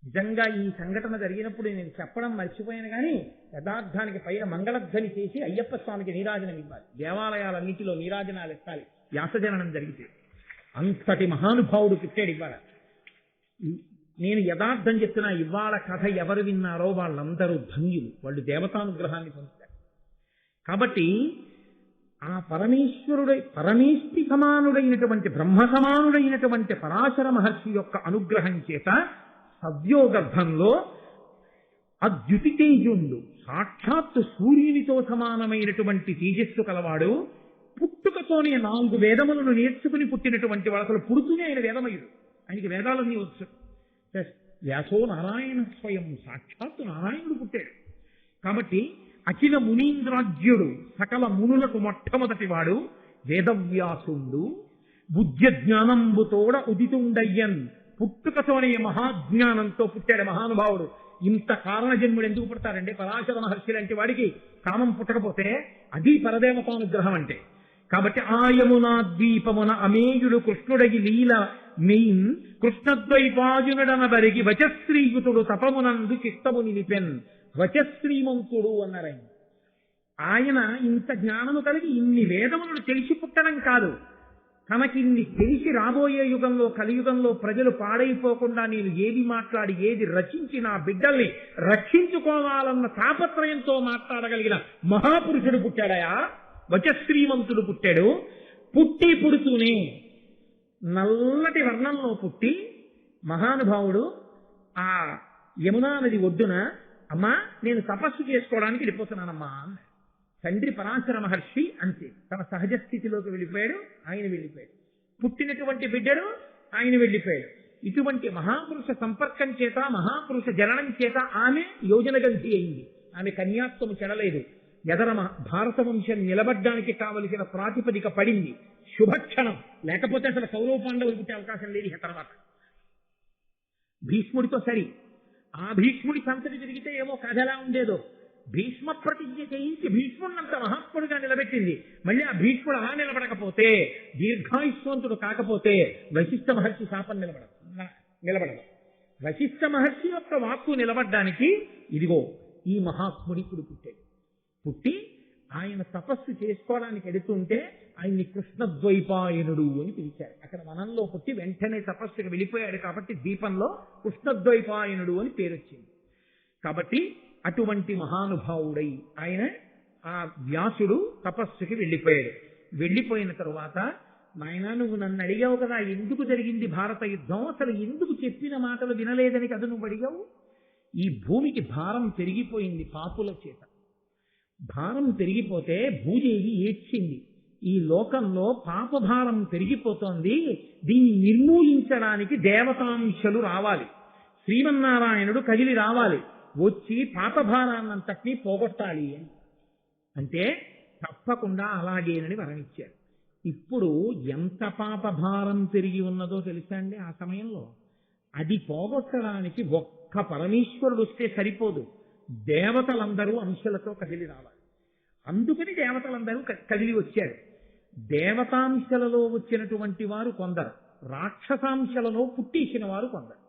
నిజంగా ఈ సంఘటన జరిగినప్పుడు నేను చెప్పడం మర్చిపోయాను, కానీ యథార్థానికి పైన మంగళధ్వని చేసి అయ్యప్ప స్వామికి నీరాజనం ఇవ్వాలి, దేవాలయాలన్నింటిలో నీరాజనాలు ఎత్తాలి వ్యాసజననం జరిగితే. అంతటి మహానుభావుడు పుట్టాడు ఇవాళ. నేను యథార్థం చెప్తున్నా, ఇవాళ కథ ఎవరు విన్నారో వాళ్ళందరూ ధన్యులు, వాళ్ళు దేవతానుగ్రహాన్ని పొందుతారు. కాబట్టి ఆ పరమేష్టి సమానుడైనటువంటి బ్రహ్మ సమానుడైనటువంటి పరాశర మహర్షి యొక్క అనుగ్రహం చేత సద్యోగర్భంలో అద్యుతి తేజుండు, సాక్షాత్తు సూర్యునితో సమానమైనటువంటి తేజస్సు కలవాడు, పుట్టుకతోనే 4 వేదములను నేర్చుకుని పుట్టినటువంటి వాడు. అసలు పుడుతూనే ఆయన వేదమయుడు, ఆయనకి వేదాలన్నీ వచ్చు. వ్యాసో నారాయణ స్వయం, సాక్షాత్తు నారాయణుడు పుట్టాడు. కాబట్టి అఖిల మునీంద్రాజ్యుడు, సకల మునులకు మొట్టమొదటి వాడు వేదవ్యాసుండు. బుద్ధ్య జ్ఞానంబుతోడ ఉదితుండయ్యన్, పుట్టుకతోనే మహాజ్ఞానంతో పుట్టాడు మహానుభావుడు. ఇంత కారణజన్ముడు ఎందుకు పుడతారండి? పరాశర మహర్షి లాంటి వాడికి కామం పుట్టకపోతే అది పరదేవతానుగ్రహం అంటే. కాబట్టి ఆయమునా ద్వీపమున అమేయుడు కృష్ణుడగి లీల మెయిన్ కృష్ణద్వైపాయునుడనబరిగి వచశ్రీయుతుడు తపమునందు చిత్తము నిలిపెన్. వచశ్రీమంతుడు అన్నారు ఆయన. ఆయన ఇంత జ్ఞానము కలిగి ఇన్ని వేదములను తెలిసి పుట్టడం కాదు, తనకిన్ని తెలిసి రాబోయే యుగంలో కలియుగంలో ప్రజలు పాడైపోకుండా నేను ఏది మాట్లాడి ఏది రచించి నా బిడ్డల్ని రక్షించుకోవాలన్న తాపత్రయంతో మాట్లాడగలిగిన మహాపురుషుడు పుట్టాడయా. వచశ్రీమంతుడు పుట్టాడు. పుడుతూనే నల్లటి వర్ణంలో పుట్టి మహానుభావుడు ఆ యమునా నది ఒడ్డున, అమ్మా నేను తపస్సు చేసుకోవడానికి వెళ్ళిపోతున్నానమ్మా అన్న. తండ్రి పరాశర మహర్షి అంతే, తన సహజ స్థితిలోకి వెళ్ళిపోయాడు, ఆయన వెళ్ళిపోయాడు. పుట్టినటువంటి బిడ్డడు ఆయన వెళ్ళిపోయాడు. ఇటువంటి మహాపురుష సంపర్కం చేత, మహాపురుష జననం చేత ఆమె యోజనగంధి అయింది. ఆమె కన్యాత్వము చెడలేదు. ఎదర భారత వంశం నిలబడ్డానికి కావలసిన ప్రాతిపదిక పడింది. శుభక్షణం, లేకపోతే అసలు కౌరవ పాండవులు పుట్టే అవకాశం లేదు. ఇక తర్వాత భీష్ముడితో సరి, ఆ భీష్ముడి సంతతి తిరిగితే ఏమో కథలా ఉండేదో. భీష్మ ప్రతిజ్ఞ చేయించి భీష్ముడినంత మహాత్ముడిగా నిలబెట్టింది. మళ్ళీ ఆ భీష్ముడు అలా నిలబడకపోతే, దీర్ఘాయుష్వంతుడు కాకపోతే వశిష్ఠ మహర్షి శాపం నిలబడదు. వశిష్ఠ మహర్షి యొక్క వాక్కు నిలబడ్డానికి ఇదిగో ఈ మహాత్ముడిప్పుడు పుట్టాడు. పుట్టి ఆయన తపస్సు చేసుకోవడానికి ఎడుతుంటే ఆయన్ని కృష్ణద్వైపాయనుడు అని పిలిచారు. అక్కడ వనంలో పుట్టి వెంటనే తపస్సుకు వెళ్ళిపోయాడు కాబట్టి దీపంలో కృష్ణద్వైపాయనుడు అని పేరు వచ్చింది. కాబట్టి అటువంటి మహానుభావుడై ఆయన ఆ వ్యాసుడు తపస్సుకి వెళ్ళిపోయాడు. వెళ్ళిపోయిన తరువాత, నాయనా నువ్వు నన్ను అడిగావు కదా ఎందుకు జరిగింది భారత యుద్ధం, అసలు ఎందుకు చెప్పిన మాటలు వినలేదని కదా నువ్వు అడిగావు. ఈ భూమికి భారం పెరిగిపోయింది పాపుల చేత. భారం పెరిగిపోతే భూదేవి ఏడ్చింది, ఈ లోకంలో పాపభారం పెరిగిపోతోంది, దీన్ని నిర్మూలించడానికి దేవతాంశలు రావాలి, శ్రీమన్నారాయణుడు కదిలి రావాలి, వచ్చి పాపభారాన్నంతటినీ పోగొట్టాలి అని అంటే తప్పకుండా అలాగేనని వరణించారు. ఇప్పుడు ఎంత పాపభారం పెరిగి ఉన్నదో తెలుసా అండి ఆ సమయంలో? అది పోగొట్టడానికి ఒక్క పరమేశ్వరుడు వస్తే సరిపోదు, దేవతలందరూ అంశలతో కదిలి రావాలి. అందుకని దేవతలందరూ కదిలి వచ్చారు. దేవతాంశలలో వచ్చినటువంటి వారు కొందరు, రాక్షసాంశలలో పుట్టేసిన వారు కొందరు.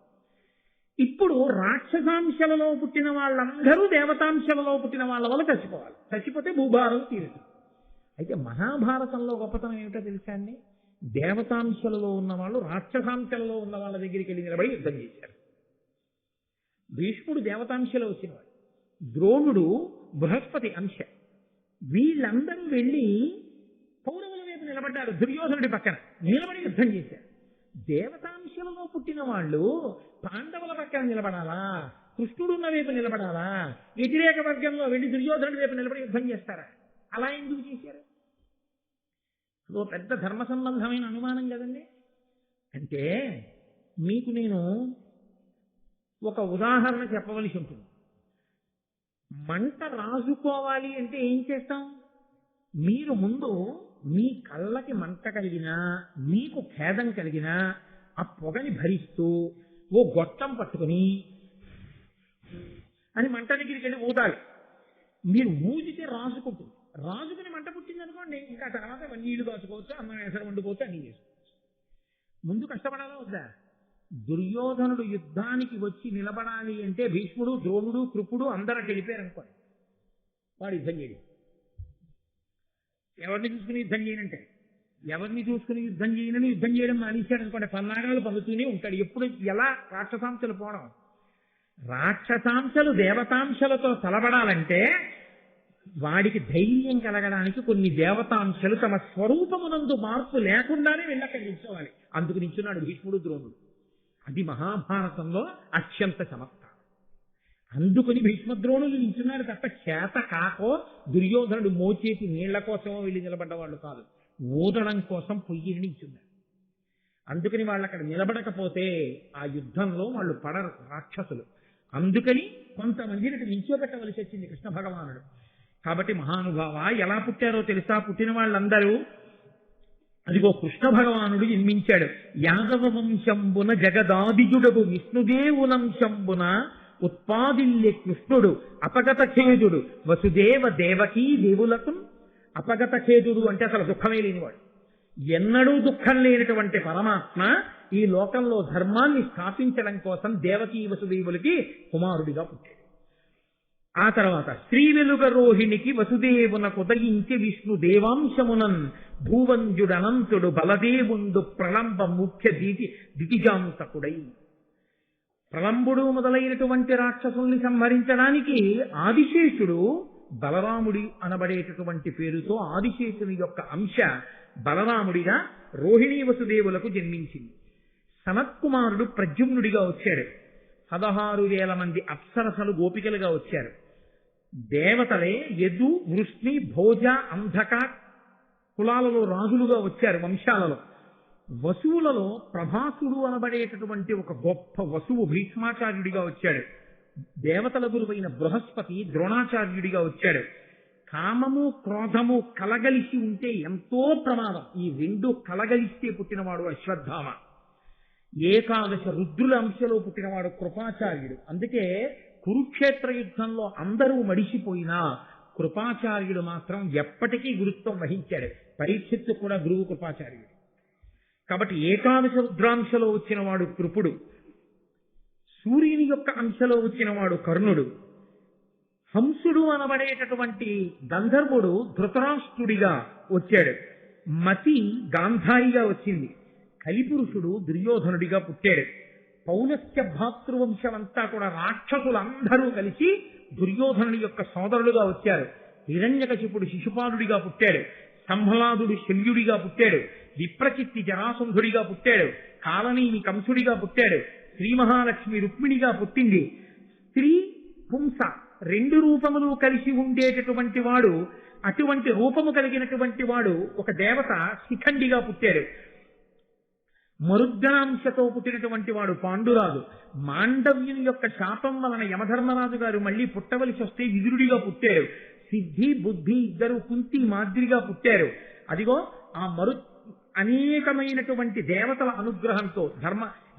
ఇప్పుడు రాక్షసాంశలలో పుట్టిన వాళ్ళందరూ దేవతాంశలలో పుట్టిన వాళ్ళ వల్ల చచ్చిపోవాలి. చచ్చిపోతే భూభారం తీరుతుంది. అయితే మహాభారతంలో గొప్పతనం ఏమిటో తెలుసా అండి? దేవతాంశలలో ఉన్న వాళ్ళు రాక్షసాంశలలో ఉన్న వాళ్ళ దగ్గరికి వెళ్ళి నిలబడి యుద్ధం చేశారు. భీష్ముడు దేవతాంశలో వచ్చినవాడు, ద్రోణుడు బృహస్పతి అంశ. వీళ్ళందరూ వెళ్ళి కౌరవుల వైపు నిలబడ్డారు దుర్యోధనుడి పక్కన నిలబడి యుద్ధం చేశారు. దేవతాంశంలో పుట్టిన వాళ్ళు పాండవుల పక్కన నిలబడాలా, కృష్ణుడున్న వైపు నిలబడాలా, వ్యతిరేక వర్గంలో వెళ్ళి దుర్యోధనుడి వైపు నిలబడి యుద్ధం చేస్తారా? అలా ఎందుకు చేశారు? ఓ పెద్ద ధర్మ సంబంధమైన అనుమానం కదండి. అంటే మీకు నేను ఒక ఉదాహరణ చెప్పవలసి ఉంటుంది. మంట రాజుకోవాలి అంటే ఏం చేస్తాం? మీరు ముందు మీ కళ్ళకి మంట కలిగినా, మీకు ఖేదం కలిగినా ఆ పొగని భరిస్తూ ఓ గొట్టం పట్టుకుని అని మంట దగ్గరికి వెళ్ళి ఊదాలి. మీరు ఊదితే రాజుకుంటుంది. రాజుకుని మంట పుట్టింది అనుకోండి, ఇంకా తర్వాత నీళ్లు కాచుకోవచ్చు, అన్నం ఎసరు వండుకోవచ్చు, అన్ని చేసుకోవచ్చు. ముందు కష్టపడాలా వద్దా? దుర్యోధనుడు యుద్ధానికి వచ్చి నిలబడాలి అంటే భీష్ముడు, ద్రోణుడు, కృపుడు అందరూ గెలిపారనుకోండి, వాడు యుద్ధం చేయడు. ఎవరిని చూసుకుని యుద్ధం చేయనంటే, ఎవరిని చూసుకుని యుద్ధం చేయనని యుద్ధం చేయడం మానేశాడు అనుకోండి, పన్నాగాలు పొందుతూనే ఉంటాడు. ఎప్పుడు ఎలా రాక్షసాంశలు పోవడం? రాక్షసాంశలు దేవతాంశలతో తలబడాలంటే వాడికి ధైర్యం కలగడానికి కొన్ని దేవతాంశలు తమ స్వరూపమునందు మార్పు లేకుండానే వెళ్ళక్కడ నిల్చోవాలి. అందుకు నిల్చున్నాడు భీష్ముడు, ద్రోణుడు. అది మహాభారతంలో అత్యంత చమత్కారం. అందుకని భీష్మద్రోణులు నిల్చున్నారు తప్ప చేత కాకో దుర్యోధనుడు మోచేతి నీళ్ల కోసమో వెళ్ళి నిలబడ్డవాళ్ళు కాదు, ఊదడం కోసం పొయ్యిని నిల్చున్నారు. అందుకని వాళ్ళు అక్కడ నిలబడకపోతే ఆ యుద్ధంలో వాళ్ళు పడరు రాక్షసులు. అందుకని కొంతమందిని నిల్చోబెట్టవలసి వచ్చింది కృష్ణ భగవానుడు. కాబట్టి మహానుభావ ఎలా పుట్టారో తెలుసా? పుట్టిన వాళ్ళందరూ అదిగో కృష్ణ భగవానుడు జన్మించాడు. యాదవ వంశంబున జగదాదిజుడగు విష్ణుదేవునంశంబున ఉత్పాదిల్య కృష్ణుడు అపగత ఖేదుడు వసుదేవ దేవకీ దేవులకు. అపగత ఖేదుడు అంటే అసలు దుఃఖమే లేనివాడు. ఎన్నడూ దుఃఖం లేనటువంటి పరమాత్మ ఈ లోకంలో ధర్మాన్ని స్థాపించడం కోసం దేవకీ వసుదేవులకి కుమారుడిగా పుట్టాడు. ఆ తర్వాత శ్రీ వెలుగ రోహిణికి వసుదేవునకు ఉదయించి విష్ణు దేవాంశమునన్ భూవంజుడనంతుడు బలదేవుండు ప్రళంబ ముఖ్య దితిజాంతకుడై. ప్రళంబుడు మొదలైనటువంటి రాక్షసుల్ని సంహరించడానికి ఆదిశేషుడు బలరాముడి అనబడేటటువంటి పేరుతో ఆదిశేషుని యొక్క అంశ బలరాముడిగా రోహిణీ వసుదేవులకు జన్మించింది. సనత్కుమారుడు ప్రద్యుమ్నుడిగా వచ్చాడు. 16,000 మంది అప్సరసలు గోపికలుగా వచ్చారు. దేవతలే యదు, వృష్ణి, భోజ, అంధక కులాలలో రాజులుగా వచ్చారు వంశాలలో. వసువులలో ప్రభాసుడు అనబడేటటువంటి ఒక గొప్ప వసువు భీష్మాచార్యుడిగా వచ్చాడు. దేవతల గురువైన బృహస్పతి ద్రోణాచార్యుడిగా వచ్చాడు. కామము క్రోధము కలగలిసి ఉంటే ఎంతో ప్రమాదం. ఈ రెండు కలగలిస్తే పుట్టినవాడు అశ్వత్థామ. ఏకాదశ రుద్రుల అంశలో పుట్టినవాడు కృపాచార్యుడు. అందుకే కురుక్షేత్ర యుద్ధంలో అందరూ మడిసిపోయినా కృపాచార్యుడు మాత్రం ఎప్పటికీ గురుత్వం వహించాడు. పరీక్షిత్తు కూడా గురువు కృపాచార్యుడు. కాబట్టి ఏకాదశ రుద్రాంశలో వచ్చినవాడు కృపుడు. సూర్యుని యొక్క అంశలో వచ్చినవాడు కర్ణుడు. హంసుడు అనబడేటటువంటి గంధర్వుడు ధృతరాష్ట్రుడిగా వచ్చాడు. మతి గాంధారిగా వచ్చింది. కలిపురుషుడు దుర్యోధనుడిగా పుట్టాడు. పౌలస్య భాతృవంశమంతా కూడా రాక్షసులందరూ కలిసి దుర్యోధనుడి యొక్క సోదరులుగా వచ్చారు. హిరణ్యకశిపుడు శిశుపాలుడిగా పుట్టాడు. సంహలాదుడు శల్యుడిగా పుట్టాడు. విప్రచిత్తి జరాసంధుడిగా పుట్టాడు. కాలనీని కంసుడిగా పుట్టాడు. శ్రీ మహాలక్ష్మి రుక్మిణిగా పుట్టింది. స్త్రీ పుంస రెండు రూపములు కలిసి ఉండేటటువంటి వాడు, అటువంటి రూపము కలిగినటువంటి వాడు ఒక దేవత శిఖండిగా పుట్టాడు. మరుద్గణాంశతో పుట్టినటువంటి వాడు పాండురాజు. మాండవ్యుని యొక్క శాపం వలన యమధర్మరాజు గారు మళ్ళీ పుట్టవలసి వస్తే విదురుడిగా పుట్టారు. సిద్ధి బుద్ధి ఇద్దరు కుంతి మాదిరిగా పుట్టారు. అదిగో ఆ అనేకమైనటువంటి దేవతల అనుగ్రహంతో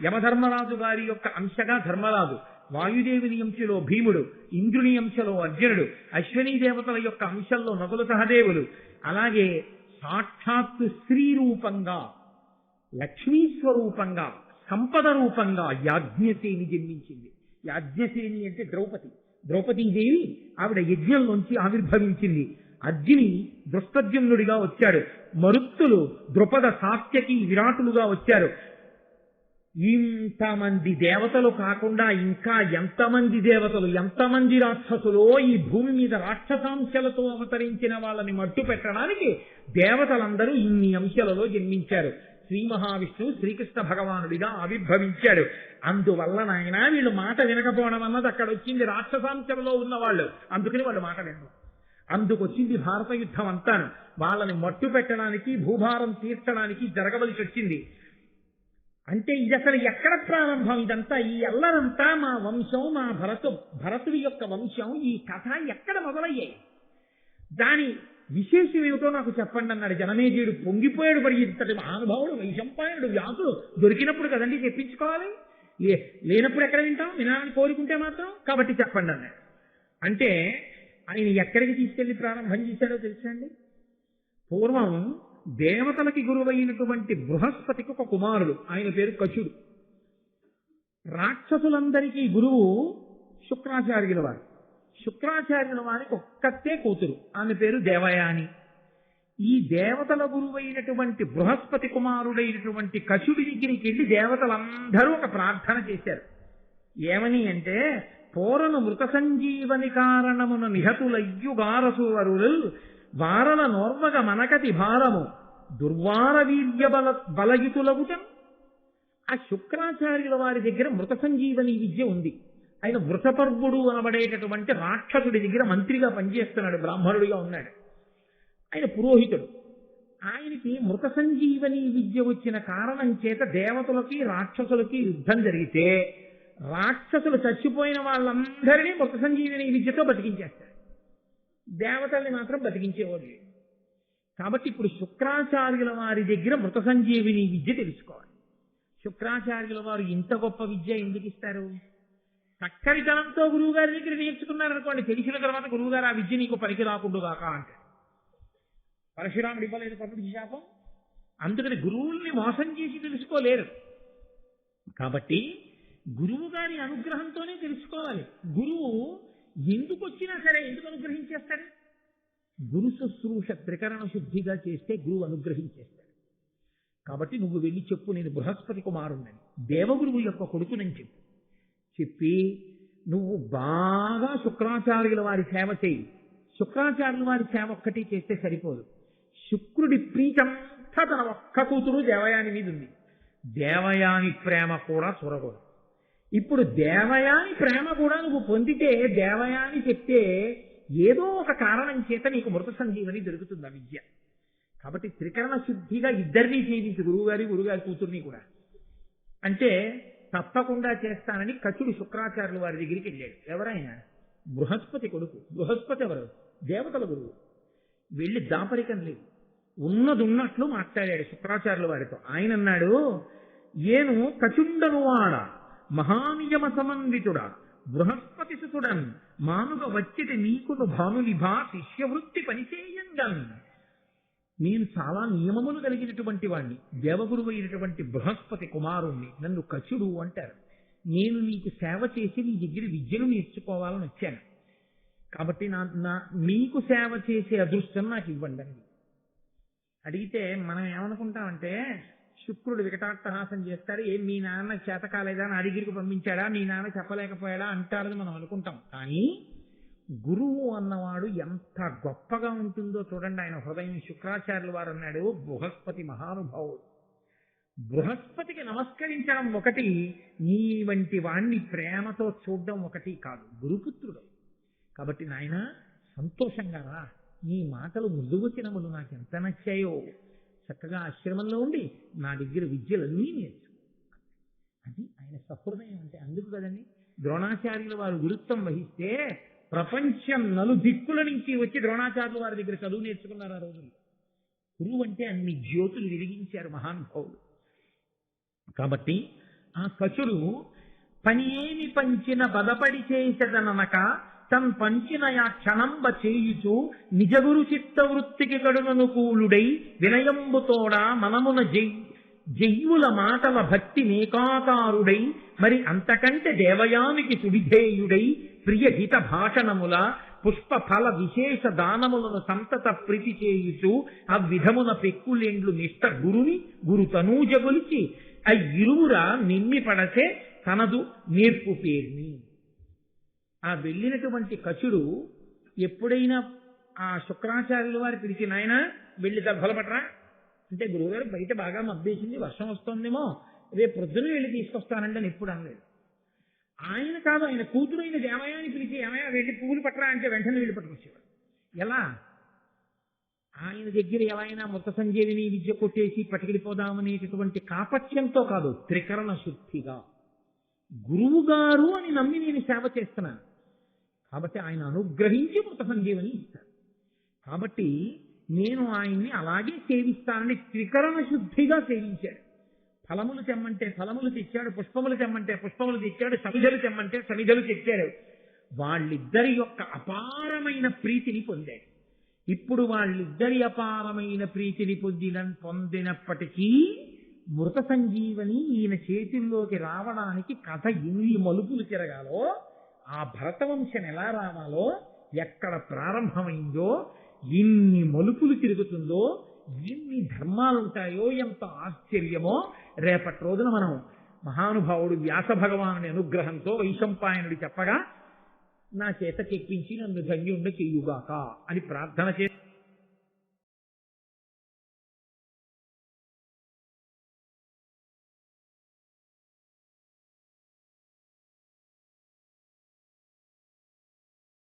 యమధర్మరాజు గారి యొక్క అంశగా ధర్మరాజు, వాయుదేవుని అంశలో భీముడు, ఇంద్రుని అంశలో అర్జునుడు, అశ్వనీ దేవతల యొక్క అంశంలో నకుల సహదేవులు, అలాగే సాక్షాత్తు స్త్రీ రూపంగా లక్ష్మీ స్వరూపంగా సంపద రూపంగా యాజ్ఞసేని జన్మించింది. యాజ్ఞసేని అంటే ద్రౌపదీదేవి. ఆవిడ యజ్ఞంలోంచి ఆవిర్భవించింది. అర్జుని దృష్టద్యుమ్నుడిగా వచ్చాడు. మరుత్తులు ద్రుపద సాత్యకి విరాటులుగా వచ్చారు. ఇంతమంది దేవతలు కాకుండా ఇంకా ఎంతమంది దేవతలు, ఎంతమంది రాక్షసులో ఈ భూమి మీద రాక్షసాంశలతో అవతరించిన వాళ్ళని మట్టు పెట్టడానికి దేవతలందరూ ఇన్ని అంశాలలో జన్మించారు. శ్రీ మహావిష్ణువు శ్రీకృష్ణ భగవానుడిగా ఆవిర్భవించాడు. అందువల్ల నాయన వీళ్ళు మాట వినకపోవడం అన్నది అక్కడ వచ్చింది. రాక్షసాంశంలో ఉన్నవాళ్ళు, అందుకని వాళ్ళు మాట వినరు. అందుకొచ్చింది భారత యుద్ధం అంతాను. వాళ్ళని మట్టు పెట్టడానికి, భూభారం తీర్చడానికి జరగవలసి వచ్చింది. అంటే ఇది అసలు ఎక్కడ ప్రారంభం? ఇదంతా ఈ అల్లరంతా మా వంశం, మా భరతుడి యొక్క వంశం, ఈ కథ ఎక్కడ మొదలయ్యాయి? దాని విశేషం ఏమిటో నాకు చెప్పండి అన్నాడు. జనమేజయుడు పొంగిపోయాడు. పడి ఇంతటి మహానుభావుడు వైశంపాయనుడు వ్యాసుడు దొరికినప్పుడు కదండి చెప్పించుకోవాలి, లేనప్పుడు ఎక్కడ వింటాం? వినాలని కోరుకుంటే మాత్రం. కాబట్టి చెప్పండి అన్నాడు. అంటే ఆయన ఎక్కడికి తీసుకెళ్లి ప్రారంభం చేశాడో తెలుసా అండి? పూర్వం దేవతలకి గురువైనటువంటి బృహస్పతికి ఒక కుమారుడు, ఆయన పేరు కచుడు. రాక్షసులందరికీ గురువు శుక్రాచార్యుల వారు. శుక్రాచార్యుల వారికి ఒక్కతే కూతురు, ఆమె పేరు దేవయాని. ఈ దేవతల గురువైనటువంటి బృహస్పతి కుమారుడైనటువంటి కచుడి దగ్గరికి వెళ్ళి దేవతలందరూ ఒక ప్రార్థన చేశారు. ఏమని అంటే, పోరను మృత సంజీవని కారణమున నిహతులయ్యుగారసువరులు వారల నోర్వగ మనకతి భారము దుర్వార వీర్య బలయుతులగుటం. ఆ శుక్రాచార్యుల వారి దగ్గర మృత సంజీవని విద్య ఉంది. ఆయన వృషపర్వుడు అనబడేటటువంటి రాక్షసుడి దగ్గర మంత్రిగా పనిచేస్తున్నాడు, బ్రాహ్మణుడిగా ఉన్నాడు. ఆయన పురోహితుడు. ఆయనకి మృత సంజీవని విద్య వచ్చిన కారణం చేత దేవతలకి రాక్షసులకి యుద్ధం జరిగితే రాక్షసులు చచ్చిపోయిన వాళ్ళందరినీ మృత సంజీవని విద్యతో బతికించేస్తారు, దేవతల్ని మాత్రం బతికించేవాడు. కాబట్టి ఇప్పుడు శుక్రాచార్యుల వారి దగ్గర మృత సంజీవిని విద్య తెలుసుకోవాలి. శుక్రాచార్యుల వారు ఇంత గొప్ప విద్య ఎందుకు ఇస్తారు? చక్కరితనంతో గురువు గారి దగ్గర నేర్చుకున్నారనుకోండి, తెలిసిన తర్వాత గురువు గారు ఆ విద్య నీకు పనికి రాకుండా కాక అంటే పరశురాముడు ఇవ్వలేదు పట్టుడికి శాపం. అందుకని గురువుల్ని మోసం చేసి తెలుసుకోలేరు. కాబట్టి గురువు గారి అనుగ్రహంతోనే తెలుసుకోవాలి. గురువు ఎందుకు వచ్చినా సరే ఎందుకు అనుగ్రహించేస్తాడు? గురు శుశ్రూష త్రికరణ శుద్ధిగా చేస్తే గురువు అనుగ్రహించేస్తాడు. కాబట్టి నువ్వు వెళ్ళి చెప్పు, నేను బృహస్పతి కుమారుణ్ణని, దేవగురువు యొక్క కొడుకునని చెప్పి నువ్వు బాగా శుక్రాచార్యుల వారి సేవ చేయి. శుక్రాచార్యుల వారి సేవ ఒక్కటి చేస్తే సరిపోదు. శుక్రుడి ప్రీతంతా తన ఒక్క కూతురు దేవయాని మీద ఉంది. దేవయాని ప్రేమ కూడా చూరకూడదు. ఇప్పుడు దేవయాని ప్రేమ కూడా నువ్వు పొందితే, దేవయాని చెప్తే ఏదో ఒక కారణం చేత నీకు మృత సంజీవని దొరుకుతుంది ఆ విద్య. కాబట్టి త్రికరణ శుద్ధిగా ఇద్దరినీ చేయించు, గురువుగారి కూతుర్ని కూడా. అంటే తప్పకుండా చేస్తానని కచుడు శుక్రాచార్యుల వారి దగ్గరికి వెళ్ళాడు. ఎవరైనా బృహస్పతి కొడుకు. బృహస్పతి ఎవరు? దేవతల గురువు. వెళ్ళి దాపరికం లేదు, ఉన్నదున్నట్లు మాట్లాడాడు శుక్రాచార్యుల వారితో. ఆయన అన్నాడు, ఏను కచుండను వాడ మహానియమ సమన్వితుడా బృహస్పతి సుతుడన్ మానుగ వచ్చిటి నీకును భానులిభా శిష్యవృత్తి పనిచేయంగన్. నేను చాలా నియమములు కలిగినటువంటి వాణ్ణి, దేవగురువు అయినటువంటి బృహస్పతి కుమారుణ్ణి. నన్ను కచుడు అంటారు. నేను నీకు సేవ చేసి నీ దగ్గర విద్యను నేర్చుకోవాలని వచ్చాను. కాబట్టి నీకు సేవ చేసే అదృష్టం నాకు ఇవ్వండి అని అడిగితే మనం ఏమనుకుంటామంటే, శుక్రుడు వికటాట్టహాసం చేస్తాడు, ఏం మీ నాన్న చేత కాలేదా, నా దగ్గరికి పంపించాడా, మీ నాన్న చెప్పలేకపోయాడా అంటారని మనం అనుకుంటాం. కానీ గురువు అన్నవాడు ఎంత గొప్పగా ఉంటుందో చూడండి. ఆయన హృదయం. శుక్రాచార్యుల వారు అన్నాడు, బృహస్పతి మహానుభావుడు. బృహస్పతికి నమస్కరించడం ఒకటి, నీ వంటి వాణ్ణి ప్రేమతో చూడడం ఒకటి కాదు. గురుపుత్రుడు కాబట్టి నాయన సంతోషంగా రా, నీ మాటలు మృదువచనములు నాకు ఎంత నచ్చాయో, చక్కగా ఆశ్రమంలో ఉండి నా దగ్గర విద్యలన్నీ నేర్చు. అది ఆయన సహృదయం అంటే. అందుకు కదండి ద్రోణాచార్యుల వారు గురుత్వం వహిస్తే ప్రపంచం నలుదిక్కుల నుంచి వచ్చి ద్రోణాచార్యుల వారి దగ్గర చదువు నేర్చుకున్నారు ఆ రోజుల్లో. గురువు అంటే అన్ని జ్యోతులు వెలిగించారు మహానుభావులు. కాబట్టి ఆ కచుడు పని ఏమి పంచిన బదపడి చేసదనక తన్ పంచిన యా క్షణంబ చేయుచు నిజగురు చిత్తవృత్తికి కడుననుకూలుడై వినయంబుతోడ మనమున జయ్యుల మాటల భక్తి మేకాకారుడై మరి అంతకంటే దేవయానికి సువిధేయుడై ప్రియహిత భాషణముల పుష్ప ఫల విశేష దానములను సంతత ప్రీతి చేయుచు ఆ విధమున పెక్కులేండ్లు నిష్ట గురుని గురు తనూజగొలిచి ఆ ఇరువురా నిమ్మి పడసే తనదు నేర్పు పేర్ని. ఆ వెళ్ళినటువంటి కచుడు ఎప్పుడైనా ఆ శుక్రాచార్యుల వారు పిలిచి, నాయన వెళ్ళి దర్భలు పట్టరా అంటే, గురువుగారు బయట బాగా మబ్బేసింది, వర్షం వస్తోందేమో, రేపు ప్రొద్దున వెళ్ళి తీసుకొస్తానంటే అని ఎప్పుడు అనలేదు. ఆయన కాదు, ఆయన కూతురు అయిన దేవయాన్ని పిలిచి, ఏమయ్యా వెళ్ళి పువ్వులు పట్టరా అంటే వెంటనే వెళ్ళి పట్టుకొచ్చేవాడు. ఎలా? ఆయన దగ్గర ఎలా అయినా మృత సంజీవిని విద్య కొట్టేసి పట్టుకెళ్ళిపోదామనేటటువంటి కాపట్యంతో కాదు, త్రికరణ శుద్ధిగా గురువు గారు అని నమ్మి నేను సేవ చేస్తున్నాను కాబట్టి ఆయన అనుగ్రహించి మృత సంజీవని ఇస్తాడు. కాబట్టి నేను ఆయన్ని అలాగే సేవిస్తానని త్రికరణ శుద్ధిగా సేవించాడు. ఫలములు తెమ్మంటే ఫలములు తెచ్చాడు, పుష్పములు తెమ్మంటే పుష్పములు తెచ్చాడు, సమిధలు తెమ్మంటే సమిధలు తెచ్చాడు. వాళ్ళిద్దరి యొక్క అపారమైన ప్రీతిని పొందాడు. ఇప్పుడు వాళ్ళిద్దరి అపారమైన ప్రీతిని పొందినప్పటికీ మృత సంజీవని ఈయన చేతుల్లోకి రావడానికి కథ ఎన్ని మలుపులు తిరగాలో, ఆ భరతవంశం ఎలా రావాలో, ఎక్కడ ప్రారంభమైందో, ఎన్ని మలుపులు తిరుగుతుందో, ఎన్ని ధర్మాలుంటాయో, ఎంత ఆశ్చర్యమో రేపటి రోజున మనం మహానుభావుడు వ్యాస భగవానుని అనుగ్రహంతో వైశంపాయనుడు చెప్పగా నా చేత చెప్పించి నన్ను ధన్యుండ చెయ్యుగాక అని ప్రార్థన చేసి